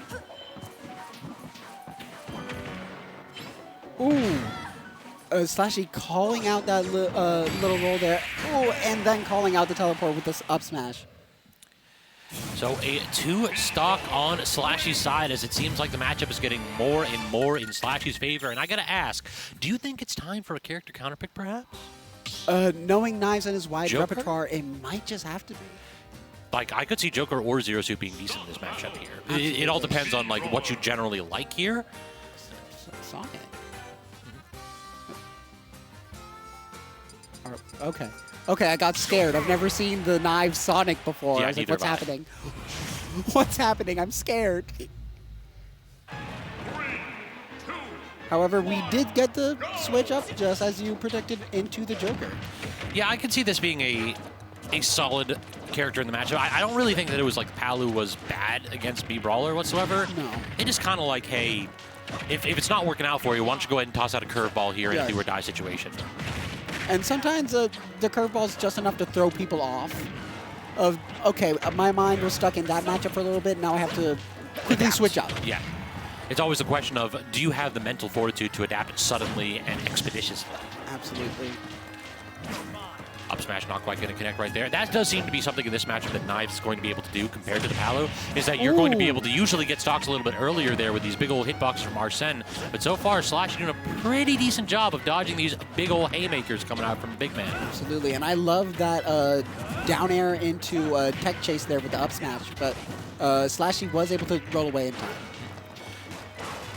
Ooh. SLASHY calling out that little roll there. Ooh, and then calling out the teleport with this up smash. So a 2-stock on SLASHY's side, as it seems like the matchup is getting more and more in SLASHY's favor. And I gotta ask, do you think it's time for a character counterpick, perhaps? Knowing Knives and his wide Joker? repertoire, it might just have to be. Like, I could see Joker or Zero Suit being decent in this matchup here. It all depends on like what you generally like here. Sonic. Okay. Okay, I got scared. I've never seen the Knives Sonic before. Yeah, I was like, neither what's have I. happening? What's happening? I'm scared. 3, 2, However, we did get the switch up, just as you predicted, into the Joker. Yeah, I could see this being a solid character in the matchup. I don't really think that it was like Palu was bad against Mii Brawler whatsoever. No. It just kind of like, hey, if it's not working out for you, why don't you go ahead and toss out a curveball here in a Yeah. do or die situation. And sometimes the curveball's just enough to throw people off. Of, okay, my mind was stuck in that matchup for a little bit, now I have to quickly Adapt. switch up. Yeah. It's always a question of, do you have the mental fortitude to adapt suddenly and expeditiously? Absolutely. Up smash not quite going to connect right there. That does seem to be something in this matchup that Knives is going to be able to do compared to the Palu, is that you're going to be able to usually get stocks a little bit earlier there with these big old hitboxes from Arsene. But so far, SLASHY doing a pretty decent job of dodging these big old haymakers coming out from Big Man. Absolutely, and I love that down air into tech chase there with the up smash, but SLASHY was able to roll away in time.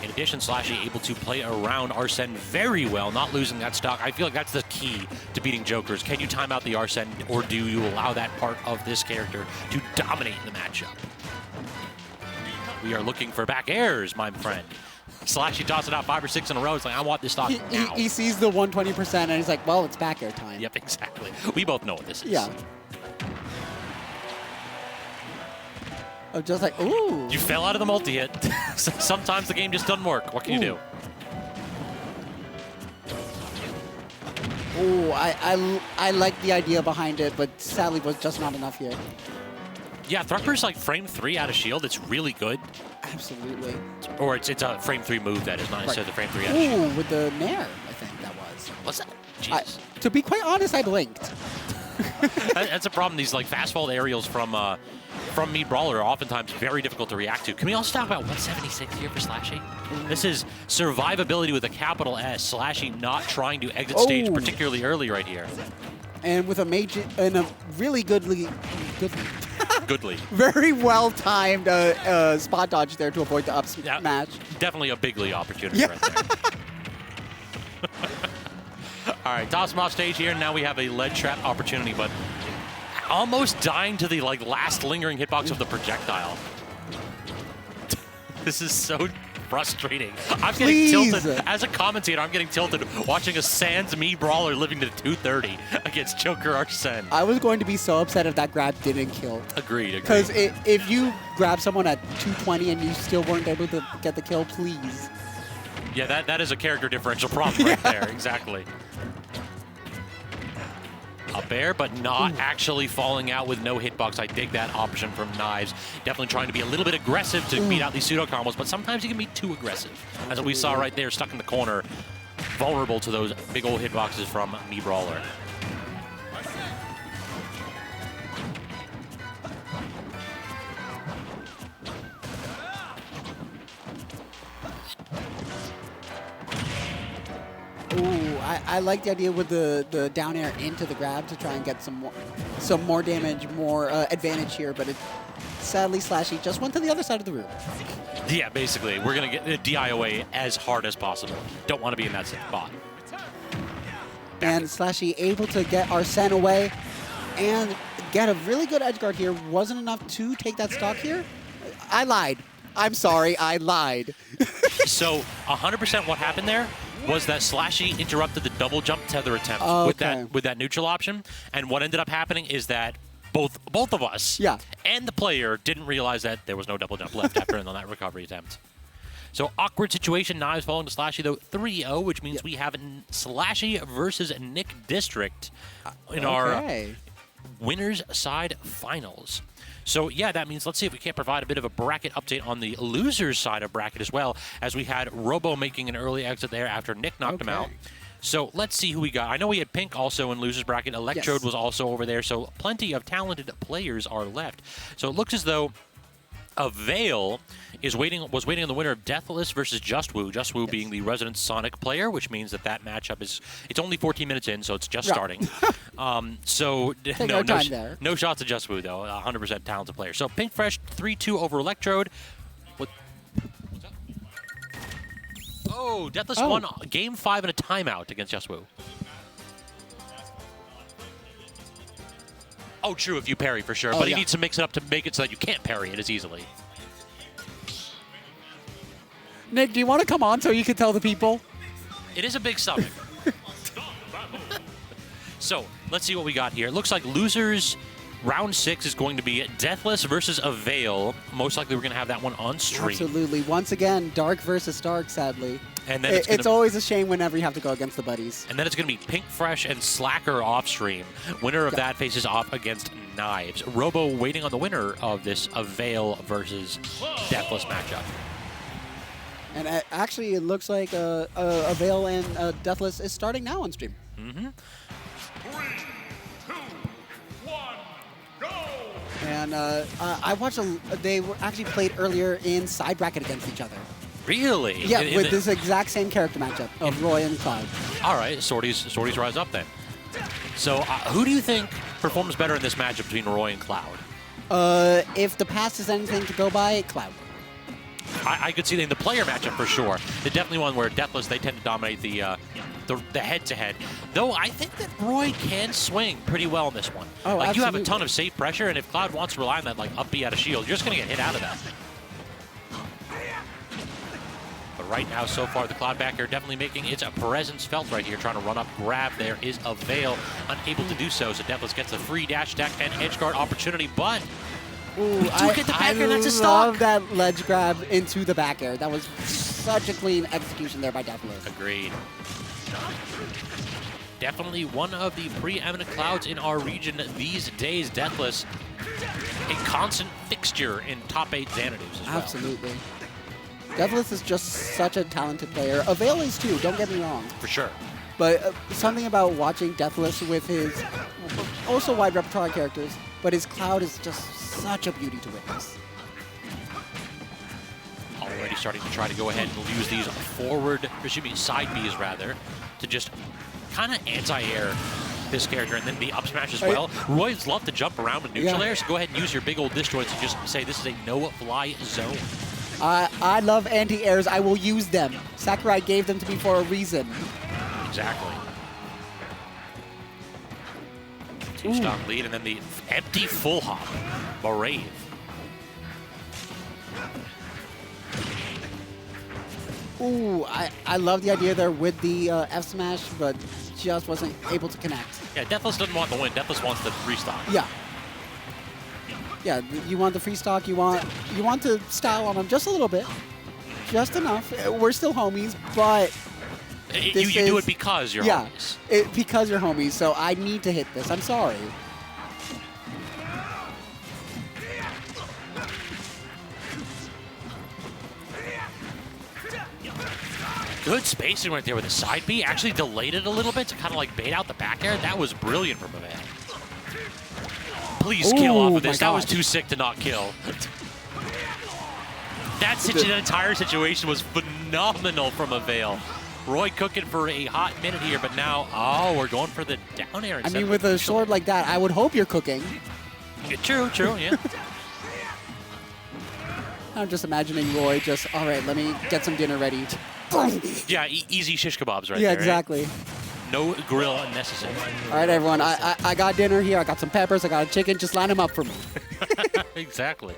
In addition, SLASHY able to play around Arsene very well, not losing that stock. I feel like that's the key to beating Jokers. Can you time out the Arsene, or do you allow that part of this character to dominate the matchup? We are looking for back airs, my friend. SLASHY tossing out 5 or 6 in a row. It's like, I want this stock now. He sees the 120% and he's like, well, it's back air time. Yep, exactly. We both know what this is. Yeah. I'm just like, ooh. You fell out of the multi-hit. Sometimes the game just doesn't work. What can you do? Ooh, I like the idea behind it, but sadly was just not enough here. Yeah, Thrucker's like frame 3 out of shield. It's really good. Absolutely. Or it's a frame 3 move that is, not necessarily the frame 3 out of shield. Ooh, with the Nair, I think that was. What's that? Jesus. To be quite honest, I blinked. That's a problem. These like fast fall aerials from Mii Brawler are oftentimes very difficult to react to. Can we also talk about 176 here for SLASHY? This is survivability with a capital S. SLASHY not trying to exit stage particularly early right here. And with a major and a really goodly, very well timed spot dodge there to avoid the up smash. Definitely a bigly opportunity right there. All right, toss him off stage here. Now we have a lead trap opportunity, but almost dying to the like last lingering hitbox of the projectile. This is so frustrating. I'm getting tilted. As a commentator, I'm getting tilted watching a Sans Mii Brawler living to 230 against Joker Arsene. I was going to be so upset if that grab didn't kill. Agreed. Because if you grab someone at 220 and you still weren't able to get the kill, please. Yeah, that is a character differential problem right there. Exactly. Up air, but not actually falling out with no hitbox. I dig that option from Knives. Definitely trying to be a little bit aggressive to beat out these pseudo combos, but sometimes you can be too aggressive. As we saw right there, stuck in the corner, vulnerable to those big old hitboxes from Mii Brawler. I like the idea with the down air into the grab to try and get some more damage, more advantage here, but sadly SLASHY just went to the other side of the room. Yeah, basically. We're going to get the DI away as hard as possible. Don't want to be in that spot. And SLASHY able to get Arsene away and get a really good edge guard here. Wasn't enough to take that stock here. I lied. I'm sorry, I lied. So 100% what happened there was that SLASHY interrupted the double jump tether attempt with that neutral option. And what ended up happening is that both of us and the player didn't realize that there was no double jump left after on that recovery attempt. So awkward situation. Knives falling to SLASHY though 3-0, which means we have SLASHY versus Nick District in our winners side finals. So yeah, that means let's see if we can't provide a bit of a bracket update on the losers side of bracket as well, as we had Robo making an early exit there after Nick knocked him out. So let's see who we got. I know we had Pink also in losers bracket. Electrode was also over there. So plenty of talented players are left. So it looks as though Avail was waiting on the winner of Deathless versus JustWoo. JustWoo being the resident Sonic player, which means that matchup it's only 14 minutes in, so it's just starting. So no shots at JustWoo though. 100% talented player. So Pink Fresh 3-2 over Electrode. Oh, Deathless won Game 5 in a timeout against JustWoo. Oh, true, if you parry for sure. But he needs to mix it up to make it so that you can't parry it as easily. Nick, do you want to come on so you can tell the people? It is a big stomach. So, let's see what we got here. It looks like losers round 6 is going to be Deathless versus Avail. Most likely we're going to have that one on stream. Absolutely. Once again, Dark versus Dark, sadly. And then it's always a shame whenever you have to go against the buddies. And then it's going to be Pink Fresh and Slacker off stream. Winner of that faces off against Knives. Robo waiting on the winner of this Avail versus Deathless matchup. And actually, it looks like Avail and Deathless is starting now on stream. 3, 2, 1, go! And I watched they were actually played earlier in side bracket against each other. Really? Yeah, with this exact same character matchup of Roy and Cloud. All right, Sorties rise up then. So who do you think performs better in this matchup between Roy and Cloud? If the past is anything to go by, Cloud. I could see it in the player matchup for sure. The definitely one where Deathless, they tend to dominate the head-to-head. Though I think that Roy can swing pretty well in this one. Oh, like absolutely. you have a ton of safe pressure, and if Cloud wants to rely on that like up B out of shield, you're just going to get hit out of that. But right now, so far, the Cloud backer definitely making its presence felt right here, trying to run up, grab. There is Avail, unable to do so. So Deathless gets a free dash attack and edge guard opportunity, but Ooh, I love that ledge grab into the back air. That was such a clean execution there by Deathless. Agreed. Definitely one of the preeminent Clouds in our region these days. Deathless, a constant fixture in top 8 Xanadus as well. Absolutely. Deathless is just such a talented player. Avail is too, don't get me wrong. For sure. But something about watching Deathless with his also wide repertoire characters, but his Cloud is just such a beauty to witness. Already starting to try to go ahead and use these side Bs rather, to just kind of anti-air this character, and then the up smash as well. Roy's love to jump around with neutral air, so go ahead and use your big old disjoints and just say this is a no-fly zone. I love anti-airs. I will use them. Sakurai gave them to me for a reason. Exactly. 2-stock lead, and then the empty full hop. Brave. Ooh, I love the idea there with the F smash, but just wasn't able to connect. Yeah, Deathless doesn't want the win. Deathless wants the restock. Yeah. Yeah, you want the free stock, you want to style on him just a little bit. Just enough. We're still homies, but you do it because you're homies. Yeah, because you're homies, so I need to hit this. I'm sorry. Good spacing right there with the side B. Actually delayed it a little bit to kind of like bait out the back air. That was brilliant from Avail. Please kill off of this. That was too sick to not kill. That entire situation was phenomenal from Avail. Roy cooking for a hot minute here, but now, oh, we're going for the down air. I mean, with a sword like that, I would hope you're cooking. Yeah, true, yeah. I'm just imagining Roy just, all right, let me get some dinner ready. Yeah, easy shish kebabs right Yeah, there. exactly. No grill necessary. All right, everyone, I got dinner here. I got some peppers. I got a chicken. Just line them up for me. Exactly.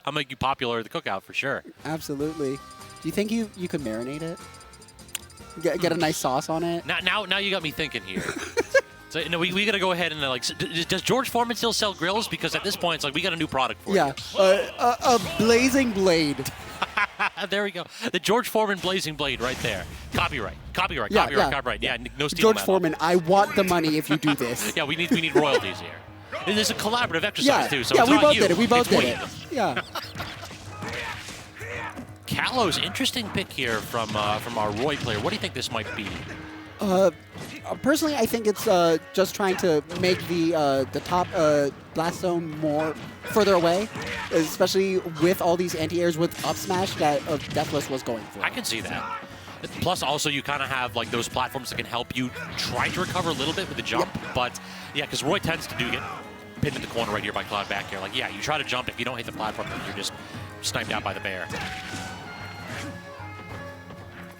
I'll make you popular at the cookout for sure. Absolutely. Do you think you could marinate it? Get a nice sauce on it? Now you got me thinking here. So no, we got to go ahead and like. Does George Foreman still sell grills? Because at this point, it's like we got a new product for Yeah, a blazing blade. you. There we go. The George Foreman blazing blade right there. Copyright. Yeah. Yeah, no stealing George that. Foreman, I want the money if you do this. Yeah, we need royalties here. And there's a collaborative exercise too. So yeah, it's we not both you, did it. We both it's did it. Yeah. Kalos, interesting pick here from our Roy player. What do you think this might be? Personally, I think it's just trying to make the top blast zone more further away, especially with all these anti-airs with up smash that Deathless was going for. I can see that. Plus, also, you kind of have like those platforms that can help you try to recover a little bit with the jump. Yep. But yeah, because Roy tends to get pinned in the corner right here by Cloud back here. Like, yeah, you try to jump. If you don't hit the platform, then you're just sniped out by the bear.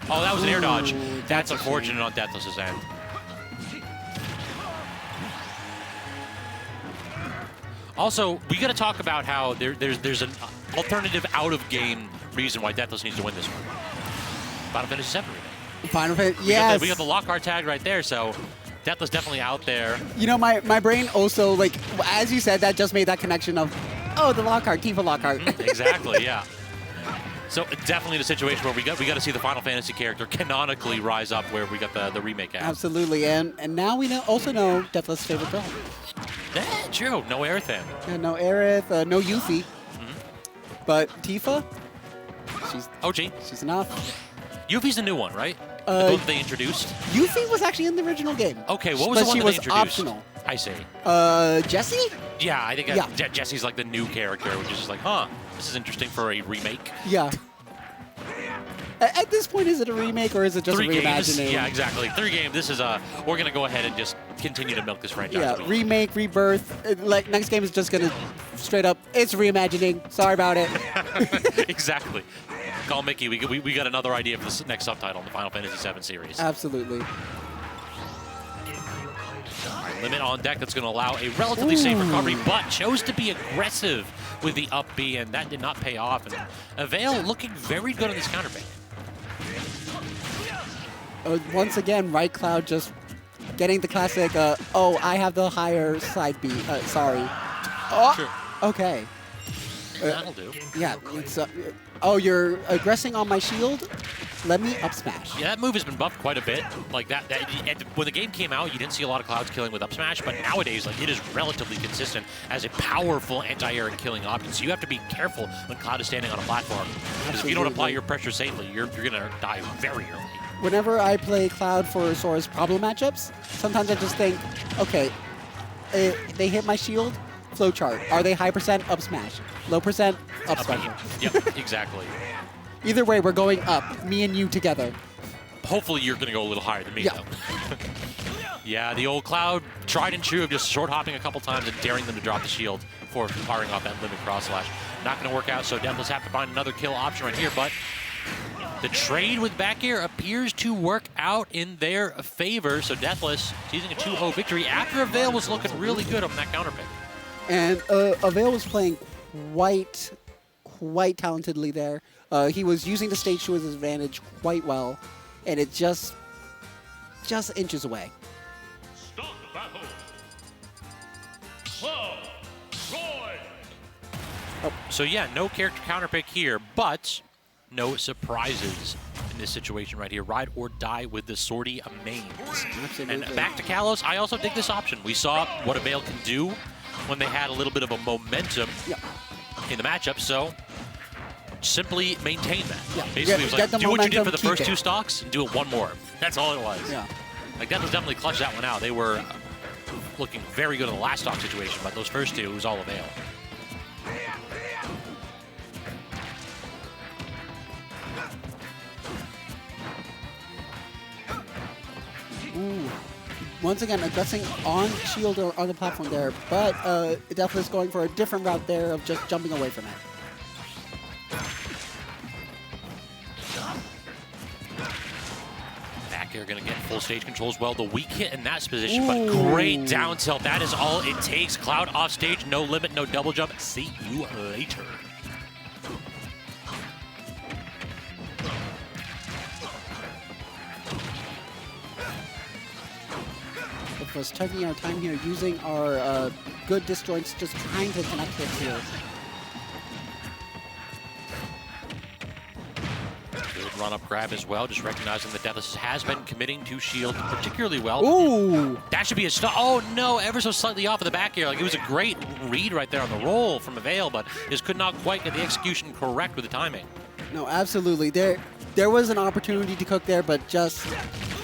Oh, that was an air dodge. That's unfortunate on Deathless's end. Also, we got to talk about how there's an alternative out-of-game reason why Deathless needs to win this one. Final Fantasy VII remake. Final Fantasy, yes. We got the Lockhart tag right there, so Deathless definitely out there. You know, my brain also, like, as you said, that just made that connection of, oh, the Lockhart, Tifa Lockhart. Exactly, yeah. So definitely the situation where we got to see the Final Fantasy character canonically rise up where we got the remake out. Absolutely, and now we also know Deathless' favorite girl. Yeah, true. No Aerith. Yeah, no Aerith, no Yuffie. But Tifa, she's enough. Yuffie's the new one, right? The one that they introduced? Yuffie was actually in the original game. Okay, what was the one that they introduced? Optional. I see. Jessie? Yeah, I think Jessie's like the new character, which is just like, huh, this is interesting for a remake. Yeah. At this point, is it a remake or is it just a reimagining? Games. Yeah, exactly. 3 games. This is we're gonna go ahead and just continue to milk this franchise. Yeah, remake, rebirth. Like next game is just gonna straight up. It's reimagining. Sorry about it. Exactly. Call Mickey. We got another idea for this next subtitle in the Final Fantasy VII series. Absolutely. Limit on deck that's going to allow a relatively safe recovery, but chose to be aggressive with the up B, and that did not pay off. And Avail looking very good on this counter pick. Once again, Right Cloud just getting the classic, oh, I have the higher side B. Sorry. Oh, Sure. okay. That'll do. Yeah, it's, oh, you're aggressing on my shield? Let me up smash. Yeah, that move has been buffed quite a bit. Like when the game came out, you didn't see a lot of Clouds killing with up smash, but nowadays, like, it is relatively consistent as a powerful anti-air and killing option. So you have to be careful when Cloud is standing on a platform, because if you don't apply your pressure safely, you're gonna die very early. Whenever I play Cloud for Sora's problem matchups, sometimes I just think, okay, they hit my shield, flowchart. Are they high percent? Up smash. Low percent? Up smash. Yep, exactly. Either way, we're going up, me and you together. Hopefully you're going to go a little higher than me, Yeah. though. Yeah, the old Cloud tried and true of just short hopping a couple times and daring them to drop the shield before firing off that limit cross slash. Not going to work out, so Deathless have to find another kill option right here, but the trade with back air appears to work out in their favor, so Deathless seizing a 2-0 victory after Avail was looking really good on that counter pick. And Avail was playing quite talentedly there. He was using the stage to his advantage quite well, and it just inches away. Start the battle. Club, Roy. So yeah, no character counter pick here, but no surprises in this situation right here. Ride or die with the Swordy mains. Absolutely. And back to Kalos, I also dig this option. We saw what Avail can do when they had a little bit of a momentum in the matchup, so simply maintain that. Yeah. Basically, it was like, do what you did for the first keep 2 stocks and do it one more. That's all it was. Yeah. Like, that was definitely clutched that one out. They were looking very good in the last stock situation, but those first 2, it was all Avail. Ooh. Once again, addressing on shield or on the platform there, but Deathless going for a different route there of just jumping away from it. Back air going to get full stage control as well. The weak hit in that position, but great down tilt. That is all it takes. Cloud off stage, no limit, no double jump. See you later. Was taking our time here, using our good disjoints, just trying to connect hits here. Good run-up grab as well, just recognizing that Deathless has been committing to shield particularly well. Ooh! That should be a stop. Oh no, ever so slightly off of the back air. Like, it was a great read right there on the roll from Avail, but just could not quite get the execution correct with the timing. No, absolutely. There was an opportunity to cook there, but just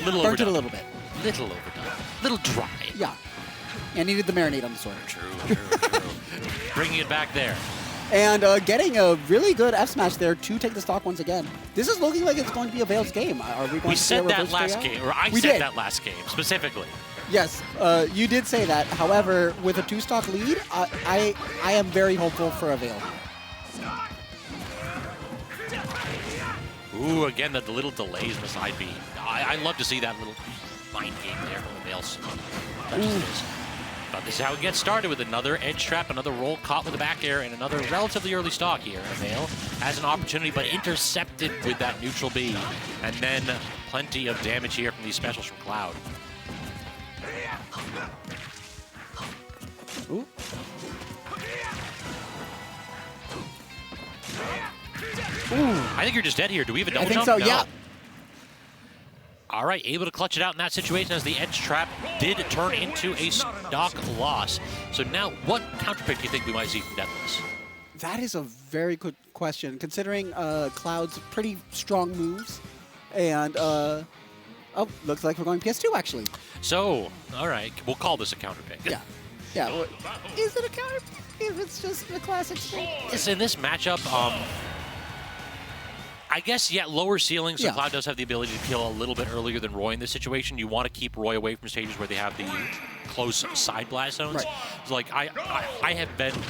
burnt it a little bit. Little overdone. Little dry. Yeah. And needed the marinade on the sword. True. Bringing it back there. And getting a really good F smash there to take the stock once again. This is looking like it's going to be Avail's game. Are we going We to see a said that reverse last payout? game, or I said that last game specifically. Yes, you did say that. However, with a 2-stock lead, I am very hopeful for Avail. Ooh, again, the little delays in the side B. I love to see that little mind game there from Avail's. But this is how it gets started, with another edge trap, another roll caught with the back air, and another relatively early stock here. Avail has an opportunity, but intercepted with that neutral B. And then plenty of damage here from these specials from Cloud. Ooh. I think you're just dead here. Do we have a double I think jump? so, No. yeah. All right, able to clutch it out in that situation as the edge trap did turn into a stock loss. So now, what counter pick do you think we might see from Deathless? That is a very good question, considering Cloud's pretty strong moves. And, oh, looks like we're going PS2, actually. So, all right, we'll call this a counter pick. Yeah. Yeah. Well, is it a counter pick if it's just the classic state? Yes, in this matchup, I guess, yeah, lower ceilings, so Yeah. Cloud does have the ability to kill a little bit earlier than Roy in this situation. You want to keep Roy away from stages where they have the close side blast zones. Right. So, like, I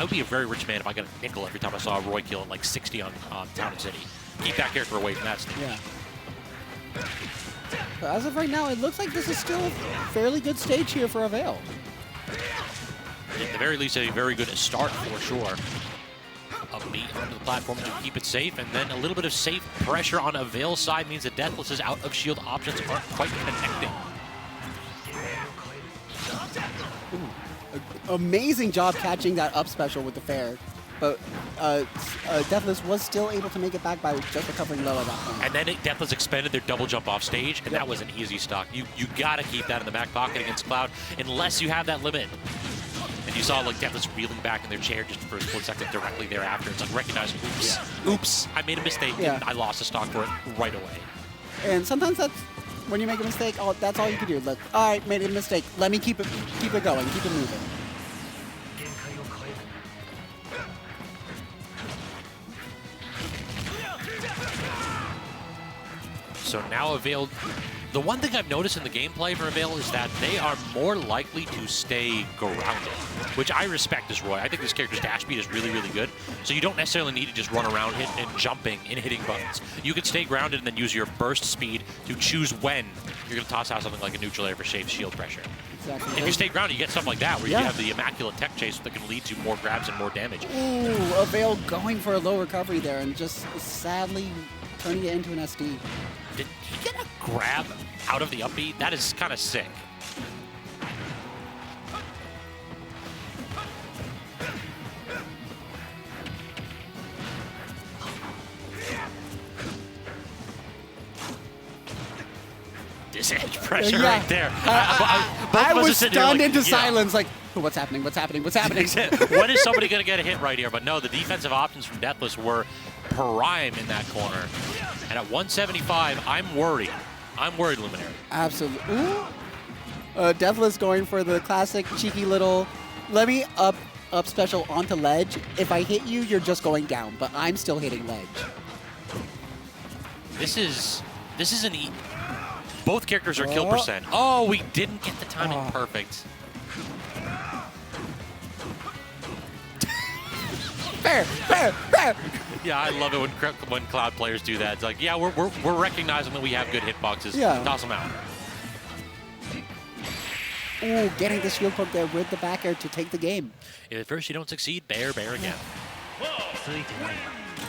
would be a very rich man if I got a nickel every time I saw a Roy kill at like 60 on Town and City. Keep that character away from that stage. Yeah. But as of right now, it looks like this is still a fairly good stage here for Avail. At the very least, a very good start for sure. Upbeat onto the platform to keep it safe, and then a little bit of safe pressure on Avail's side means that Deathless's out of shield options aren't quite connecting. Amazing job catching that up special with the fair. But Deathless was still able to make it back by just recovering low at that point. And then Deathless expended their double jump off stage, and that was an easy stock. You gotta keep that in the back pocket against Cloud, unless you have that limit. And you saw like Deathless reeling back in their chair just for a split second directly thereafter. It's like recognizing, oops, I made a mistake, and I lost a stock for it right away. And sometimes that's when you make a mistake. Oh, that's all you can do. Like, all right, made a mistake. Let me keep it going, keep it moving. So now Avail, the one thing I've noticed in the gameplay for Avail is that they are more likely to stay grounded, which I respect as Roy. I think this character's dash speed is really, really good. So you don't necessarily need to just run around and jumping and hitting buttons. You can stay grounded and then use your burst speed to choose when you're going to toss out something like a neutral air for safe shield pressure. Exactly. If you stay grounded, you get stuff like that, where you have the immaculate tech chase that can lead to more grabs and more damage. Ooh, Avail going for a low recovery there and just sadly turning it into an SD. Did he get a grab out of the up B? That is kind of sick. This edge pressure right there. I was stunned into silence, like, what's happening, what's happening, what's happening? When is somebody going to get a hit right here? But no, the defensive options from Deathless were prime in that corner. And at 175, I'm worried. I'm worried, Luminary. Absolutely. Ooh. Deathless going for the classic cheeky little, let me up special onto ledge. If I hit you, you're just going down, but I'm still hitting ledge. This is an Both characters are kill percent. Oh, we didn't get the timing perfect. Fair. Yeah, I love it when Cloud players do that. It's like, yeah, we're recognizing that we have good hitboxes. Yeah. Toss them out. Ooh, getting the shield poke there with the back air to take the game. If at first you don't succeed, bear again.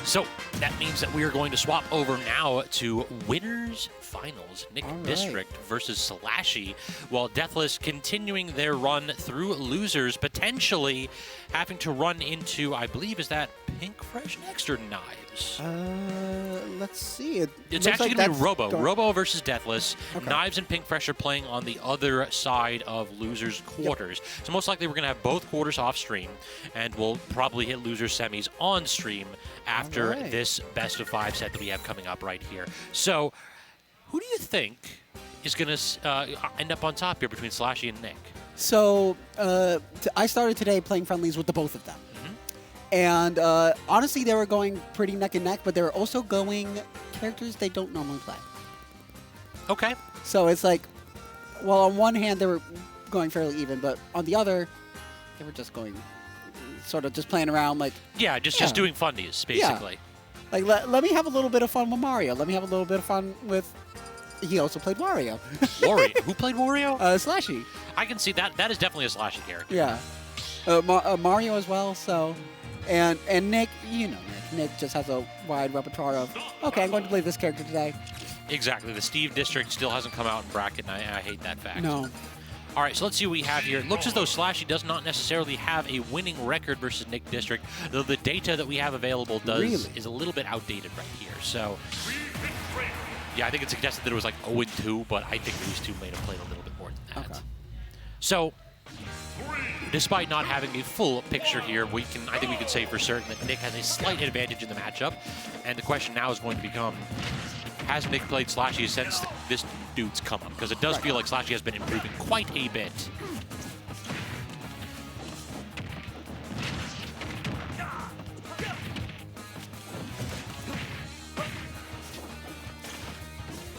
So that means that we are going to swap over now to winners finals. Nick District versus SLASHY, while Deathless continuing their run through losers, potentially having to run into, I believe, is that Pink Fresh next or Knives? Let's see. It's actually going to be Robo versus Deathless. Okay. Knives and Pink Fresh are playing on the other side of losers quarters. Yep. So most likely we're going to have both quarters off stream, and we'll probably hit losers semis on stream after this best of 5 set that we have coming up right here. So who do you think is going to end up on top here between SLASHY and Nick? So I started today playing friendlies with the both of them. And honestly, they were going pretty neck and neck, but they were also going characters they don't normally play. Okay. So it's like, well, on one hand, they were going fairly even, but on the other, they were just going, sort of just playing around like... Yeah, just doing fundies, basically. Yeah. Like, let me have a little bit of fun with Mario. Let me have a little bit of fun with... He also played Wario. Wario? Who played Wario? SLASHY. I can see that. That is definitely a SLASHY character. Yeah. Mario as well, so... And Nick, you know Nick just has a wide repertoire of, okay, I'm going to play this character today. Exactly. The Steve District still hasn't come out in bracket, and I hate that fact. No. All right, so let's see what we have here. It looks as though SLASHY does not necessarily have a winning record versus Nick District, though the data that we have available is a little bit outdated right here. So, yeah, I think it's suggested that it was like 0-2, but I think these two may have played a little bit more than that. Okay. So, despite not having a full picture here, I think we can say for certain that Nick has a slight advantage in the matchup. And the question now is going to become, has Nick played SLASHY since this dude's come up? Because it does feel like SLASHY has been improving quite a bit.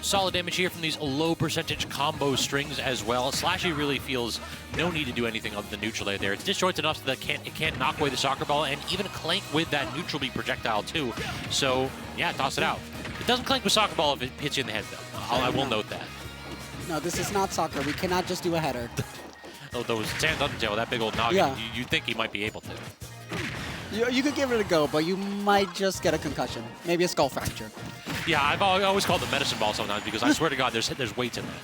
Solid damage here from these low percentage combo strings as well. SLASHY really feels no need to do anything other than neutral there. It's disjointed enough so that it can't knock away the soccer ball and even clank with that neutral B projectile too. So yeah, toss it out. It doesn't clank with soccer ball if it hits you in the head though. I will note that. No, this is not soccer. We cannot just do a header. Oh, those Sand Undertale, that big old noggin, yeah. You think he might be able to. You could give it a go, but you might just get a concussion. Maybe a skull fracture. Yeah, I always call it the medicine ball sometimes because I swear to God, there's weights in that.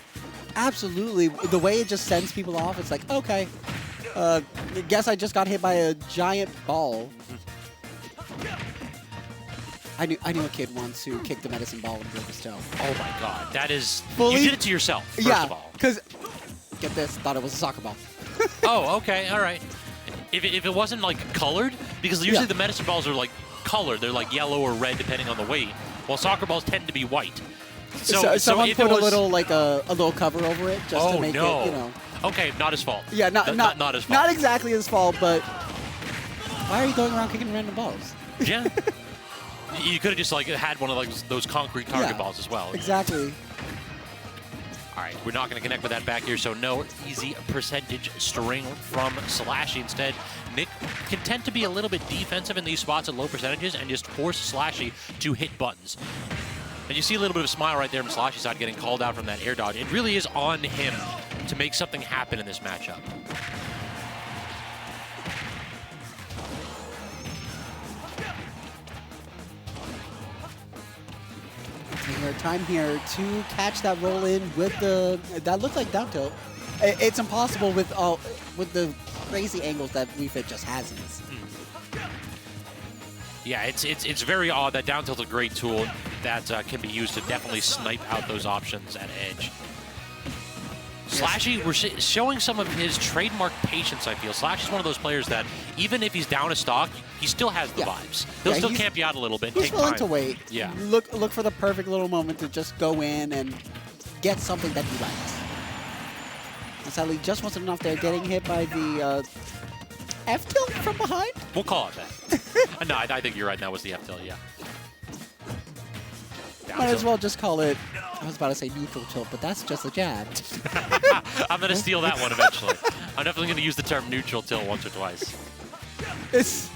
Absolutely. The way it just sends people off, it's like, okay, I guess I just got hit by a giant ball. I knew a kid once who kicked the medicine ball and broke his toe. Oh my God, that is... Fully, you did it to yourself, first of all. because, get this, thought it was a soccer ball. Oh, okay, all right. If it wasn't like colored, because usually the medicine balls are like colored, they're like yellow or red depending on the weight, while soccer balls tend to be white. So someone if put it was, a little cover over it just to make it, you know. Okay, not his fault. Yeah, not his fault. Not exactly his fault, but why are you going around kicking random balls? Yeah. You could have just like had one of those concrete target balls as well. Exactly. All right, we're not going to connect with that back here, so no easy percentage string from SLASHY. Instead, Nick can tend to be a little bit defensive in these spots at low percentages and just force SLASHY to hit buttons. And you see a little bit of a smile right there from SLASHY's side getting called out from that air dodge. It really is on him to make something happen in this matchup. Time here to catch that roll in with that looked like down tilt. It's impossible with the crazy angles that Wii Fit just has in this. Yeah, it's very odd. That down tilt is a great tool that can be used to definitely snipe out those options at edge. SLASHY, we're showing some of his trademark patience, I feel. SLASHY's one of those players that, even if he's down a stock, he still has the vibes. He'll still camp you out a little bit and take time. He's willing to wait. Yeah. Look for the perfect little moment to just go in and get something that he likes. And sadly, just wasn't enough there, getting hit by the F-tilt from behind? We'll call it that. No, I think you're right. That was the F-tilt, yeah. Might as well just call it I was about to say neutral tilt, but that's just a jab. I'm going to steal that one eventually. I'm definitely going to use the term neutral tilt once or twice. It's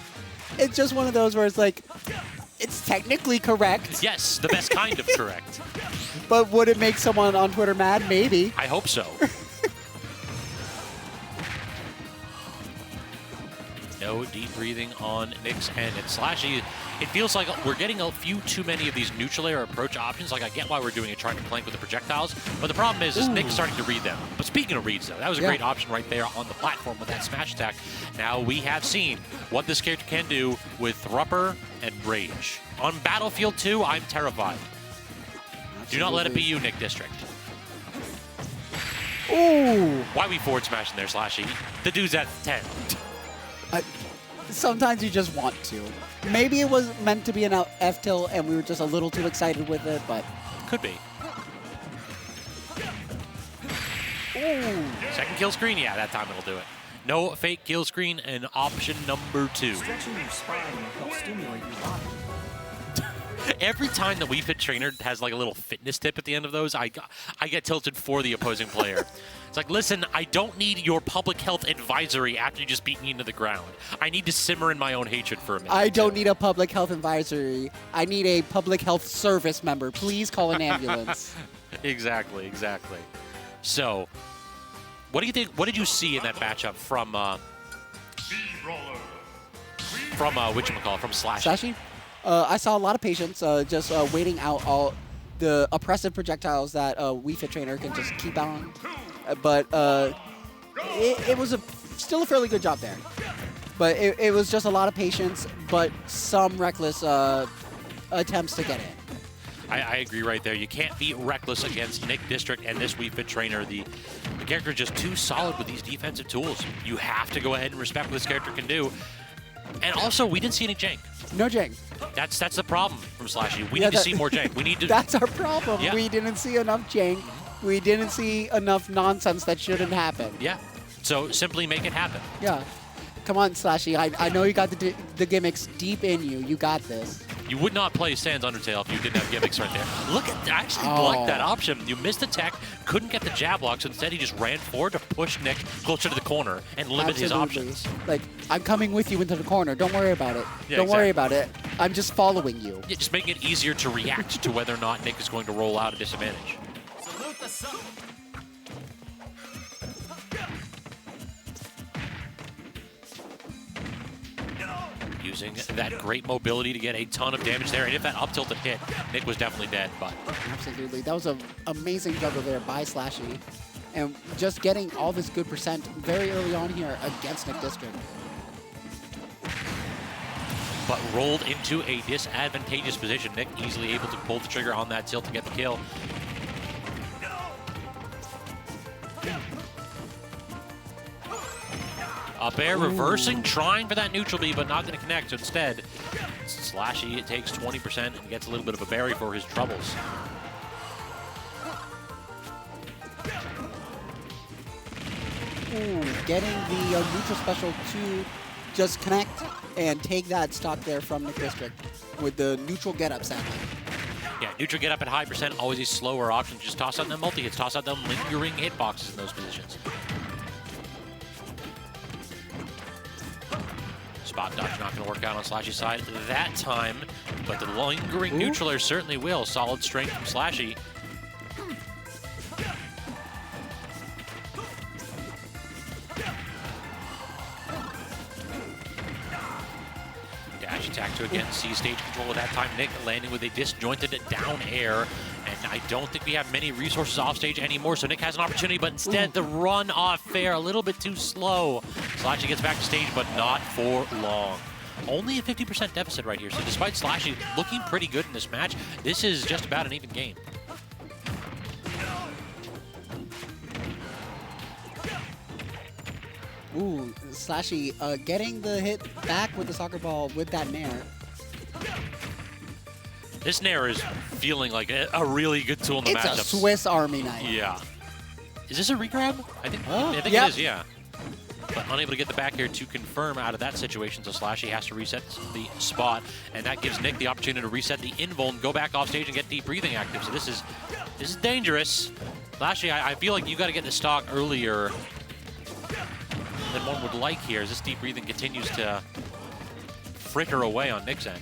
just one of those where it's like, it's technically correct, Yes, the best kind of correct. but would it make someone on Twitter mad? Maybe. I hope so. No deep breathing on Nick's end. And SLASHY, it feels like we're getting a few too many of these neutral air approach options. Like, I get why we're doing it, trying to plank with the projectiles. But the problem is Nick's starting to read them. But speaking of reads, though, that was a great option right there on the platform with that smash attack. Now we have seen what this character can do with Thrupper and Rage. On Battlefield 2, I'm terrified. Do not let it be you, Nick District. Ooh. Why we forward smashing there, SLASHY? The dude's at 10. Sometimes you just want to. Maybe it was meant to be an F tilt and we were just a little too excited with it, but... Could be. Ooh. Second kill screen? Yeah, that time it'll do it. No fake kill screen and option number 2. Stretching your spine will help stimulate your body. Every time the Wii Fit Trainer has like a little fitness tip at the end of those, I get tilted for the opposing player. It's like, listen, I don't need your public health advisory after you just beat me into the ground. I need to simmer in my own hatred for a minute. I don't need a public health advisory. I need a public health service member. Please call an ambulance. Exactly, exactly. So, what do you think? What did you see in that matchup from whatchamacallit, from SLASHY? SLASHY? I saw a lot of patience just waiting out all the oppressive projectiles that Wii Fit Trainer can just keep on. But it was still a fairly good job there. But it was just a lot of patience, but some reckless attempts to get in. I agree right there. You can't be reckless against Nick District and this Wii Fit Trainer. The character is just too solid with these defensive tools. You have to go ahead and respect what this character can do. And also, we didn't see any jank. No jank. That's the problem from SLASHY. We need to see more jank. We need to. That's our problem. Yeah. We didn't see enough jank. We didn't see enough nonsense that shouldn't happen. Yeah. So simply make it happen. Yeah. Come on, SLASHY. I know you got the gimmicks deep in you. You got this. You would not play Sans Undertale if you didn't have gimmicks right there. Look at that. I actually like that option. You missed the tech, couldn't get the jab block, so instead he just ran forward to push Nick closer to the corner and limit his options. Like, I'm coming with you into the corner. Don't worry about it. Yeah, Don't worry about it. I'm just following you. Yeah, just making it easier to react to whether or not Nick is going to roll out a disadvantage. Salute the sun. Using that great mobility to get a ton of damage there. And if that up tilt had hit, Nick was definitely dead. But Absolutely. That was an amazing juggle there by SLASHY. And just getting all this good percent very early on here against Nick District. But rolled into a disadvantageous position. Nick easily able to pull the trigger on that tilt to get the kill. Up air, reversing, trying for that neutral B, but not going to connect. So instead, SLASHY takes 20% and gets a little bit of a berry for his troubles. Ooh, getting the neutral special to just connect and take that stock there from Nick District with the neutral get-up sadly. Yeah, neutral get up at high percent, always a slower option. Just toss out them multi-hits, toss out them lingering hitboxes in those positions. Spot dodge not going to work out on SLASHY's side that time, but the lingering neutral air certainly will. Solid strength from SLASHY. Dash attack to again see stage control at that time. Nick landing with a disjointed down air. And I don't think we have many resources off stage anymore, so Nick has an opportunity, but instead the run off fair a little bit too slow. SLASHY gets back to stage, but not for long. Only a 50% deficit right here, so despite SLASHY looking pretty good in this match, this is just about an even game. Ooh, SLASHY getting the hit back with the soccer ball with that nair. This nair is feeling like a really good tool in the matchup. It's a Swiss Army knife. Yeah. Is this a regrab? I think yep. it is, yeah. but unable to get the back air to confirm out of that situation, so SLASHY has to reset the spot, and that gives Nick the opportunity to reset the invuln, go back off stage, and get deep breathing active. So this is dangerous. SLASHY, I feel like you got to get the stock earlier than one would like here, as this deep breathing continues to fritter away on Nick's end.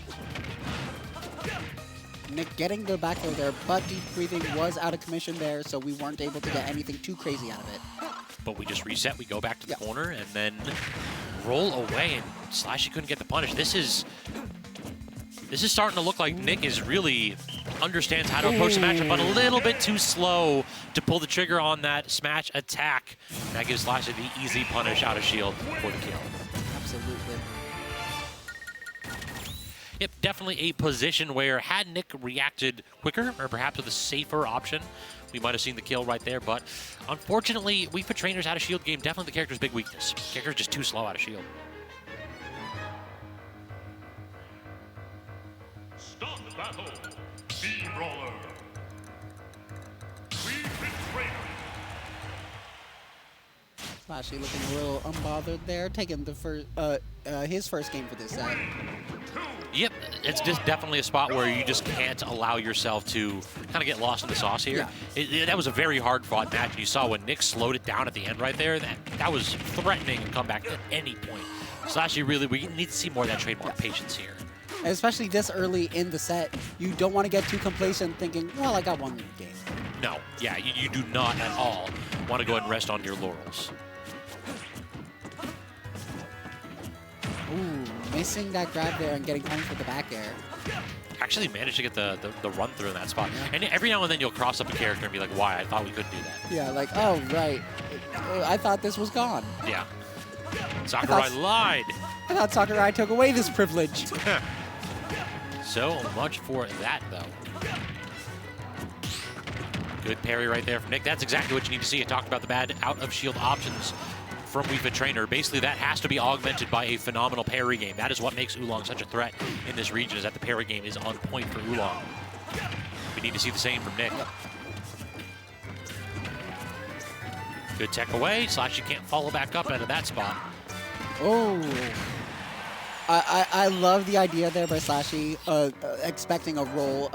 Nick getting the back air there, but deep breathing was out of commission there, so we weren't able to get anything too crazy out of it. But we just reset, we go back to the corner, and then roll away, and SLASHY couldn't get the punish. This is starting to look like Nick is really understands how to approach the matchup, but a little bit too slow to pull the trigger on that smash attack. And that gives SLASHY the easy punish out of shield for the kill. Absolutely. Yep, definitely a position where had Nick reacted quicker, or perhaps with a safer option, we might have seen the kill right there. But unfortunately, Wii Fit Trainer's out of shield game, definitely the character's big weakness. The character's just too slow out of shield. Start the battle. Brawler. Wii Fit Trainer. SLASHY looking a little unbothered there, taking the his first game for this set. Yep, it's just definitely a spot where you just can't allow yourself to kind of get lost in the sauce here. Yeah. That was a very hard-fought match. You saw when Nick slowed it down at the end right there, that was threatening to come back at any point. SLASHY really, we need to see more of that trademark patience here. Especially this early in the set, you don't want to get too complacent thinking, well, I got one game. No, yeah, you do not at all want to go ahead and rest on your laurels. Ooh, missing that grab there and getting punished with the back air. Actually managed to get the run through in that spot. And every now and then you'll cross up a character and be like, why? I thought we couldn't do that. Yeah, like, oh, right. I thought this was gone. Yeah. Sakurai lied. I thought Sakurai took away this privilege. So much for that, though. Good parry right there from Nick. That's exactly what you need to see. I talked about the bad out-of-shield options from Wii Fit Trainer. Basically, that has to be augmented by a phenomenal parry game. That is what makes Oolong such a threat in this region, is that the parry game is on point for Oolong. We need to see the same from Nick. Good tech away. SLASHY can't follow back up out of that spot. Oh. I love the idea there by SLASHY, expecting a roll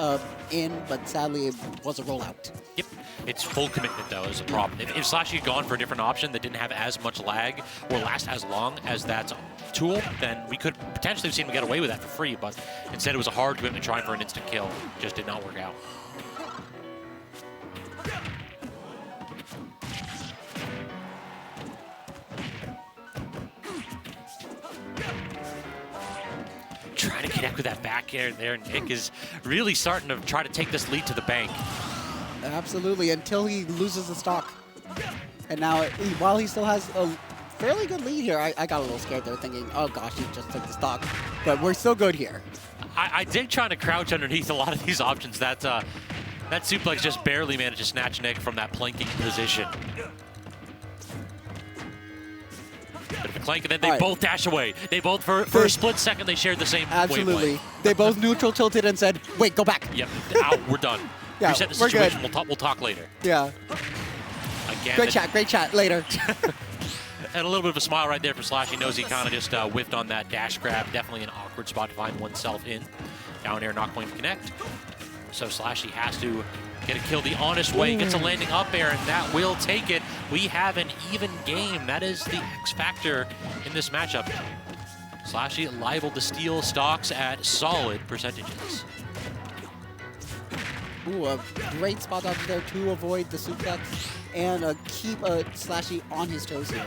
in, but sadly it was a roll out. Yep. It's full commitment, though, is a problem. If SLASHY had gone for a different option that didn't have as much lag or last as long as that tool, then we could potentially have seen him get away with that for free, but instead it was a hard commitment trying for an instant kill. Just did not work out. Trying to connect with that back air there. Nick is really starting to try to take this lead to the bank. Absolutely, until he loses the stock. And now, while he still has a fairly good lead here, I got a little scared there thinking, oh gosh, he just took the stock. But we're still good here. I did try to crouch underneath a lot of these options. That suplex just barely managed to snatch Nick from that planking position. Bit of a clank, and then they both dash away. They both, for a split second, they shared the same Absolutely. wavelength. They both neutral tilted and said, wait, go back. Yep, out, we're done. Yeah, Reset the we're situation, good. we'll talk later. Yeah. Again, Great chat, later. And a little bit of a smile right there for SLASHY. Knows he kind of just whiffed on that dash grab. Definitely an awkward spot to find oneself in. Down air, not going to connect. So SLASHY has to get a kill the honest way. Gets a landing up air, and that will take it. We have an even game. That is the X factor in this matchup. SLASHY liable to steal stocks at solid percentages. Ooh, a great spot dodge there to avoid the suplex and keep SLASHY on his toes here.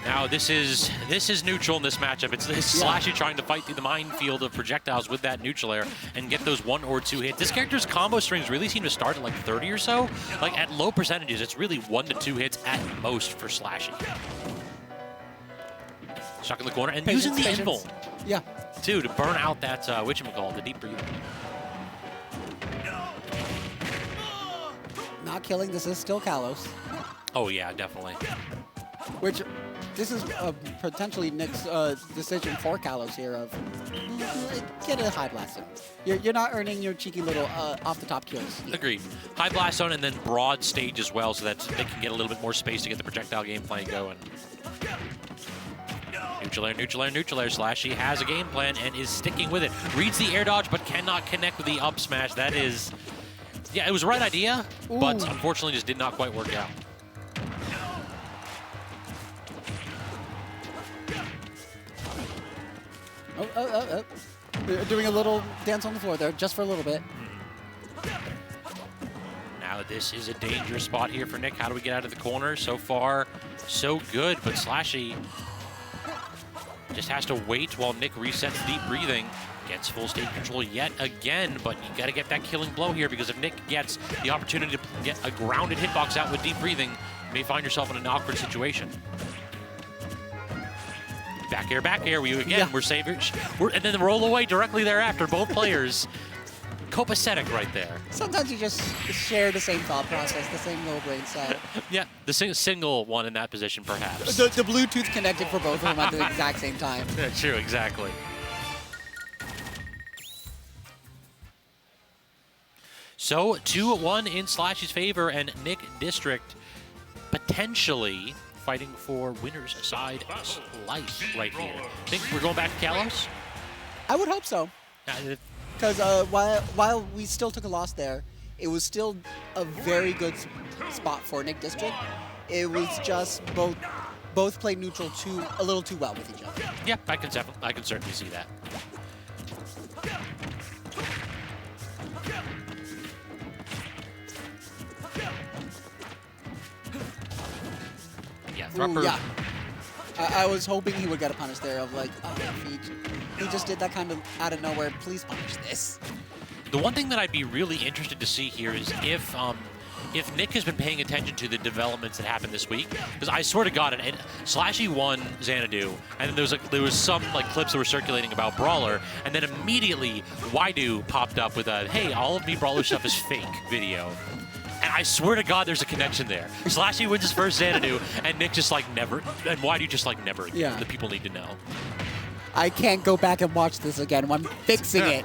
Now this is neutral in this matchup. It's SLASHY trying to fight through the minefield of projectiles with that neutral air and get those 1 or 2 hits. This character's combo strings really seem to start at like 30 or so. Like at low percentages, it's really 1 to 2 hits at most for SLASHY. Stuck in the corner and using the invuln. Yeah. Too, to burn out that whatchamacallit, the deep breathing. Not killing, this is still Kalos. Oh yeah, definitely. Which, this is potentially Nick's decision for Kalos here of get a high blast zone. You're not earning your cheeky little off-the-top kills. Agreed. High blast zone and then broad stage as well, so that they can get a little bit more space to get the projectile game plan going. Neutral air, neutral air, neutral air. SLASHY has a game plan and is sticking with it. Reads the air dodge, but cannot connect with the up smash. That is, yeah, it was the right idea, but unfortunately just did not quite work out. Oh. Doing a little dance on the floor there, just for a little bit. Now this is a dangerous spot here for Nick. How do we get out of the corner? So far, so good, but SLASHY just has to wait while Nick resets deep breathing. Gets full state control yet again, but you gotta get that killing blow here, because if Nick gets the opportunity to get a grounded hitbox out with deep breathing, you may find yourself in an awkward situation. Back air, we're savers. And then roll away directly thereafter, both players. Copacetic right there. Sometimes you just share the same thought process, the same little brain cell. Yeah, the single one in that position, perhaps. The Bluetooth connected for both of them at the exact same time. Yeah, true, exactly. So 2-1 in SLASHY's favor, and Nick District potentially fighting for winner's side life right here. Think we're going back to Kalos? I would hope so. Because while we still took a loss there, it was still a very good spot for Nick District. It was just both played neutral a little too well with each other. Yeah, I can certainly see that. Yeah, Thrupper. Yeah. I was hoping he would get a punish there of like, oh, if he just did that kind of out of nowhere, please punish this. The one thing that I'd be really interested to see here is if Nick has been paying attention to the developments that happened this week, because I swear to God, and SLASHY won Xanadu, and then there was some like clips that were circulating about Brawler, and then immediately Waidu popped up with a "Hey, all of me Brawler stuff is fake" video. And I swear to God, there's a connection there. SLASHY wins his first Xanadu, and Nick just like never, and Waidu just like never. Yeah. The people need to know. I can't go back and watch this again. I'm fixing it.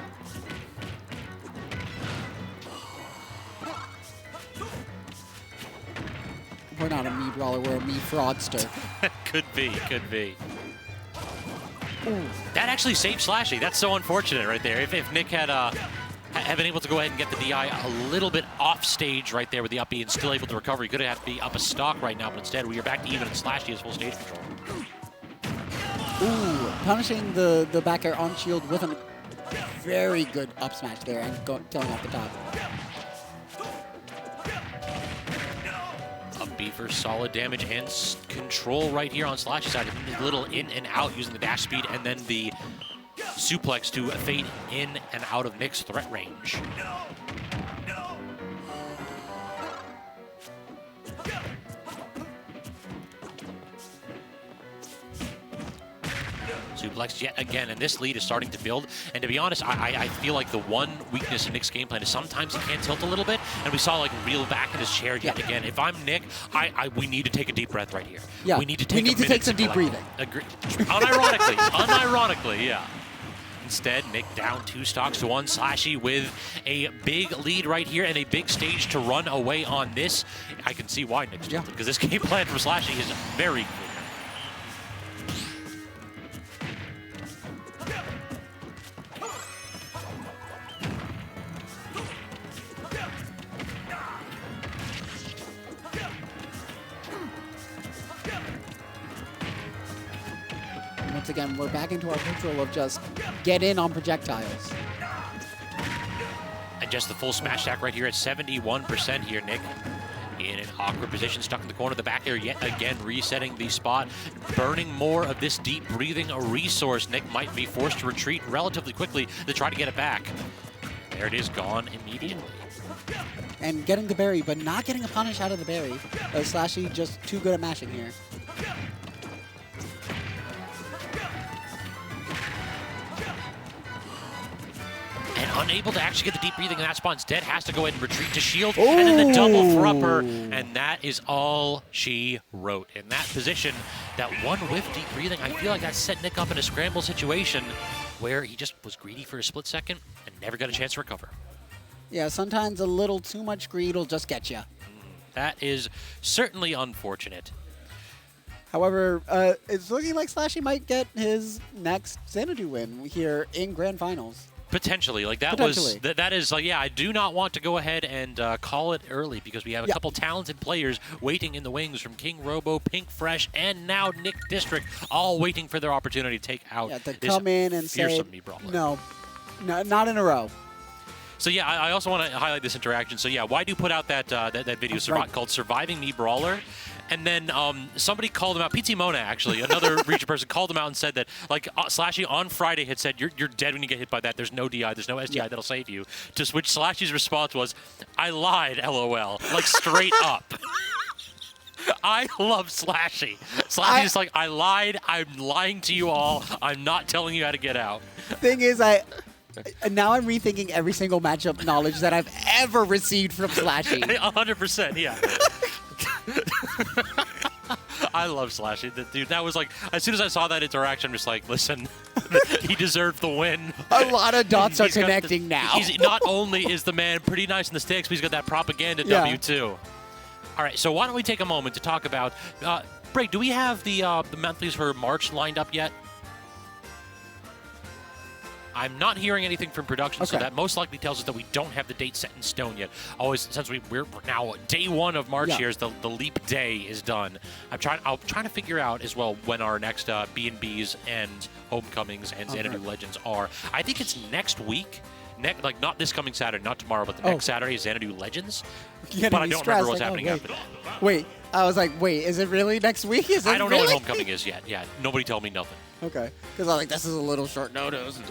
We're not a me brawler, we're a me fraudster. Could be. Ooh. That actually saved SLASHY. That's so unfortunate right there. If Nick had been able to go ahead and get the DI a little bit off stage right there with the up B and still able to recover, he could have had to be up a stock right now, but instead we are back to even and SLASHY has full stage control. Ooh, punishing the back air on shield with a very good up smash there and going off the top. Up B for solid damage and control right here on SLASHY's side. A little in and out using the dash speed, and then the suplex to fade in and out of Nick's threat range. Suplex yet again, and this lead is starting to build. And to be honest, I feel like the one weakness in Nick's game plan is sometimes he can tilt a little bit, and we saw like reel back in his chair yet again. If I'm Nick, we need to take a deep breath right here. Yeah, we need to take some deep breathing. Agree. Unironically, yeah. Instead, Nick down 2 stocks to 1. SLASHY with a big lead right here and a big stage to run away on this. I can see why Nick's tilted, because this game plan from SLASHY is very clear. Once again, we're back into our neutral of just get in on projectiles. And just the full smash attack right here at 71% here, Nick. In an awkward position, stuck in the corner of the back air yet again, resetting the spot, burning more of this deep breathing resource. Nick might be forced to retreat relatively quickly to try to get it back. There it is, gone immediately. And getting the berry, but not getting a punish out of the berry. SLASHY just too good at mashing here. unable to actually get the deep breathing in that spot. Instead, has to go ahead and retreat to shield, and then the double thrupper, and that is all she wrote. In that position, that one whiff deep breathing, I feel like that set Nick up in a scramble situation where he just was greedy for a split second and never got a chance to recover. Yeah, sometimes a little too much greed will just get you. That is certainly unfortunate. However, it's looking like SLASHY might get his next Xanadu win here in Grand Finals. Potentially, like that was that is like, yeah, I do not want to go ahead and call it early because we have a couple talented players waiting in the wings from KingRoBo, PinkFresh, and now Nick District, all waiting for their opportunity to take out to this come in and say, fearsome Brawler. no, not in a row. So yeah, I also want to highlight this interaction. So yeah, why do put out that that video called "Surviving Me Brawler," and then somebody called him out. PT Mona, actually, another Reacher person, called him out and said that like SLASHY on Friday had said you're dead when you get hit by that. There's no DI, there's no SDI that'll save you. To which SLASHY's response was, "I lied, LOL," like straight up. I love SLASHY. SLASHY's like, I lied. I'm lying to you all. I'm not telling you how to get out. Thing is, now I'm rethinking every single matchup knowledge that I've ever received from SLASHY. 100%, yeah. I love SLASHY. Dude, that was like, as soon as I saw that interaction, I'm just like, listen, he deserved the win. A lot of dots are connecting now. He's not only is the man pretty nice in the sticks, but he's got that propaganda W too. All right, so why don't we take a moment to talk about, Bray, do we have the monthlies for March lined up yet? I'm not hearing anything from production, so that most likely tells us that we don't have the date set in stone yet. Always, since we're now day 1 of March here, is the leap day is done. I'm trying to figure out as well when our next B&Bs and Homecomings and Xanadu Legends are. I think it's next week. Like not this coming Saturday, not tomorrow, but the next Saturday is Xanadu Legends. But I don't remember what's happening after that. Wait, I was like, wait, is it really next week? I don't know what Homecoming is yet. Yeah, nobody told me nothing. Okay, because I'm like, this is a little short notice.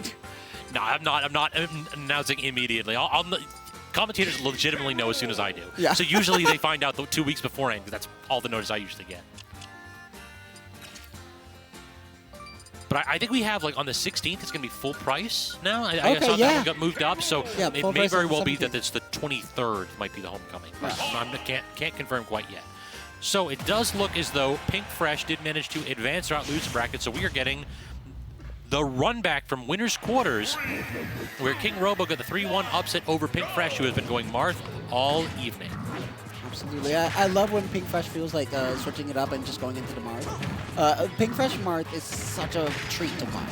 No, I'm not announcing immediately. Commentators legitimately know as soon as I do. Yeah. So usually they find out 2 weeks beforehand, because that's all the notice I usually get. But I think we have, like, on the 16th, it's going to be full price now. I saw that one got moved up, so it may very well be that it's the 23rd might be the Homecoming. I can't confirm quite yet. So it does look as though PinkFresh did manage to advance throughout losers bracket, so we are getting the run back from winner's quarters, where KingRoBo got the 3-1 upset over PinkFresh, who has been going Marth all evening. Absolutely. I love when PinkFresh feels like switching it up and just going into the Marth. PinkFresh Marth is such a treat to watch.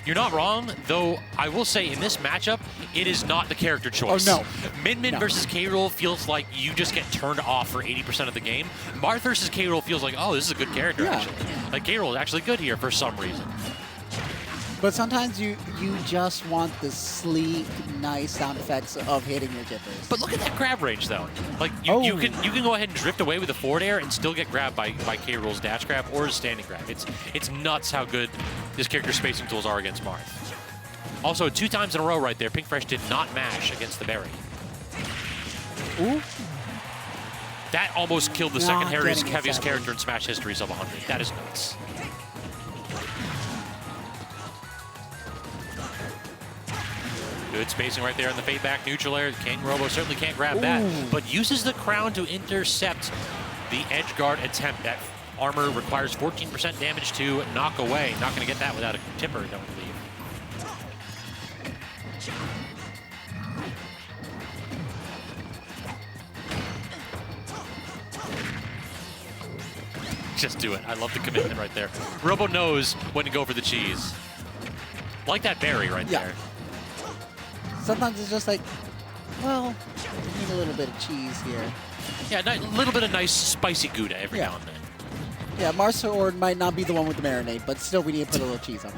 You're not wrong, though I will say in this matchup, it is not the character choice. Oh, no. Min versus K-Rool feels like you just get turned off for 80% of the game. Marth versus K-Rool feels like, oh, this is a good character, actually. Like, K-Rool is actually good here for some reason. But sometimes you just want the sleek, nice sound effects of hitting your tippers. But look at that grab range, though. Like you can go ahead and drift away with the forward air and still get grabbed by K-Rool's dash grab or his standing grab. It's nuts how good this character's spacing tools are against Marth. Also, 2 times in a row right there, PinkFresh did not mash against the berry. Ooh. That almost killed the second heaviest character in Smash history sub 100. That is nuts. Good spacing right there in the fade back neutral air. KingRoBo certainly can't grab that, but uses the crown to intercept the edge guard attempt. That armor requires 14% damage to knock away. Not going to get that without a tipper, don't believe. Just do it. I love the commitment right there. Robo knows when to go for the cheese. Like that berry right there. Sometimes it's just like, well, we need a little bit of cheese here. Yeah, a little bit of nice spicy Gouda every now and then. Yeah, Marth's sword might not be the one with the marinade, but still we need to put a little cheese on it.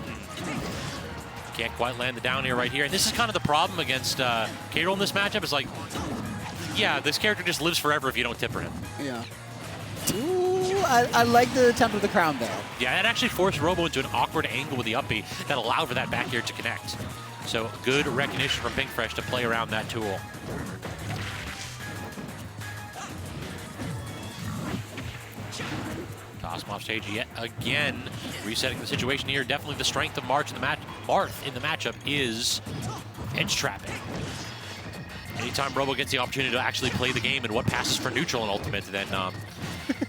Can't quite land the down air right here. And this is kind of the problem against K-Rool in this matchup. Is like, yeah, this character just lives forever if you don't tipper him. Yeah. Ooh, I like the attempt with the crown there. Yeah, that actually forced Robo into an awkward angle with the up B that allowed for that back air to connect. So good recognition from PinkFresh to play around that tool. Toss him off stage yet again. Resetting the situation here. Definitely the strength of Marth in the matchup is edge trapping. Anytime Robo gets the opportunity to actually play the game and what passes for neutral and ultimate, then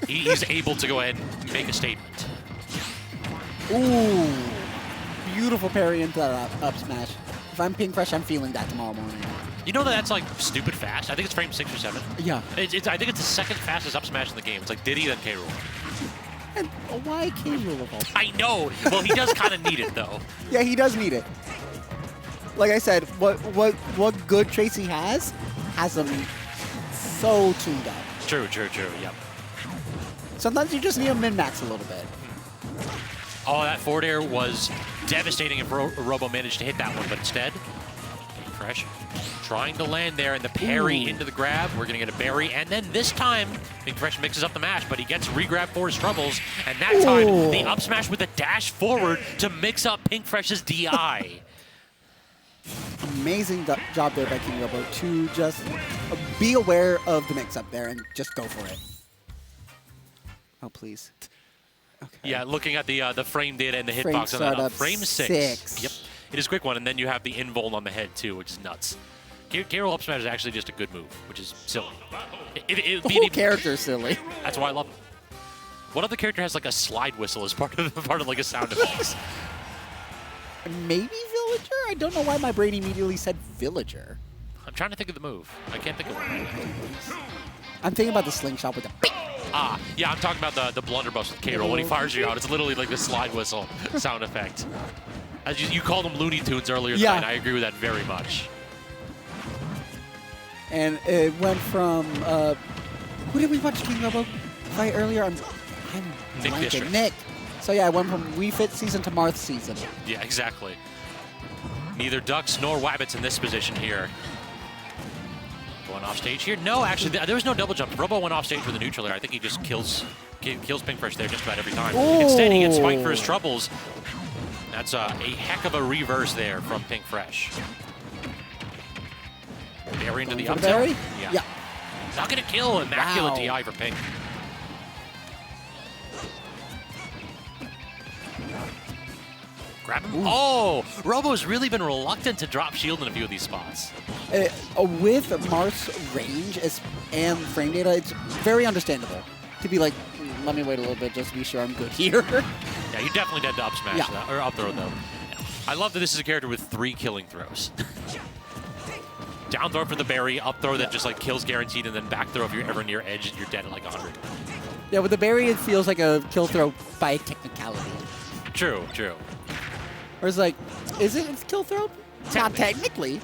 he's able to go ahead and make a statement. Ooh, beautiful parry into that up smash. If I'm Pink Fresh, I'm feeling that tomorrow morning. You know that's like stupid fast? I think it's frame 6 or 7. Yeah. I think it's the second fastest up smash in the game. It's like Diddy, then K-Rool. And why KingRoBo of all? I know. Well, he does kind of need it, though. Yeah, he does need it. Like I said, what good traits he has him so tuned up. True, yep. Sometimes you just need to min-max a little bit. Oh, that forward air was devastating if Robo managed to hit that one, but instead, Fresh trying to land there, and the parry into the grab. We're going to get a berry, and then this time, Pink Fresh mixes up the mash, but he gets re-grab for his troubles, and that time, the up smash with a dash forward to mix up Pink Fresh's DI. Amazing job there by KingRoBo to just be aware of the mix-up there and just go for it. Oh, please. Okay. Yeah, looking at the frame data and the Frame hitbox on that. startup Frame 6. Yep. It is a quick one, and then you have the invuln on the head, too, which is nuts. K-Roll up smash is actually just a good move, which is silly. The whole character is silly. That's why I love it. What other character has like a slide whistle as part of like a sound effects? Maybe Villager? I don't know why my brain immediately said Villager. I'm trying to think of the move. I can't think of it. I'm thinking about the slingshot with the Ah, yeah, I'm talking about the blunderbuss with K-Roll. When he fires you out, it's literally like the slide whistle sound effect. As you called them Looney Tunes earlier tonight. I agree with that very much. And it went from, who did we watch KingRoBo fight earlier? I'm Nick blanking. District. Nick. So yeah, I went from Wii Fit season to Marth season. Yeah, exactly. Neither ducks nor wabbits in this position here. Going off stage here. No, actually, there was no double jump. Robo went off stage with a neutral air. I think he just kills Pink Fresh there just about every time. Instead, he gets spiked for his troubles. That's a heck of a reverse there from Pink Fresh. Berry into the up tilt. Yeah. Not going to kill. Immaculate DI for Pink. Grab him. Oh, Robo's really been reluctant to drop shield in a few of these spots. With Marth's range and frame data, it's very understandable to be like, let me wait a little bit just to be sure I'm good here. Yeah, you definitely dead to up smash that, or up throw though. I love that this is a character with 3 killing throws. Down throw for the berry, up throw that just like kills guaranteed, and then back throw if you're ever near edge and you're dead at like 100. Yeah, with the berry, it feels like a kill throw by technicality. True. Or it's like, is it a kill throw? Not technically,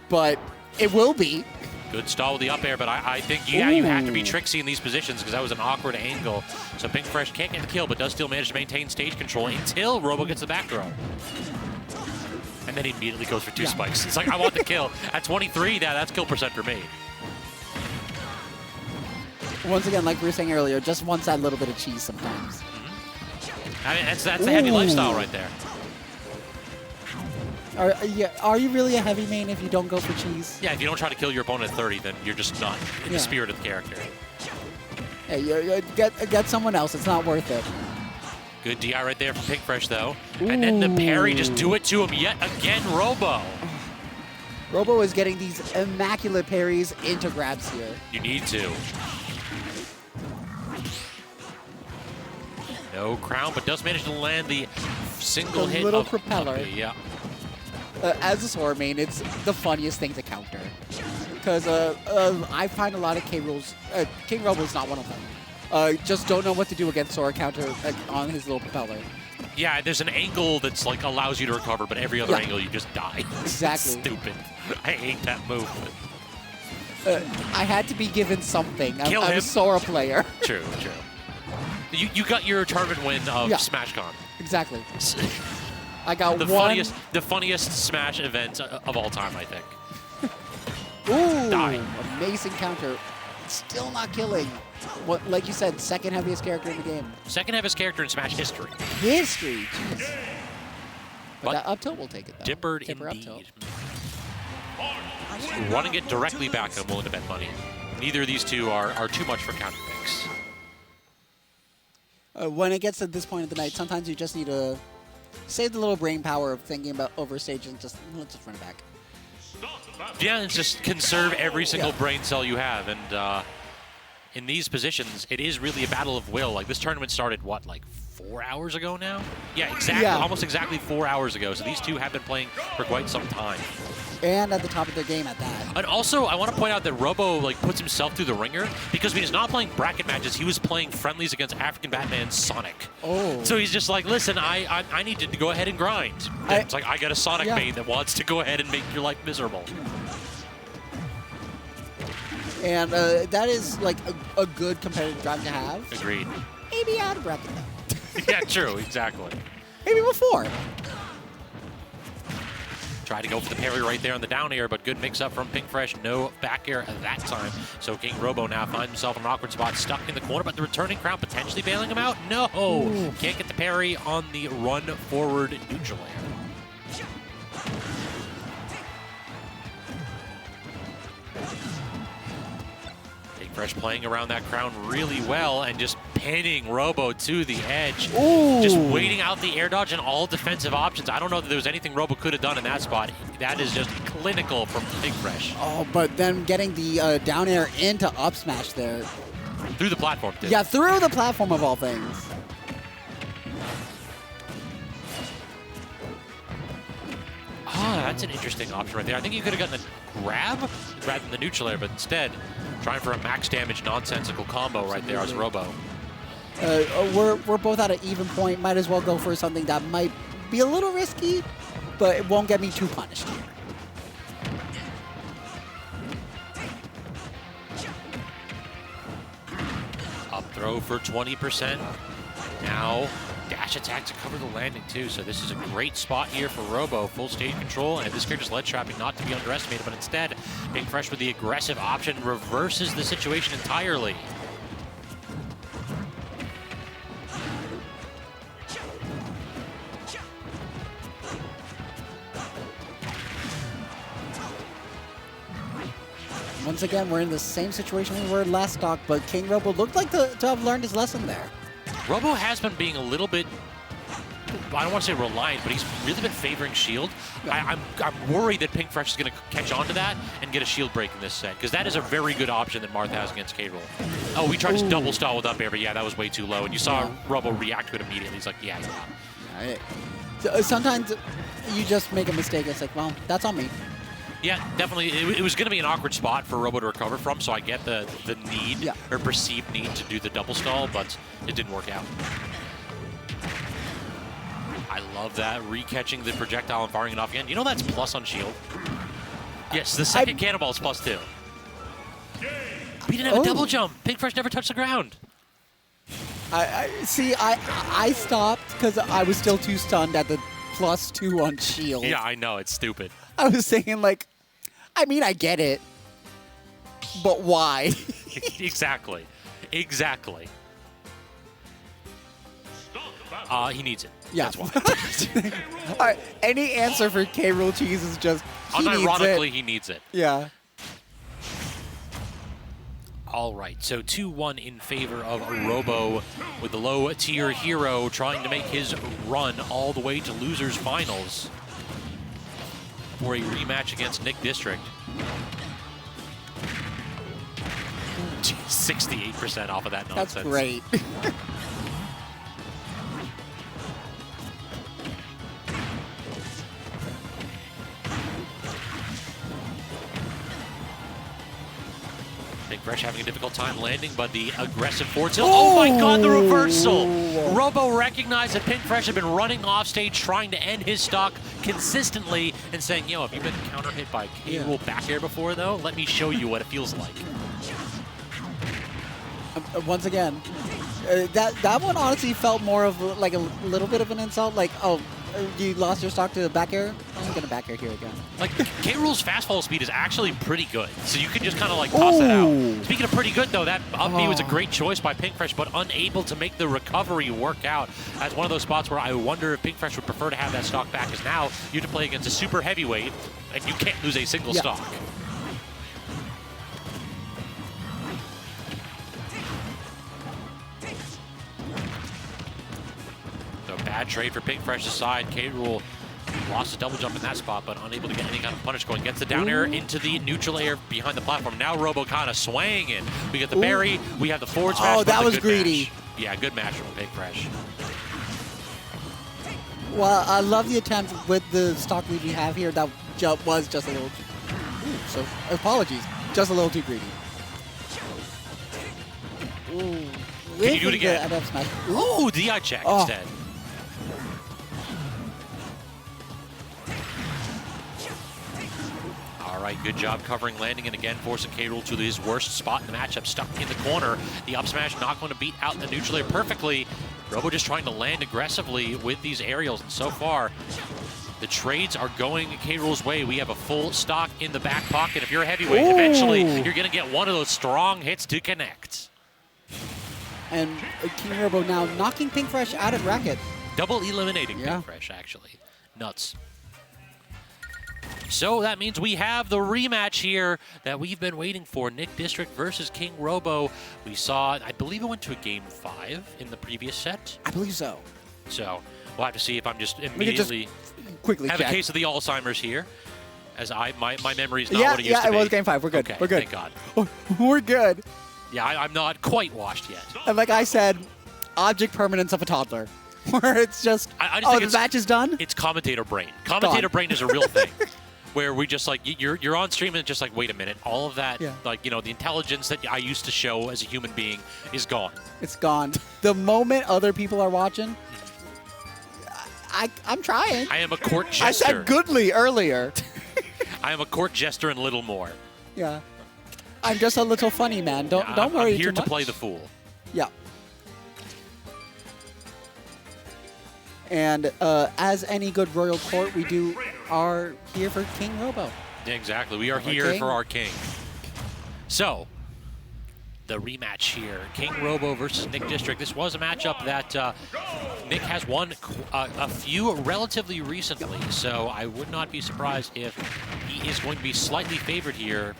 but it will be. Good stall with the up air, but I think, yeah, you have to be tricksy in these positions because that was an awkward angle. So Pink Fresh can't get the kill, but does still manage to maintain stage control until Robo gets the back throw. And then he immediately goes for 2 spikes. It's like, I want the kill. At 23, that's kill percent for me. Once again, like we were saying earlier, just wants that little bit of cheese sometimes. I mean, that's the heavy lifestyle right there. Are you really a heavy main if you don't go for cheese? Yeah, if you don't try to kill your opponent at 30, then you're just not in the spirit of the character. Hey, get someone else. It's not worth it. Good DI right there from Pink Fresh, though. And then the parry, just do it to him yet again, Robo. Robo is getting these immaculate parries into grabs here. You need to. No crown, but does manage to land the single hit little of propeller. Puppy, yeah. As a Sora main, it's the funniest thing to counter. Because I find a lot of KingRoBo is not one of them. Just don't know what to do against Sora counter on his little propeller. Yeah, there's an angle that's like allows you to recover, but every other angle you just die. Exactly. Stupid. I hate that move. I had to be given something. Kill him. I'm a Sora player. True. You got your tournament win of SmashCon. Exactly. I got the funniest Smash event of all time, I think. Ooh, Die. Amazing counter. Still not killing. What, like you said, second heaviest character in the game. Second heaviest character in Smash history. Jeez. But that up tilt will take it, though. Dippered indeed. Running it directly back, I'm willing to bet money. Neither of these two are too much for counter picks. When it gets to this point of the night, sometimes you just need to save the little brain power of thinking about overstage and let's just run it back. Yeah, it's just conserve every single brain cell you have. And in these positions, it is really a battle of will. Like, this tournament started, what, like 4 hours ago now? Yeah, exactly. Yeah. Almost exactly 4 hours ago. So these two have been playing for quite some time. And at the top of their game at that. And also, I want to point out that Robo like puts himself through the ringer because when he's not playing bracket matches, he was playing friendlies against African Batman Sonic. Oh. So he's just like, listen, I need to go ahead and grind. And it's like, I got a Sonic main that wants to go ahead and make your life miserable. And that is like a good competitive drive to have. Agreed. Maybe out of bracket though. Yeah, true, exactly. Maybe before. Try to go for the parry right there on the down air, but good mix-up from Pink Fresh. No back air at that time. So KingRoBo now finds himself in an awkward spot, stuck in the corner, but the returning crowd potentially bailing him out? No! Ooh. Can't get the parry on the run forward neutral air. Fresh playing around that crown really well and just pinning Robo to the edge. Ooh. Just waiting out the air dodge and all defensive options. I don't know that there was anything Robo could have done in that spot. That is just clinical from Pink Fresh. Oh, but then getting the down air into up smash there. Through the platform, too. Yeah, through the platform of all things. Ah, that's an interesting option right there. I think you could have gotten a grab rather than the neutral air, but instead trying for a max damage nonsensical combo right there as Robo. We're both at an even point. Might as well go for something that might be a little risky, but it won't get me too punished here. Up throw for 20%. Now dash attack to cover the landing too, so this is a great spot here for Robo. Full stage control, and this character's ledge trapping not to be underestimated, but instead, Pink Fresh with the aggressive option reverses the situation entirely. Once again, we're in the same situation we were in last stock, but KingRoBo looked like to have learned his lesson there. Robo has been being a little bit, I don't want to say reliant, but he's really been favoring shield. I'm worried that Pink Fresh is going to catch on to that and get a shield break in this set, because that is a very good option that Marth has against K-Rool. Oh, we tried to double stall with up air, but yeah, that was way too low. And you saw Robo react to it immediately. He's like, yeah. Sometimes you just make a mistake. It's like, well, that's on me. Yeah, definitely. It was going to be an awkward spot for Robo to recover from, so I get the need, or perceived need to do the double stall, but it didn't work out. I love that, re-catching the projectile and firing it off again. You know that's plus on shield? Yes, the second cannonball is plus 2. We didn't have a double jump. Pink Fresh never touched the ground. I stopped because I was still too stunned at the +2 on shield. Yeah, I know. It's stupid. I was saying, like, I mean, I get it, but why? Exactly. Exactly. He needs it. Yeah. That's why. All right, any answer for K-Rool cheese is just, unironically, he needs it. Yeah. All right, so 2-1 in favor of Robo with the low-tier hero trying to make his run all the way to losers finals for a rematch against Nick District. 68% off of that nonsense. That's great. Pink Fresh having a difficult time landing, but the aggressive forward tilt. Oh my god, the reversal! Robo recognized that Pink Fresh had been running off stage trying to end his stock consistently and saying, yo, have you been counter hit by K-Rool back air before though? Let me show you what it feels like. Once again, that one honestly felt more of like a little bit of an insult. Like, oh, you lost your stock to the back air? I'm going to back air here again. Like, K-Rool's fast fall speed is actually pretty good, so you can just kind of like toss it out. Speaking of pretty good though, that up B was a great choice by Pink Fresh, but unable to make the recovery work out. As one of those spots where I wonder if Pink Fresh would prefer to have that stock back, because now you have to play against a super heavyweight, and you can't lose a single stock. So bad trade for Pink Fresh's side. K-Rool Lost a double jump in that spot, but unable to get any kind of punish going. Gets the down air into the neutral air behind the platform. Now Robo kind of swinging. We get the berry. We have the forward smash. Oh, that was greedy. Mash. Yeah, good match from Big Fresh. Well, I love the attempt with the stock lead we have here. That jump was just a little too... Ooh, so, apologies. Just a little too greedy. Ooh. Can you do it again? Smash. Ooh, DI check instead. All right, good job covering landing, and again forcing K-Rool to his worst spot in the matchup, stuck in the corner. The up smash not going to beat out the neutral air perfectly. Robo just trying to land aggressively with these aerials, and so far, the trades are going K-Rool's way. We have a full stock in the back pocket. If you're a heavyweight, eventually you're going to get one of those strong hits to connect. And KingRoBo now knocking Pink Fresh out of bracket. Double eliminating Pink Fresh, actually. Nuts. So that means we have the rematch here that we've been waiting for. Nick District versus KingRoBo. We saw, I believe it went to a game 5 in the previous set. I believe so. So we'll have to see if I'm just immediately quickly have check. a case of the Alzheimer's here. As my memory is not what it used to be. Yeah, it was game 5. We're good. Okay, We're good. Thank God. We're good. Yeah, I'm not quite washed yet. And like I said, object permanence of a toddler. Where it's just, I just think the match is done? It's commentator brain. Commentator brain is a real thing. Where we just like, you're on stream and it's just like, wait a minute, all of that, like, you know, the intelligence that I used to show as a human being is gone. It's gone. The moment other people are watching, I'm trying. I am a court jester. I said goodly earlier. I am a court jester and little more. Yeah. I'm just a little funny man. Don't worry too much. I'm here to play the fool. Yeah. And as any good royal court, we are here for KingRoBo. Exactly. We are here for our king. So, the rematch here. KingRoBo versus Nick District. This was a matchup that Nick has won a few relatively recently, so I would not be surprised if he is going to be slightly favored here,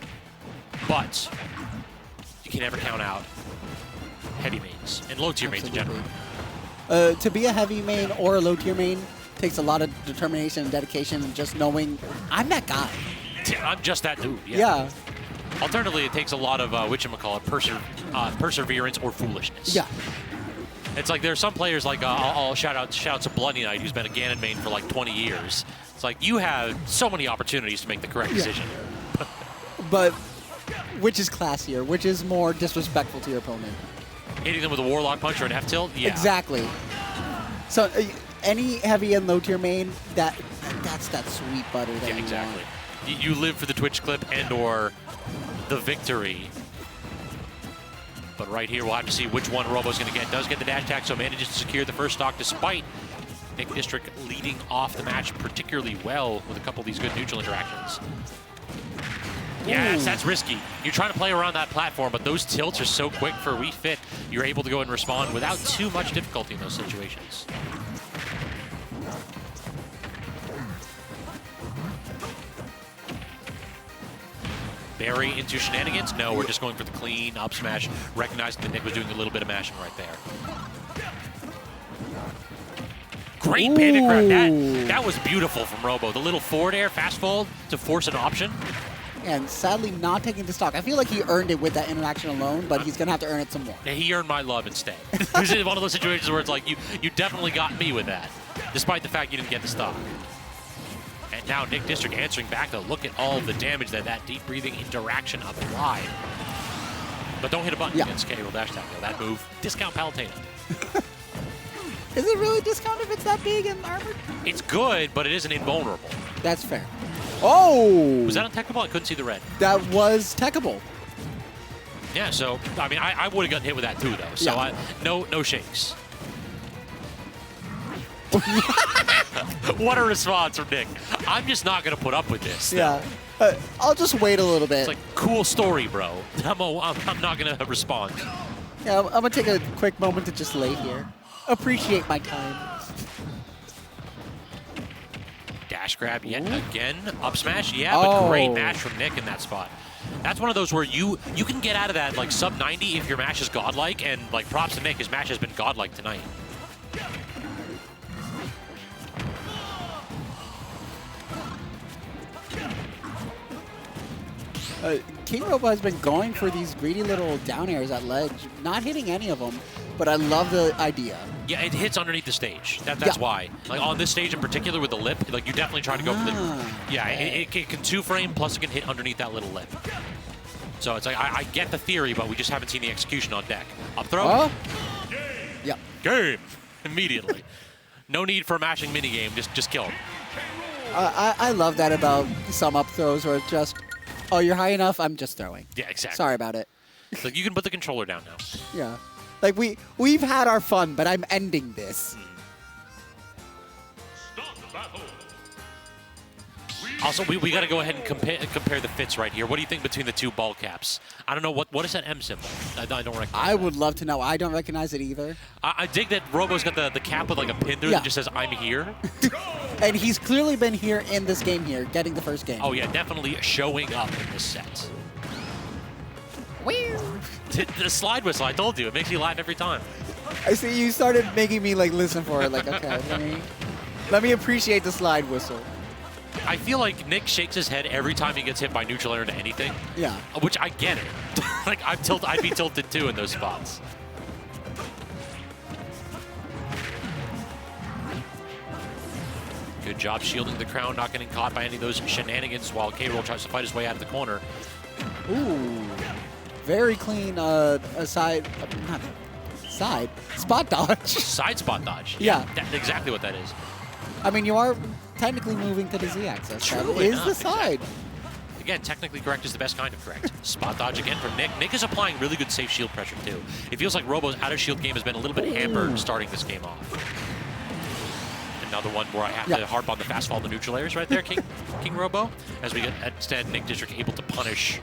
but you can never count out heavy mains and low-tier mains in general. To be a heavy main or a low-tier main takes a lot of determination and dedication and just knowing I'm that guy. I'm just that dude. Yeah. Alternatively, it takes a lot of perseverance or foolishness. Yeah. It's like there's some players like I'll shout out to Bloody Knight, who's been a Ganon main for like 20 years. It's like you have so many opportunities to make the correct decision. But which is classier? Which is more disrespectful to your opponent? Hitting them with a Warlock Punch or an F-Tilt? Yeah. Exactly. So any heavy and low-tier main, that's that sweet butter that you want. You live for the Twitch clip and or the victory. But right here, we'll have to see which one Robo's going to get. Does get the dash attack, so manages to secure the first stock despite Nick District leading off the match particularly well with a couple of these good neutral interactions. Yes, that's risky. You're trying to play around that platform, but those tilts are so quick for Wii Fit, you're able to go and respond without too much difficulty in those situations. Barry into shenanigans? No, we're just going for the clean up smash, recognizing that Nick was doing a little bit of mashing right there. Great panic grab. That was beautiful from Robo. The little forward air, fast fold to force an option. And sadly not taking the stock. I feel like he earned it with that interaction alone, but he's going to have to earn it some more. Yeah, he earned my love instead. This is one of those situations where it's like, you definitely got me with that, despite the fact you didn't get the stock. And now Nick District answering back, though. Look at all the damage that deep breathing interaction applied. But don't hit a button against KRoBo dash attack, though. That move, discount Palutena. Is it really discount if it's that big and armored? It's good, but it isn't invulnerable. That's fair. Oh! Was that untechable? I couldn't see the red. That was techable. Yeah, so, I mean, I would have gotten hit with that too, though. So, no shakes. What a response from Nick. I'm just not going to put up with this. Yeah. I'll just wait a little bit. It's like, cool story, bro. I'm not going to respond. Yeah, I'm going to take a quick moment to just lay here. Appreciate my time. Dash grab yet again. Up smash, but great mash from Nick in that spot. That's one of those where you can get out of that like sub 90 if your mash is godlike, and like props to Nick, his mash has been godlike tonight. KingRoBo has been going for these greedy little down airs at ledge, not hitting any of them, but I love the idea. Yeah, it hits underneath the stage. That's why. Like on this stage in particular with the lip, like you definitely try to go for the. Yeah, it can 2-frame plus it can hit underneath that little lip. So it's like I get the theory, but we just haven't seen the execution on deck. Up throw. Oh. Yeah. Game immediately. No need for a mashing minigame. Just kill him. I love that about some up throws where it's just, oh, you're high enough, I'm just throwing. Yeah, exactly. Sorry about it. Like you can put the controller down now. Yeah. Like we've had our fun, but I'm ending this. Start the battle. Also, we got to go ahead and compare the fits right here. What do you think between the two ball caps? I don't know what is that M symbol. I don't recognize. I would love to know. I don't recognize it either. I dig that Robo's got the cap with like a pin through that just says "I'm here." And he's clearly been here in this game here, getting the first game. Oh yeah, definitely showing up in this set. The slide whistle, I told you, it makes you laugh every time. I see you started making me like listen for it. Like, okay, let me appreciate the slide whistle. I feel like Nick shakes his head every time he gets hit by neutral air into anything. Yeah. Which I get it. Like I'd be tilted too in those spots. Good job shielding the crown, not getting caught by any of those shenanigans while K-Rool tries to fight his way out of the corner. Ooh. Very clean side spot dodge. Side spot dodge. Yeah. That's exactly what that is. I mean, you are technically moving to the Z-axis. True That is enough, the side. Exactly. Again, technically correct is the best kind of correct. Spot dodge again from Nick. Nick is applying really good safe shield pressure too. It feels like Robo's out of shield game has been a little bit hampered starting this game off. Another one where I have to harp on the fast fall of the neutral airs right there, KingRoBo, as we get instead Nick District able to punish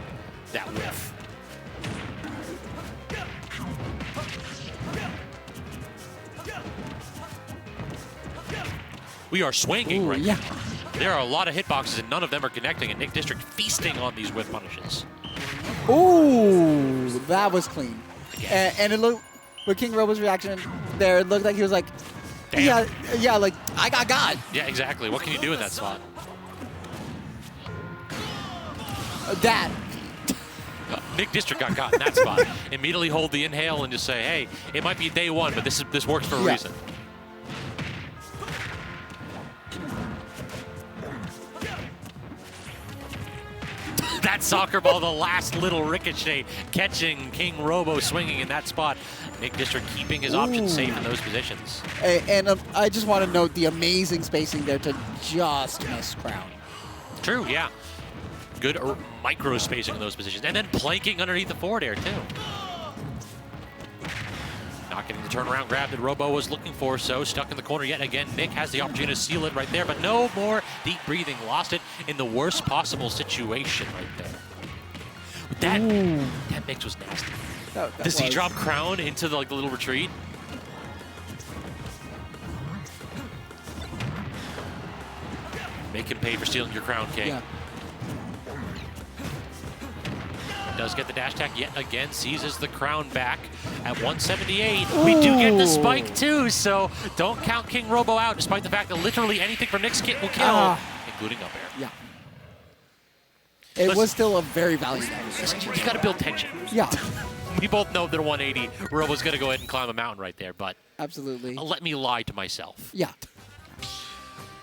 that whiff. We are swinging right now. There are a lot of hitboxes and none of them are connecting, and Nick District feasting on these whiff punishes. Ooh, that was clean. And it looked, with KingRoBo's reaction there, it looked like he was like, damn. yeah, like, I got God. Yeah, exactly. What can you do in that spot? That. Nick District got caught in that spot. Immediately hold the inhale and just say, hey, it might be day one, but this works for a reason. That soccer ball, the last little ricochet, catching KingRoBo swinging in that spot. Nick District keeping his options safe in those positions. And I just want to note the amazing spacing there to just miss Crown. True, yeah. Good micro spacing in those positions. And then planking underneath the forward air, too. Not getting the turnaround grab that Robo was looking for, so stuck in the corner yet again. Nick has the opportunity to seal it right there, but no more deep breathing. Lost it in the worst possible situation right there. That mix was nasty. The Z-drop crown into the little retreat. Make him pay for stealing your crown, King. Yeah. Does get the dash attack yet again, seizes the crown back at 178. We do get the spike too, so don't count KingRoBo out, despite the fact that literally anything from Nick's kit will kill, including up air. Yeah. It was still a very valiant effort. You gotta build tension. Yeah. We both know that at 180, Robo's gonna go ahead and climb a mountain right there, but absolutely. Let me lie to myself. Yeah.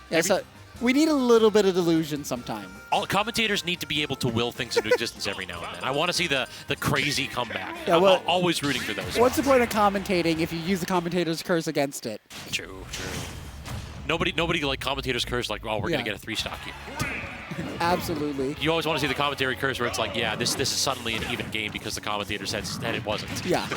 Yeah, so we need a little bit of delusion sometime. All commentators need to be able to will things into existence every now and then. I want to see the crazy comeback. Yeah, well, I'm always rooting for those. What's the point of commentating if you use the commentator's curse against it? True. Nobody like commentators curse like, oh, we're gonna get a 3-stock here. Absolutely. You always want to see the commentary curse where it's like, yeah, this is suddenly an even game because the commentator said it wasn't. Yeah.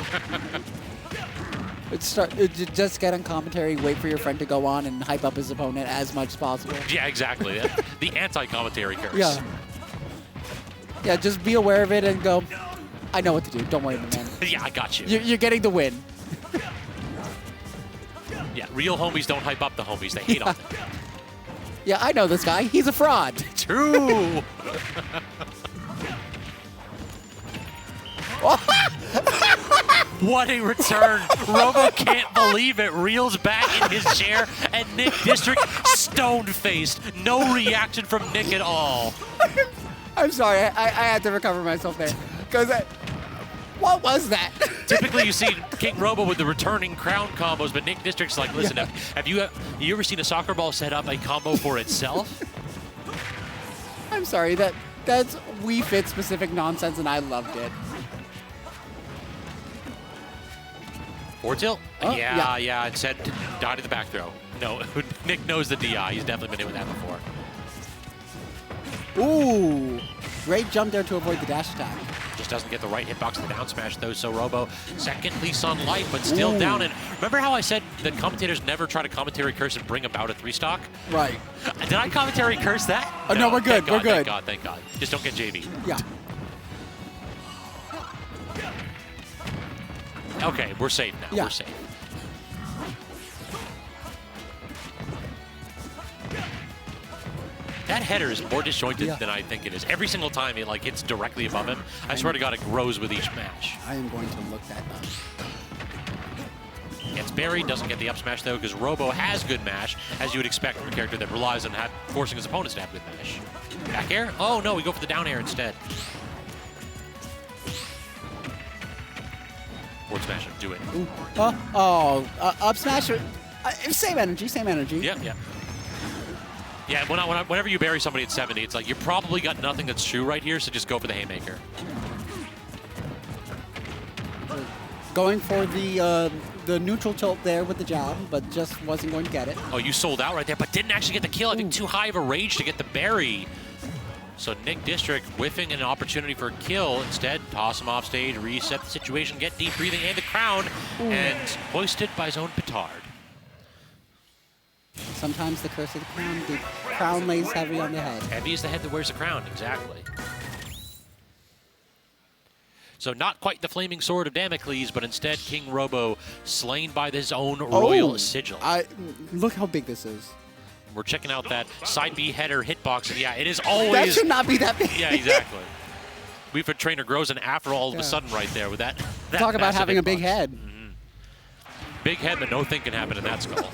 Just get on commentary, wait for your friend to go on, and hype up his opponent as much as possible. Yeah, exactly. The anti-commentary curse. Yeah. Yeah, just be aware of it and go, I know what to do. Don't worry, man. Yeah, I got you. You're getting the win. Yeah, real homies don't hype up the homies. They hate on them. Yeah, I know this guy. He's a fraud. True. What a return. Robo can't believe it. Reels back in his chair, and Nick District stone-faced. No reaction from Nick at all. I'm sorry. I had to recover myself there. Because what was that? Typically, you see KingRoBo with the returning crown combos, but Nick District's like, listen, have you ever seen a soccer ball set up a combo for itself? I'm sorry. That's Wii Fit specific nonsense, and I loved it. Forward tilt? Oh, yeah. Instead, die to the back throw. No, Nick knows the DI. He's definitely been in with that before. Ooh. Great jump there to avoid the dash attack. Just doesn't get the right hitbox in the down smash, though. So Robo, second lease on life, but still down. And remember how I said that commentators never try to commentary curse and bring about a 3-stock? Right. Did I commentary curse that? Oh, no, we're good. We're good. Thank God. Just don't get JB. Yeah. Okay, we're safe now. Yeah. We're safe. That header is more disjointed than I think it is. Every single time it like hits directly above him, I swear to God, it grows with each match. I am going to look that up. Gets buried, doesn't get the up smash though, because Robo has good mash, as you would expect from a character that relies on forcing his opponents to have good mash. Back air? Oh no, we go for the down air instead. Forward smash him, do it. Up smash. Same energy, same energy. Yep. Yeah, whenever you bury somebody at 70, it's like you probably got nothing that's true right here, so just go for the haymaker. Going for the neutral tilt there with the jab, but just wasn't going to get it. Oh, you sold out right there, but didn't actually get the kill. I think too high of a rage to get the bury. So Nick District whiffing an opportunity for a kill. Instead, toss him off stage, reset the situation, get deep breathing and the crown, and hoisted by his own petard. Sometimes the curse of the crown lays heavy on the head. Heavy is the head that wears the crown, exactly. So not quite the flaming sword of Damocles, but instead KingRoBo slain by his own royal sigil. Look how big this is. We're checking out that side B header hitbox, and yeah, it is always... That should not be that big. Yeah, exactly. Wii Fit Trainer grows an afro all of a sudden right there with that Talk about having a big hitbox. head. Big head, but no thing can happen in that skull.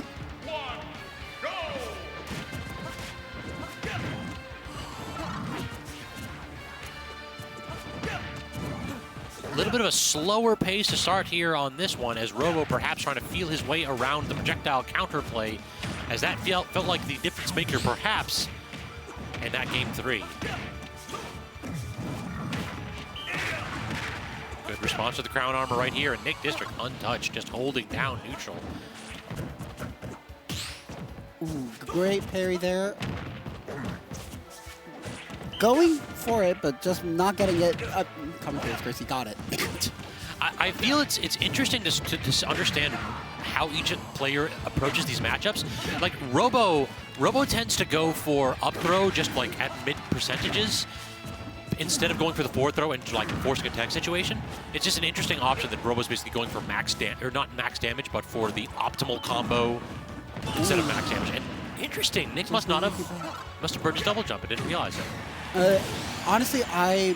A little bit of a slower pace to start here on this one, as Robo perhaps trying to feel his way around the projectile counterplay, as that felt like the difference maker perhaps in that game 3. Good response to the crown armor right here, and Nick District untouched, just holding down neutral. Ooh, great parry there. Going for it, but just not getting it. Coming through his curse, he got it. I feel it's interesting to understand how each player approaches these matchups. Like Robo tends to go for up throw just like at mid percentages instead of going for the forward throw and like forcing a tech situation. It's just an interesting option that Robo's basically going for max damage, or not max damage, but for the optimal combo instead of max damage. And interesting, Nick must have burned his double jump. I didn't realize it. Honestly, I'm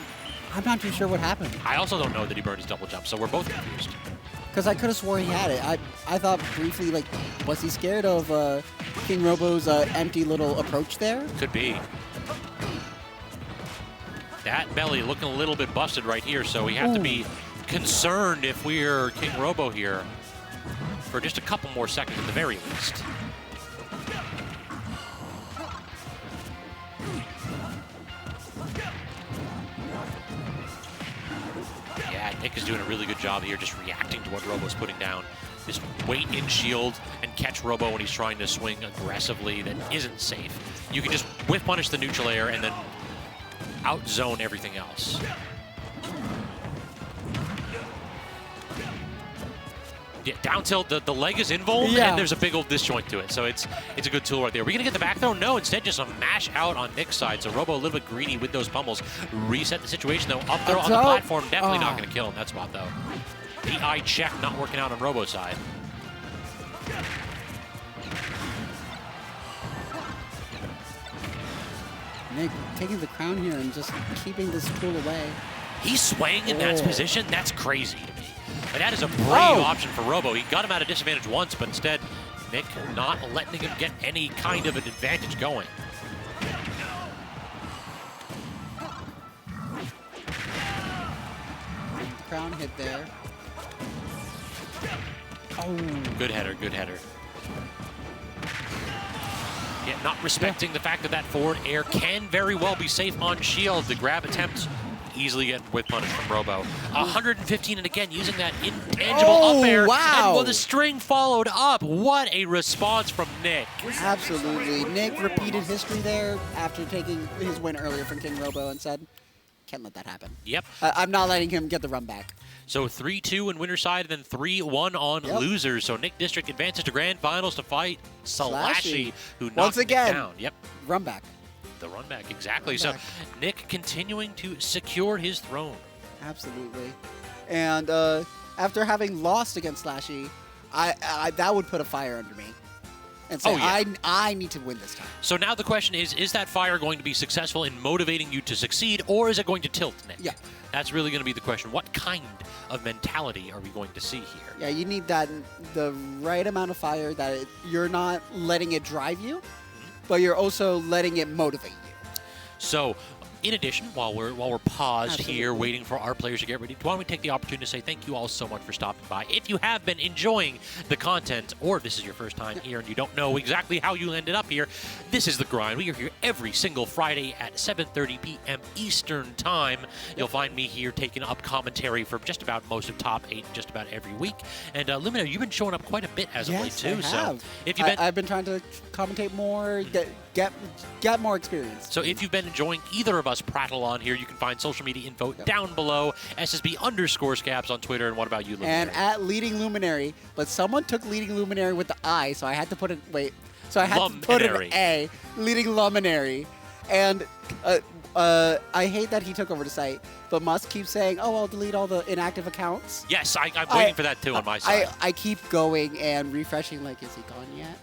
not too sure what happened. I also don't know that he burned his double jump, so we're both confused. Because I could have swore he had it. I thought briefly, like, was he scared of KingRoBo's empty little approach there? Could be. That belly looking a little bit busted right here, so we have to be concerned if we're KingRoBo here for just a couple more seconds at the very least. Yeah, Nick is doing a really good job here just reacting to what Robo's putting down. Just wait in shield and catch Robo when he's trying to swing aggressively that isn't safe. You can just whiff punish the neutral air and then outzone everything else. Yeah, down tilt, the leg is invuln, and there's a big old disjoint to it, so it's a good tool right there. Are we going to get the back throw? No, instead just a mash out on Nick's side, so Robo a little bit greedy with those pummels. Reset the situation, though. Up throw on the platform, definitely not going to kill in that spot, though. DI check not working out on Robo's side. Nick taking the crown here and just keeping this tool away. He's swaying in that position? That's crazy to me. And that is a brave option for Robo. He got him at a disadvantage once, but instead, Nick not letting him get any kind of an advantage going. crown hit there. Oh. Good header, good header. Yeah, not respecting the fact that that forward air can very well be safe on shield. The grab attempt easily get whip punished from Robo. 115, and again, using that intangible up air. Wow. And well, the string followed up. What a response from Nick. Absolutely. Nick repeated history there after taking his win earlier from KingRoBo and said, can't let that happen. Yep. I'm not letting him get the run back. So 3-2 in winner's side, and then 3-1 on losers. So Nick District advances to grand finals to fight SLASHY, who knocked once again Nick down. Yep. Run back. The run back, exactly. Run back. So Nick continuing to secure his throne. Absolutely. And after having lost against SLASHY, I that would put a fire under me. And say, I need to win this time. So now the question is that fire going to be successful in motivating you to succeed, or is it going to tilt, Nick? Yeah. That's really going to be the question. What kind of mentality are we going to see here? Yeah, you need the right amount of fire that you're not letting it drive you, but you're also letting it motivate you. So, in addition, while we're paused Absolutely. here waiting for our players to get ready, why don't we take the opportunity to say thank you all so much for stopping by. If you have been enjoying the content, or if this is your first time here and you don't know exactly how you ended up here, this is The Grind. We are here every single Friday at 7:30 p.m. Eastern Time. You'll find me here taking up commentary for just about most of Top 8 just about every week. And Lumina, you've been showing up quite a bit as of late too. I So have. if you've been I've been trying to commentate more, get more experience. So if you've been enjoying either of us prattle on here, you can find social media info down below. ssb_scabs on Twitter. And what about you, Luminary? And at Leading Luminary, but someone took Leading Luminary with the I, so I had to put it, so I had to put an A, Leading Luminary. And I hate that he took over the site, but Musk keeps saying, oh, I'll delete all the inactive accounts. Yes, I'm waiting for that too on my side. I keep going and refreshing, like, is he gone yet?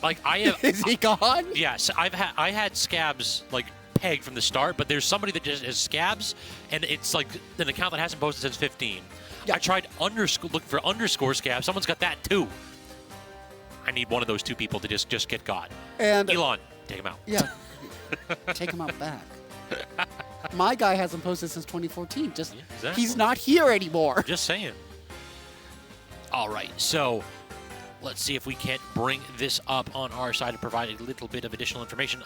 Like I have. Is he gone? Yes, I had scabs like pegged from the start, but there's somebody that just has scabs, and it's like an account that hasn't posted since 15. Yeah. I tried looking for underscore scabs. Someone's got that too. I need one of those two people to just get got. And Elon, take him out. yeah, take him out back. My guy hasn't posted since 2014. Just exactly. He's not here anymore. Just saying. All right, so let's see if we can't bring this up on our side to provide a little bit of additional information.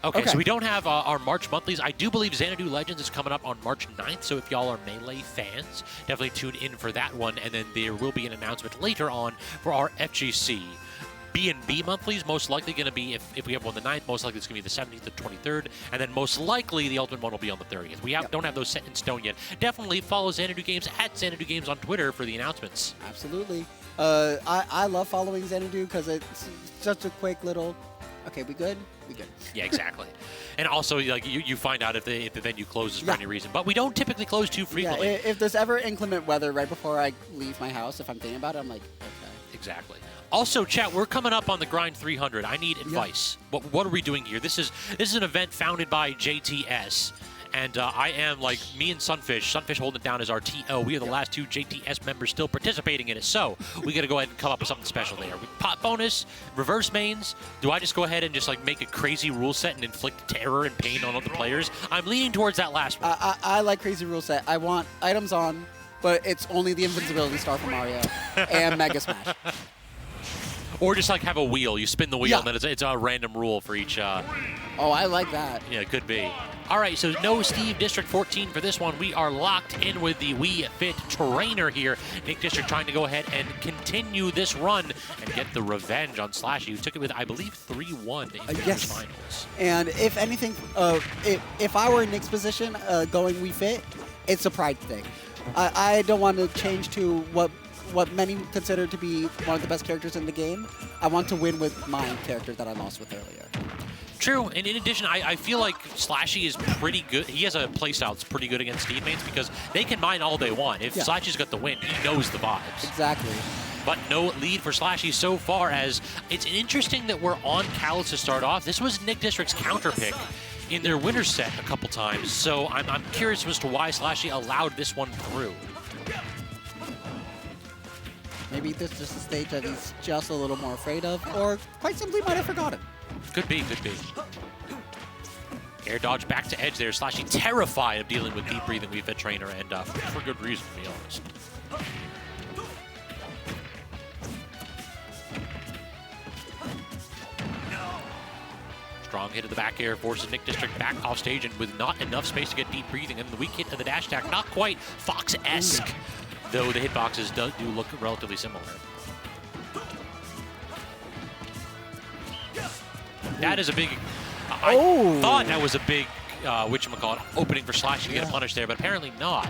Okay, so we don't have our March monthlies. I do believe Xanadu Legends is coming up on March 9th, so if y'all are Melee fans, definitely tune in for that one. And then there will be an announcement later on for our FGC. B&B monthlies, most likely going to be, if we have one the 9th, most likely it's going to be the 17th or 23rd, and then most likely the ultimate one will be on the 30th. We don't have those set in stone yet. Definitely follow Xanadu Games at Xanadu Games on Twitter for the announcements. Absolutely. I love following Xanadu because it's such a quick little, okay, we good? We good. Yeah, exactly. And also, like you find out if the venue closes for any reason. But we don't typically close too frequently. Yeah, if there's ever inclement weather right before I leave my house, if I'm thinking about it, I'm like, okay. Exactly. Also, chat, we're coming up on the Grind 300. I need advice. What are we doing here? This is an event founded by JTS. And I am, like, me and Sunfish holding it down as our TO. We are the last two JTS members still participating in it. So we got to go ahead and come up with something special there. Pot bonus, reverse mains. Do I just go ahead and just, like, make a crazy rule set and inflict terror and pain on other players? I'm leaning towards that last one. I like crazy rule set. I want items on, but it's only the invincibility star from Mario and Mega Smash. Or just, like, have a wheel. You spin the wheel, and then it's a random rule for each. Oh, I like that. Yeah, it could be. All right, so no Steve District 14 for this one. We are locked in with the Wii Fit Trainer here. Nick District trying to go ahead and continue this run and get the revenge on SLASHY, who took it with, I believe, 3-1 in the finals. And if anything, if I were in Nick's position going Wii Fit, it's a pride thing. I don't want to change to what many consider to be one of the best characters in the game. I want to win with my character that I lost with earlier. True, and in addition, I feel like SLASHY is pretty good. He has a playstyle that's pretty good against Steve mains because they can mine all they want. If SLASHY's got the win, he knows the vibes. Exactly. But no lead for SLASHY so far, as it's interesting that we're on Callus to start off. This was Nick District's counter pick in their winter set a couple times, so I'm curious as to why SLASHY allowed this one through. Maybe this is just a stage that he's just a little more afraid of, or quite simply might have forgotten. Could be, could be. Air dodge back to edge there. SLASHY terrified of dealing with deep breathing Wii Fit Trainer, and for good reason, to be honest. Strong hit of the back air forces Nick District back off stage, and with not enough space to get deep breathing, and the weak hit of the dash attack, not quite Fox-esque, though the hitboxes do look relatively similar. That is a big, I thought that was a big, whatchamacallit, opening for SLASHY to get a punish there, but apparently not.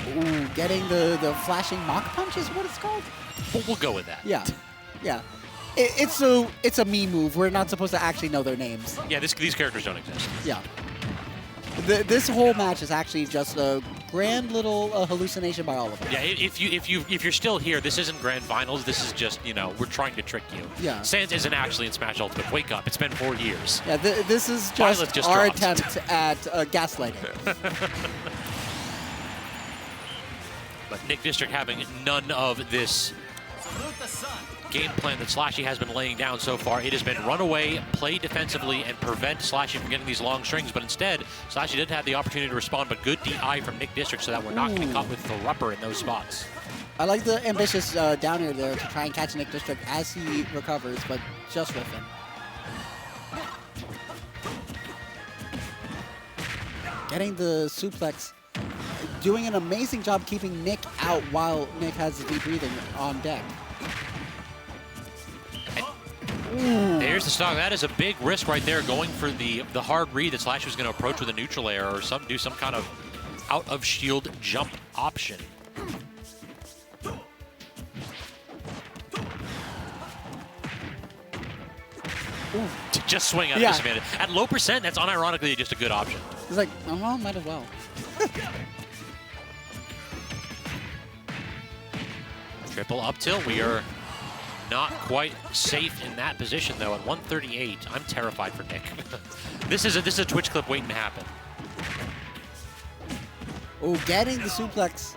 Ooh, getting the flashing mock punch is what it's called? We'll go with that. Yeah, yeah. It's a me move. We're not supposed to actually know their names. Yeah, these characters don't exist. Yeah. This whole match is actually just a grand little hallucination by all of us. Yeah, if you're still here, this isn't Grand Finals. This is just, you know, we're trying to trick you. Yeah. Sans isn't actually in Smash Ultimate. Wake up! It's been 4 years. Yeah, this is just our attempt at gaslighting. But Nick District having none of this game plan that SLASHY has been laying down so far. It has been run away, play defensively, and prevent SLASHY from getting these long strings. But instead, SLASHY did have the opportunity to respond, but good DI from Nick District so that we're not getting caught with the rupper in those spots. I like the ambitious down air there to try and catch Nick District as he recovers, but just with him. Getting the suplex, doing an amazing job keeping Nick out while Nick has the deep breathing on deck. There's the stock. That is a big risk right there, going for the hard read that SLASHY was going to approach with a neutral air or do some kind of out of shield jump option. To just swing out of disadvantage. At low percent, that's unironically just a good option. It's like, oh, well, might as well. Triple up tilt. We are not quite safe in that position, though. At 138, I'm terrified for Nick. This is a Twitch clip waiting to happen. Oh, getting the suplex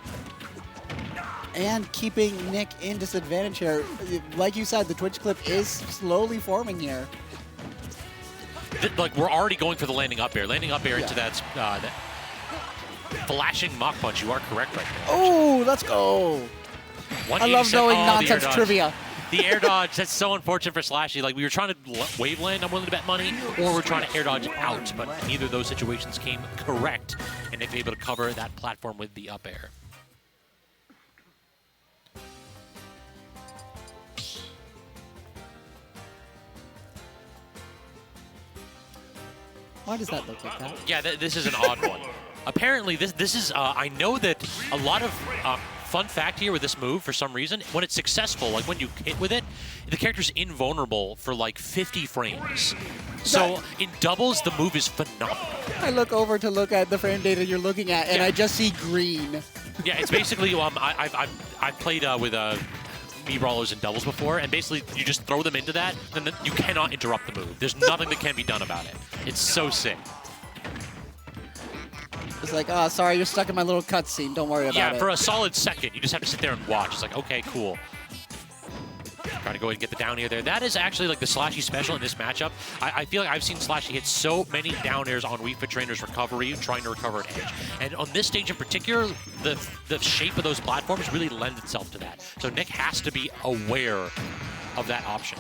and keeping Nick in disadvantage here. Like you said, the Twitch clip is slowly forming here. Like, we're already going for the landing up air. Landing up air into that flashing mock punch. You are correct right there. Oh, let's go. I love knowing nonsense trivia. The air dodge, that's so unfortunate for SLASHY. Like, we were trying to wave land, I'm willing to bet money, or we're trying to air dodge out, but neither of those situations came correct, and Nick was able to cover that platform with the up air. Why does that look like that? Yeah, this is an odd one. Apparently, this is, I know that a lot of, fun fact here with this move, for some reason, when it's successful, like when you hit with it, the character's invulnerable for like 50 frames. So in doubles, the move is phenomenal. I look over to look at the frame data you're looking at, and I just see green. Yeah, it's basically, I've played with Mii Brawlers in doubles before, and basically you just throw them into that, and then you cannot interrupt the move. There's nothing that can be done about it. It's so sick. It's like, oh, sorry, you're stuck in my little cutscene. Don't worry about it. Yeah, for a solid second, you just have to sit there and watch. It's like, okay, cool. Trying to go ahead and get the down air there. That is actually like the SLASHY special in this matchup. I feel like I've seen SLASHY hit so many down airs on Wii Fit Trainer's recovery, trying to recover at edge. And on this stage in particular, the shape of those platforms really lend itself to that. So Nick has to be aware of that option.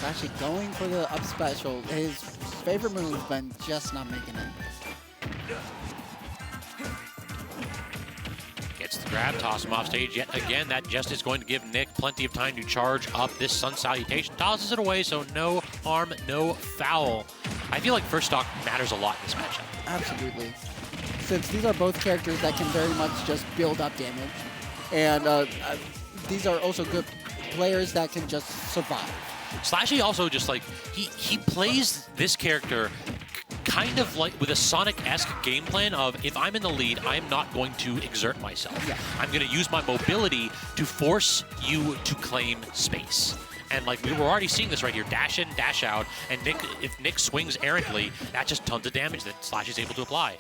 Actually going for the up special. His favorite move, but just not making it. Gets the grab, toss him off stage yet again. That just is going to give Nick plenty of time to charge up this Sun Salutation. Tosses it away, so no harm, no foul. I feel like first stock matters a lot in this matchup. Absolutely. Since these are both characters that can very much just build up damage. And these are also good players that can just survive. SLASHY also just like, he plays this character kind of like with a Sonic-esque game plan of, if I'm in the lead, I'm not going to exert myself. Yeah. I'm going to use my mobility to force you to claim space. And like, we were already seeing this right here, dash in, dash out, and Nick, if Nick swings errantly, that's just tons of damage that SLASHY's able to apply.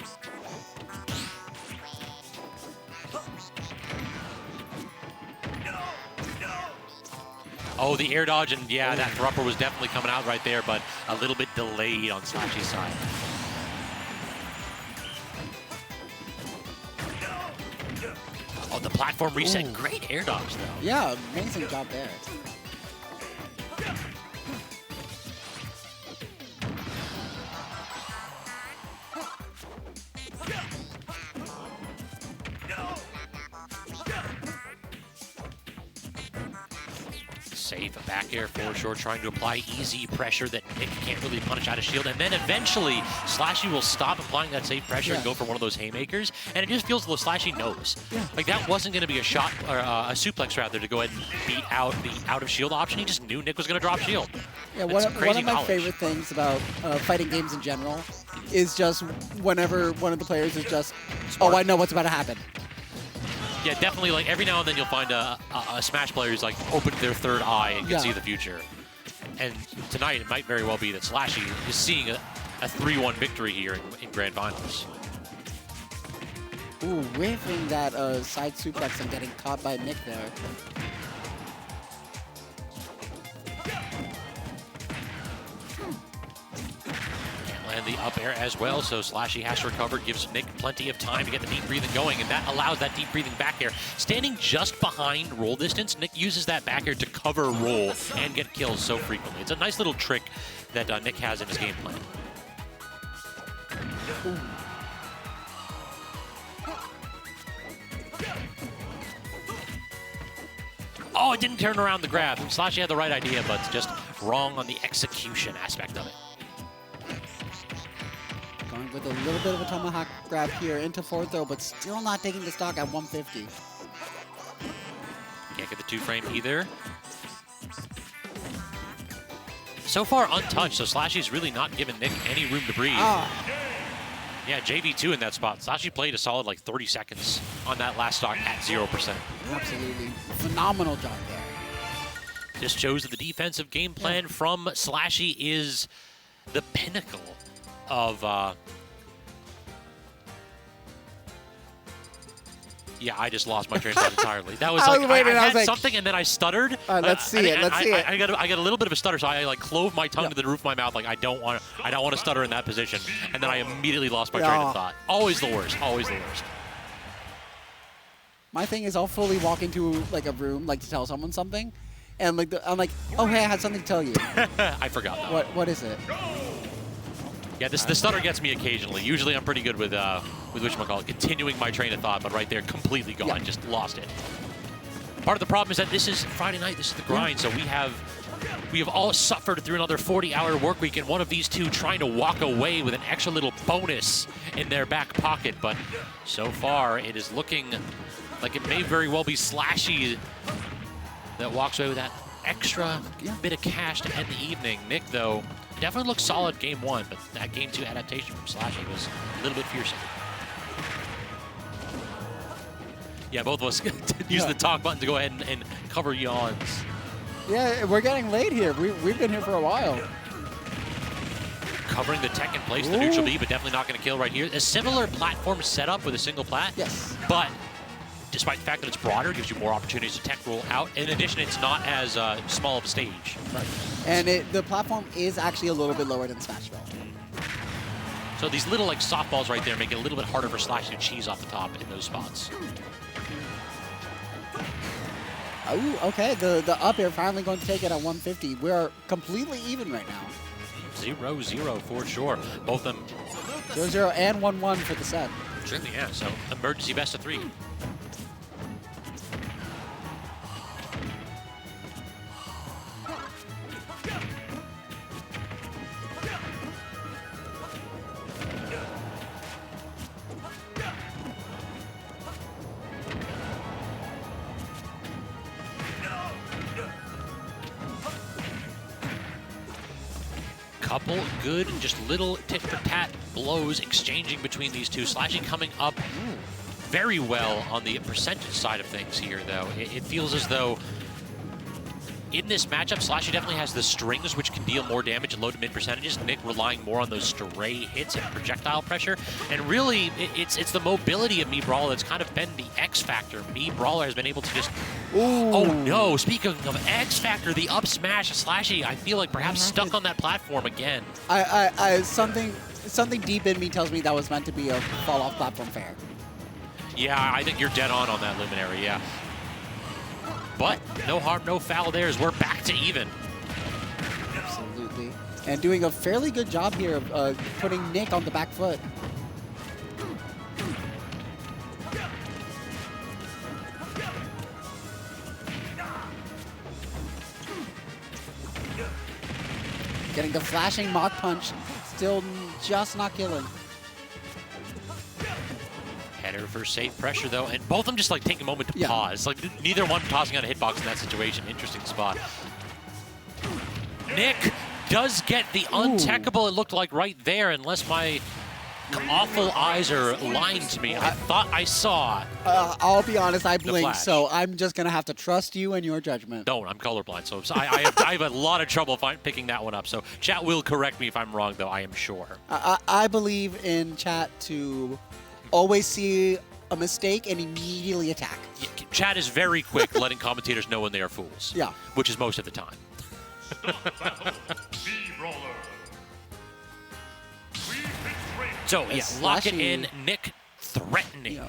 Oh, the air dodge, and yeah, that thropper was definitely coming out right there, but a little bit delayed on Slashy's side. Oh, the platform reset. Great air dodge, though. Yeah, amazing job there. Safe, a back air forward short, trying to apply easy pressure that Nick can't really punish out of shield. And then eventually, Slashy will stop applying that safe pressure and go for one of those haymakers. And it just feels as though Slashy knows. Like, that wasn't going to be a shot, or a suplex rather, to go ahead and beat out the out of shield option. He just knew Nick was going to drop shield. Yeah, one of my favorite things about fighting games in general is just whenever one of the players is just, oh, I know what's about to happen. Yeah, definitely, like, every now and then you'll find a Smash player who's, like, opened their third eye and can see the future. And tonight, it might very well be that Slashy is seeing a 3-1 victory here in Grand Finals. Ooh, whiffing that side suplex and getting caught by Nick there. And the up air as well, so Slashy has to recover, gives Nick plenty of time to get the deep breathing going, and that allows that deep breathing back air. Standing just behind Rool distance, Nick uses that back air to cover Rool and get kills so frequently. It's a nice little trick that Nick has in his game plan. Ooh. Oh, it didn't turn around the grab. Slashy had the right idea, but just wrong on the execution aspect of it. Going with a little bit of a tomahawk grab here into forward throw, but still not taking the stock at 150. Can't get the 2-frame either. So far untouched, so Slashy's really not giving Nick any room to breathe. Yeah, JV2 in that spot. Slashy played a solid like 30 seconds on that last stock at 0%. Absolutely. Phenomenal job there. Just shows that the defensive game plan from Slashy is the pinnacle of yeah, I just lost my train of thought entirely. That was like I had something and then I stuttered. Let's see it. Let's see it. I got a little bit of a stutter, so I like clove my tongue to the roof of my mouth. Like I don't want to stutter in that position, and then I immediately lost my train of thought. Always the worst. Always the worst. My thing is, I'll fully walk into like a room, like to tell someone something, and like I'm like, oh hey, I had something to tell you. I forgot that. What is it? Yeah, the stutter gets me occasionally. Usually I'm pretty good with whatchamacallit, continuing my train of thought, but right there, completely gone, just lost it. Part of the problem is that this is Friday night, this is the grind, so we have all suffered through another 40-hour work week, and one of these two trying to walk away with an extra little bonus in their back pocket, but so far it is looking like it may very well be Slashy that walks away with that extra bit of cash to end the evening. Nick, though, definitely looked solid game one, but that game two adaptation from Slashy was a little bit fearsome. Yeah, both of us use the talk button to go ahead and cover yawns. Yeah, we're getting late here. We've been here for a while. Covering the tech in place, the neutral B, but definitely not going to kill right here. A similar platform setup with a single plat. Yes. But despite the fact that it's broader, it gives you more opportunities to tech roll out. In addition, it's not as small of a stage. Right. And the platform is actually a little bit lower than Smashville. So these little like softballs right there make it a little bit harder for Slash to cheese off the top in those spots. Oh, okay. The up air finally going to take it at 150. We're completely even right now. 0-0 for sure. Both of them 0-0 and 1-1 for the set. Certainly, yeah. So emergency best of 3. Couple good, just little tit-for-tat blows exchanging between these two. Slashy coming up very well on the percentage side of things here, though. It feels as though in this matchup, SLASHY definitely has the strings, which can deal more damage and low to mid percentages. Nick relying more on those stray hits and projectile pressure. And really, it's the mobility of Brawler that's kind of been the X factor. Brawler has been able to just... Ooh. Oh no, speaking of X factor, the up smash of SLASHY, I feel like perhaps stuck on that platform again. Something deep in me tells me that was meant to be a fall-off platform fair. Yeah, I think you're dead on that Luminary, yeah. But no harm, no foul there as we're back to even. Absolutely. And doing a fairly good job here of putting Nick on the back foot. Getting the flashing Mach Punch, still just not killing. Header for safe pressure, though, and both of them just like take a moment to pause. Like neither one tossing out a hitbox in that situation. Interesting spot. Nick does get the untechable, it looked like right there, unless my awful eyes are lying to me. I thought I saw. I'll be honest, I blinked, flash. so I'm just going to have to trust you and your judgment. Don't, I'm colorblind, so I have a lot of trouble picking that one up. So chat will correct me if I'm wrong, though, I am sure. I believe in chat to always see a mistake and immediately attack. Yeah, chat is very quick letting commentators know when they are fools. Yeah. Which is most of the time. Start the battle. B-Brawler. Wii Fit Trainer. So, yeah, lock it SLASHY. in. Nick threatening. Yeah.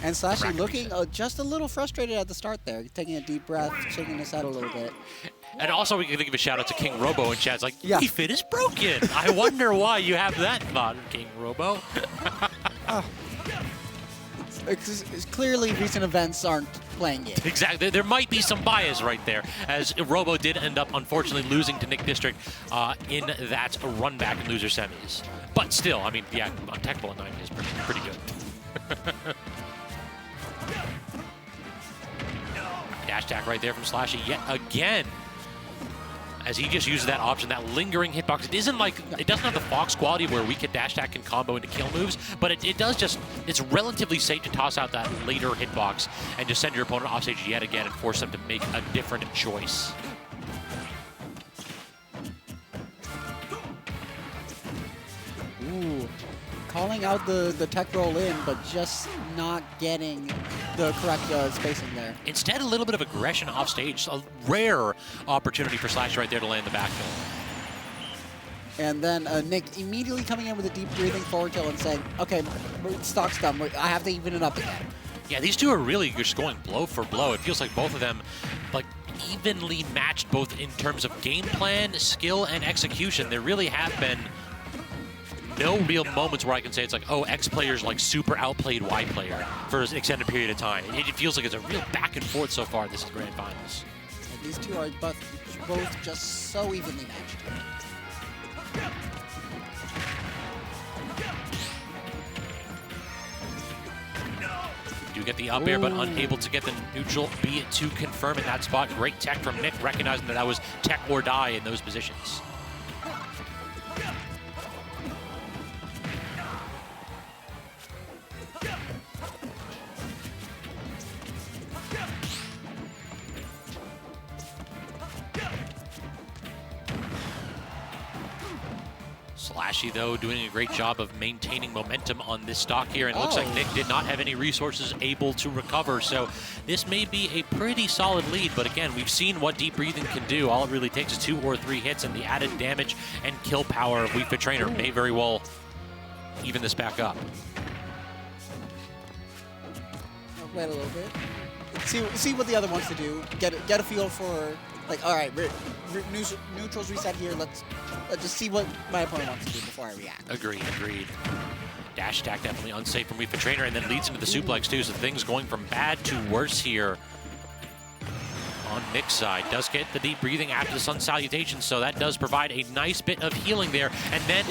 And SLASHY Rapid looking reset. just a little frustrated at the start there, taking a deep breath, shaking his head a little bit. And also, we can give a shout out to KingRoBo, and chat's like, Yeah. Wii Fit is broken. I wonder why you have that thought, KingRoBo. It's clearly recent events aren't playing it. Exactly. There might be some bias right there, as Robo did end up, unfortunately, losing to Nick District in that run back in loser semis. But still, I mean, yeah, untechable at 9 is pretty good. Dash attack right there from SLASHY yet again, as he just uses that option, that lingering hitbox. It isn't like, it doesn't have the Fox quality where we could dash attack and combo into kill moves, but it does just, it's relatively safe to toss out that later hitbox and just send your opponent off stage yet again and force them to make a different choice. Ooh. Calling out the tech roll in, but just not getting the correct spacing there. Instead, a little bit of aggression off stage. A rare opportunity for SLASHY right there to land the back kill. And then Nick immediately coming in with a deep breathing forward tilt and saying, okay, stock's done. I have to even it up again. Yeah, these two are really just going blow for blow. It feels like both of them, like, evenly matched both in terms of game plan, skill, and execution. There really have been no real moments where I can say it's like, oh, X player's like super outplayed Y player for an extended period of time. It feels like it's a real back and forth so far. This is Grand Finals. And these two are both just so evenly matched. Do get the up air, but unable to get the neutral B to confirm in that spot. Great tech from Nick, recognizing that was tech or die in those positions. SLASHY, though, doing a great job of maintaining momentum on this stock here, and it looks like Nick did not have any resources able to recover, so this may be a pretty solid lead, but again, we've seen what deep breathing can do. All it really takes is 2 or 3 hits, and the added damage and kill power of Wii Fit Trainer may very well even this back up. Wait a little bit. See what the other wants to do. Get a feel for, like, all right, neutrals reset here. Let's just see what my opponent wants to do before I react. Agreed. Dash attack definitely unsafe from Wii Fit Trainer, and then leads into the suplex too, so things going from bad to worse here on Nick's side. Does get the deep breathing after the sun salutation, so that does provide a nice bit of healing there, and then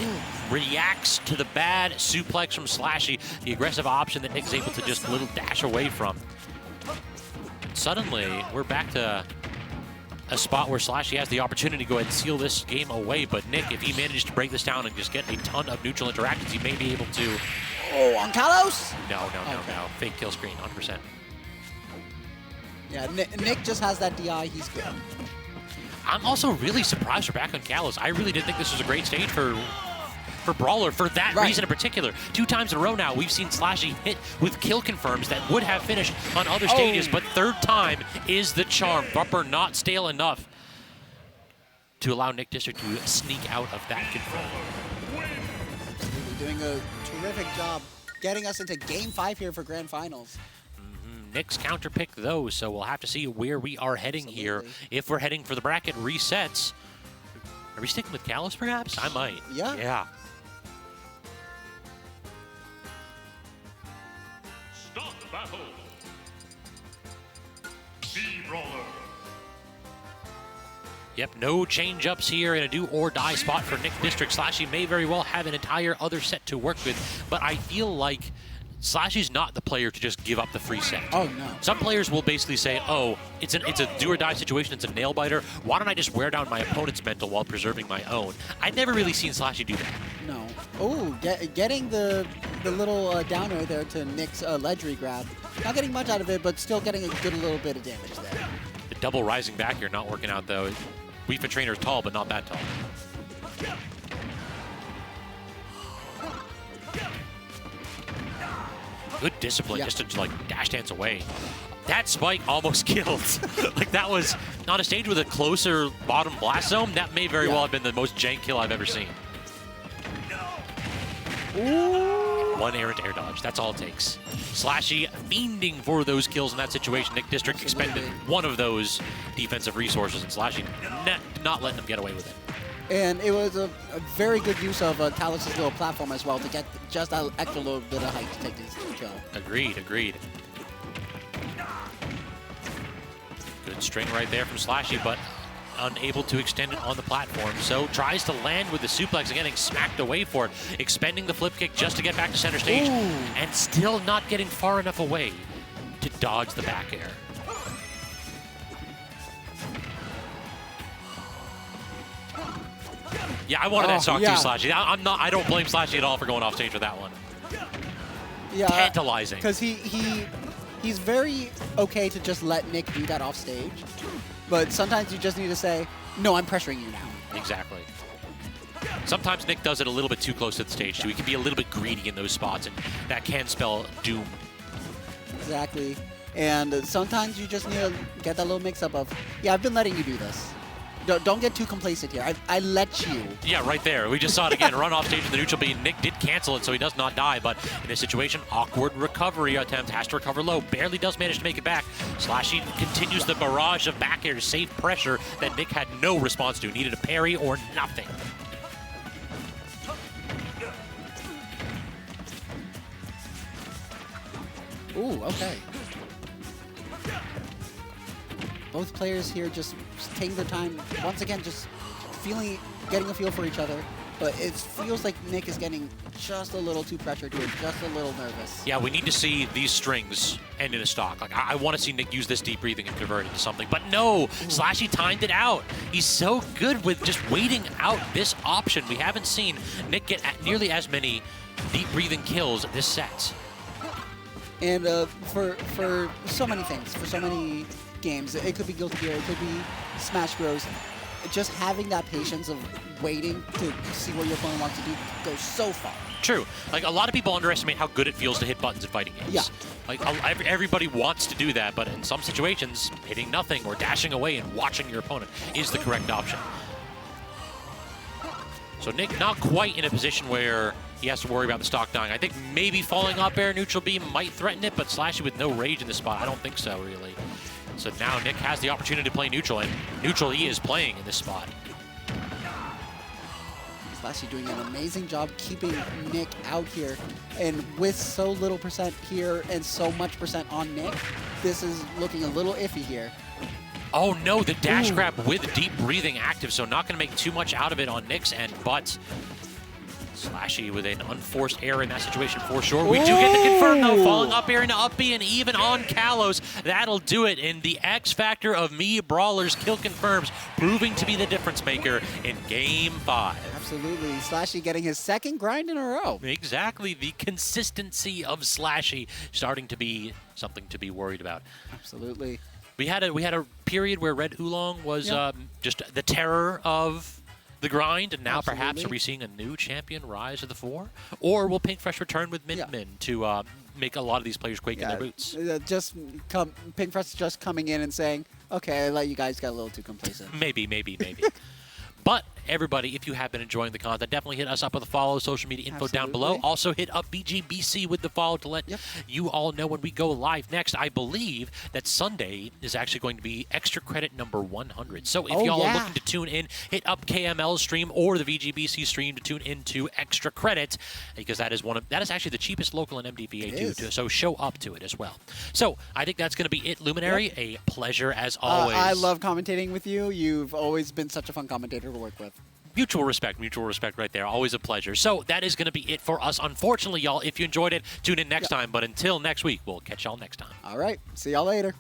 reacts to the bad suplex from SLASHY, the aggressive option that Nick is able to just little dash away from. Suddenly, we're back to a spot where SLASHY has the opportunity to go ahead and seal this game away, but Nick, if he manages to break this down and just get a ton of neutral interactions, he may be able to... Oh, on Kalos? No. Fake kill screen, 100%. Yeah, Nick just has that DI, he's good. I'm also really surprised we're back on Kalos. I really did think this was a great stage for Brawler for that reason in particular. 2 times in a row now, we've seen SLASHY hit with kill confirms that would have finished on other stages, but 3rd time is the charm. Bumper not stale enough to allow Nick District to sneak out of that confirm. Absolutely doing a terrific job getting us into Game 5 here for Grand Finals. Nick's counter pick though, so we'll have to see where we are heading here. If we're heading for the bracket resets, are we sticking with Kalos perhaps? I might. Yeah. Yeah. Start battle. B-Brawler. Yep, no change-ups here in a do-or-die spot for Nick District. SLASHY may very well have an entire other set to work with, but I feel like SLASHY's not the player to just give up the free set. Oh, no. Some players will basically say, oh, it's a do-or-die situation, it's a nail-biter. Why don't I just wear down my opponent's mental while preserving my own? I've never really seen SLASHY do that. No. Oh, getting the little down air there to Nick's ledge grab. Not getting much out of it, but still getting a good little bit of damage there. The double rising back here not working out, though. Wii Fit Trainer is tall, but not that tall. Good discipline just to like dash dance away. That spike almost killed. Like that was on a stage with a closer bottom blast zone. That may very well have been the most jank kill I've ever seen. Ooh. 1 errant air dodge. That's all it takes. SLASHY fiending for those kills in that situation. Nick District expended one of those defensive resources, and SLASHY not letting them get away with it. And it was a very good use of Kalos' little platform as well to get just that extra little bit of height to take this kill. Agreed. Good string right there from SLASHY, but unable to extend it on the platform. So tries to land with the suplex and getting smacked away for it, expending the flip kick just to get back to center stage, and still not getting far enough away to dodge the back air. Yeah, I wanted that stock too, SLASHY. I don't blame SLASHY at all for going off stage for that one. Yeah, tantalizing. Because he's very okay to just let Nick do that off stage, but sometimes you just need to say, no, I'm pressuring you now. Exactly. Sometimes Nick does it a little bit too close to the stage too. He can be a little bit greedy in those spots, and that can spell doom. Exactly. And sometimes you just need to get that little mix-up of, yeah, I've been letting you do this. Don't get too complacent here. I let you. Yeah, right there. We just saw it again. Run off stage in the neutral B. Nick did cancel it, so he does not die. But in this situation, awkward recovery attempt. Has to recover low. Barely does manage to make it back. SLASHY continues the barrage of back air, safe pressure that Nick had no response to. Needed a parry or nothing. Ooh, okay. Both players here just taking their time. Once again, just getting a feel for each other. But it feels like Nick is getting just a little too pressured here, just a little nervous. Yeah, we need to see these strings end in a stock. Like I want to see Nick use this deep breathing and convert it into something. But no, SLASHY timed it out. He's so good with just waiting out this option. We haven't seen Nick get nearly as many deep breathing kills this set. And for so many things, for so many games, it could be Guilty Gear, it could be Smash Bros. Just having that patience of waiting to see what your opponent wants to do goes so far. True. Like, a lot of people underestimate how good it feels to hit buttons in fighting games. Yeah. Like, everybody wants to do that, but in some situations, hitting nothing or dashing away and watching your opponent is the correct option. So Nick not quite in a position where he has to worry about the stock dying. I think maybe falling up air neutral B might threaten it, but SLASHY with no rage in this spot, I don't think so, really. So now Nick has the opportunity to play neutral, and neutral he is playing in this spot. SLASHY doing an amazing job keeping Nick out here. And with so little percent here and so much percent on Nick, this is looking a little iffy here. Oh no, the dash grab with deep breathing active, so not going to make too much out of it on Nick's end, but SLASHY with an unforced error in that situation for sure. We do get the confirm though, falling up air into up B and even on Kalos. That'll do it in the X factor of Brawler's kill confirms, proving to be the difference maker in Game 5. Absolutely, SLASHY getting his second grind in a row. Exactly, the consistency of SLASHY starting to be something to be worried about. Absolutely. We had a period where Red Oolong was just the terror of the grind, and now perhaps Absolutely. are we seeing a new champion rise to the fore? Or will Pink Fresh return with Min Min to make a lot of these players quake in their boots? Pink Fresh just coming in and saying, okay, I let you guys get a little too complacent. Maybe. But everybody, if you have been enjoying the content, definitely hit us up with a follow, social media info down below. Absolutely. Also hit up VGBC with the follow to let you all know when we go live next. I believe that Sunday is actually going to be extra credit number 100. So if y'all are looking to tune in, hit up KML's stream or the VGBC stream to tune into extra credit, because that is actually the cheapest local in MDVA too. So show up to it as well. So I think that's going to be it, Luminary. A pleasure as always. I love commentating with you. You've always been such a fun commentator to work with. Mutual respect right there. Always a pleasure. So that is going to be it for us. Unfortunately, y'all, if you enjoyed it, tune in next time. But until next week, we'll catch y'all next time. All right. See y'all later.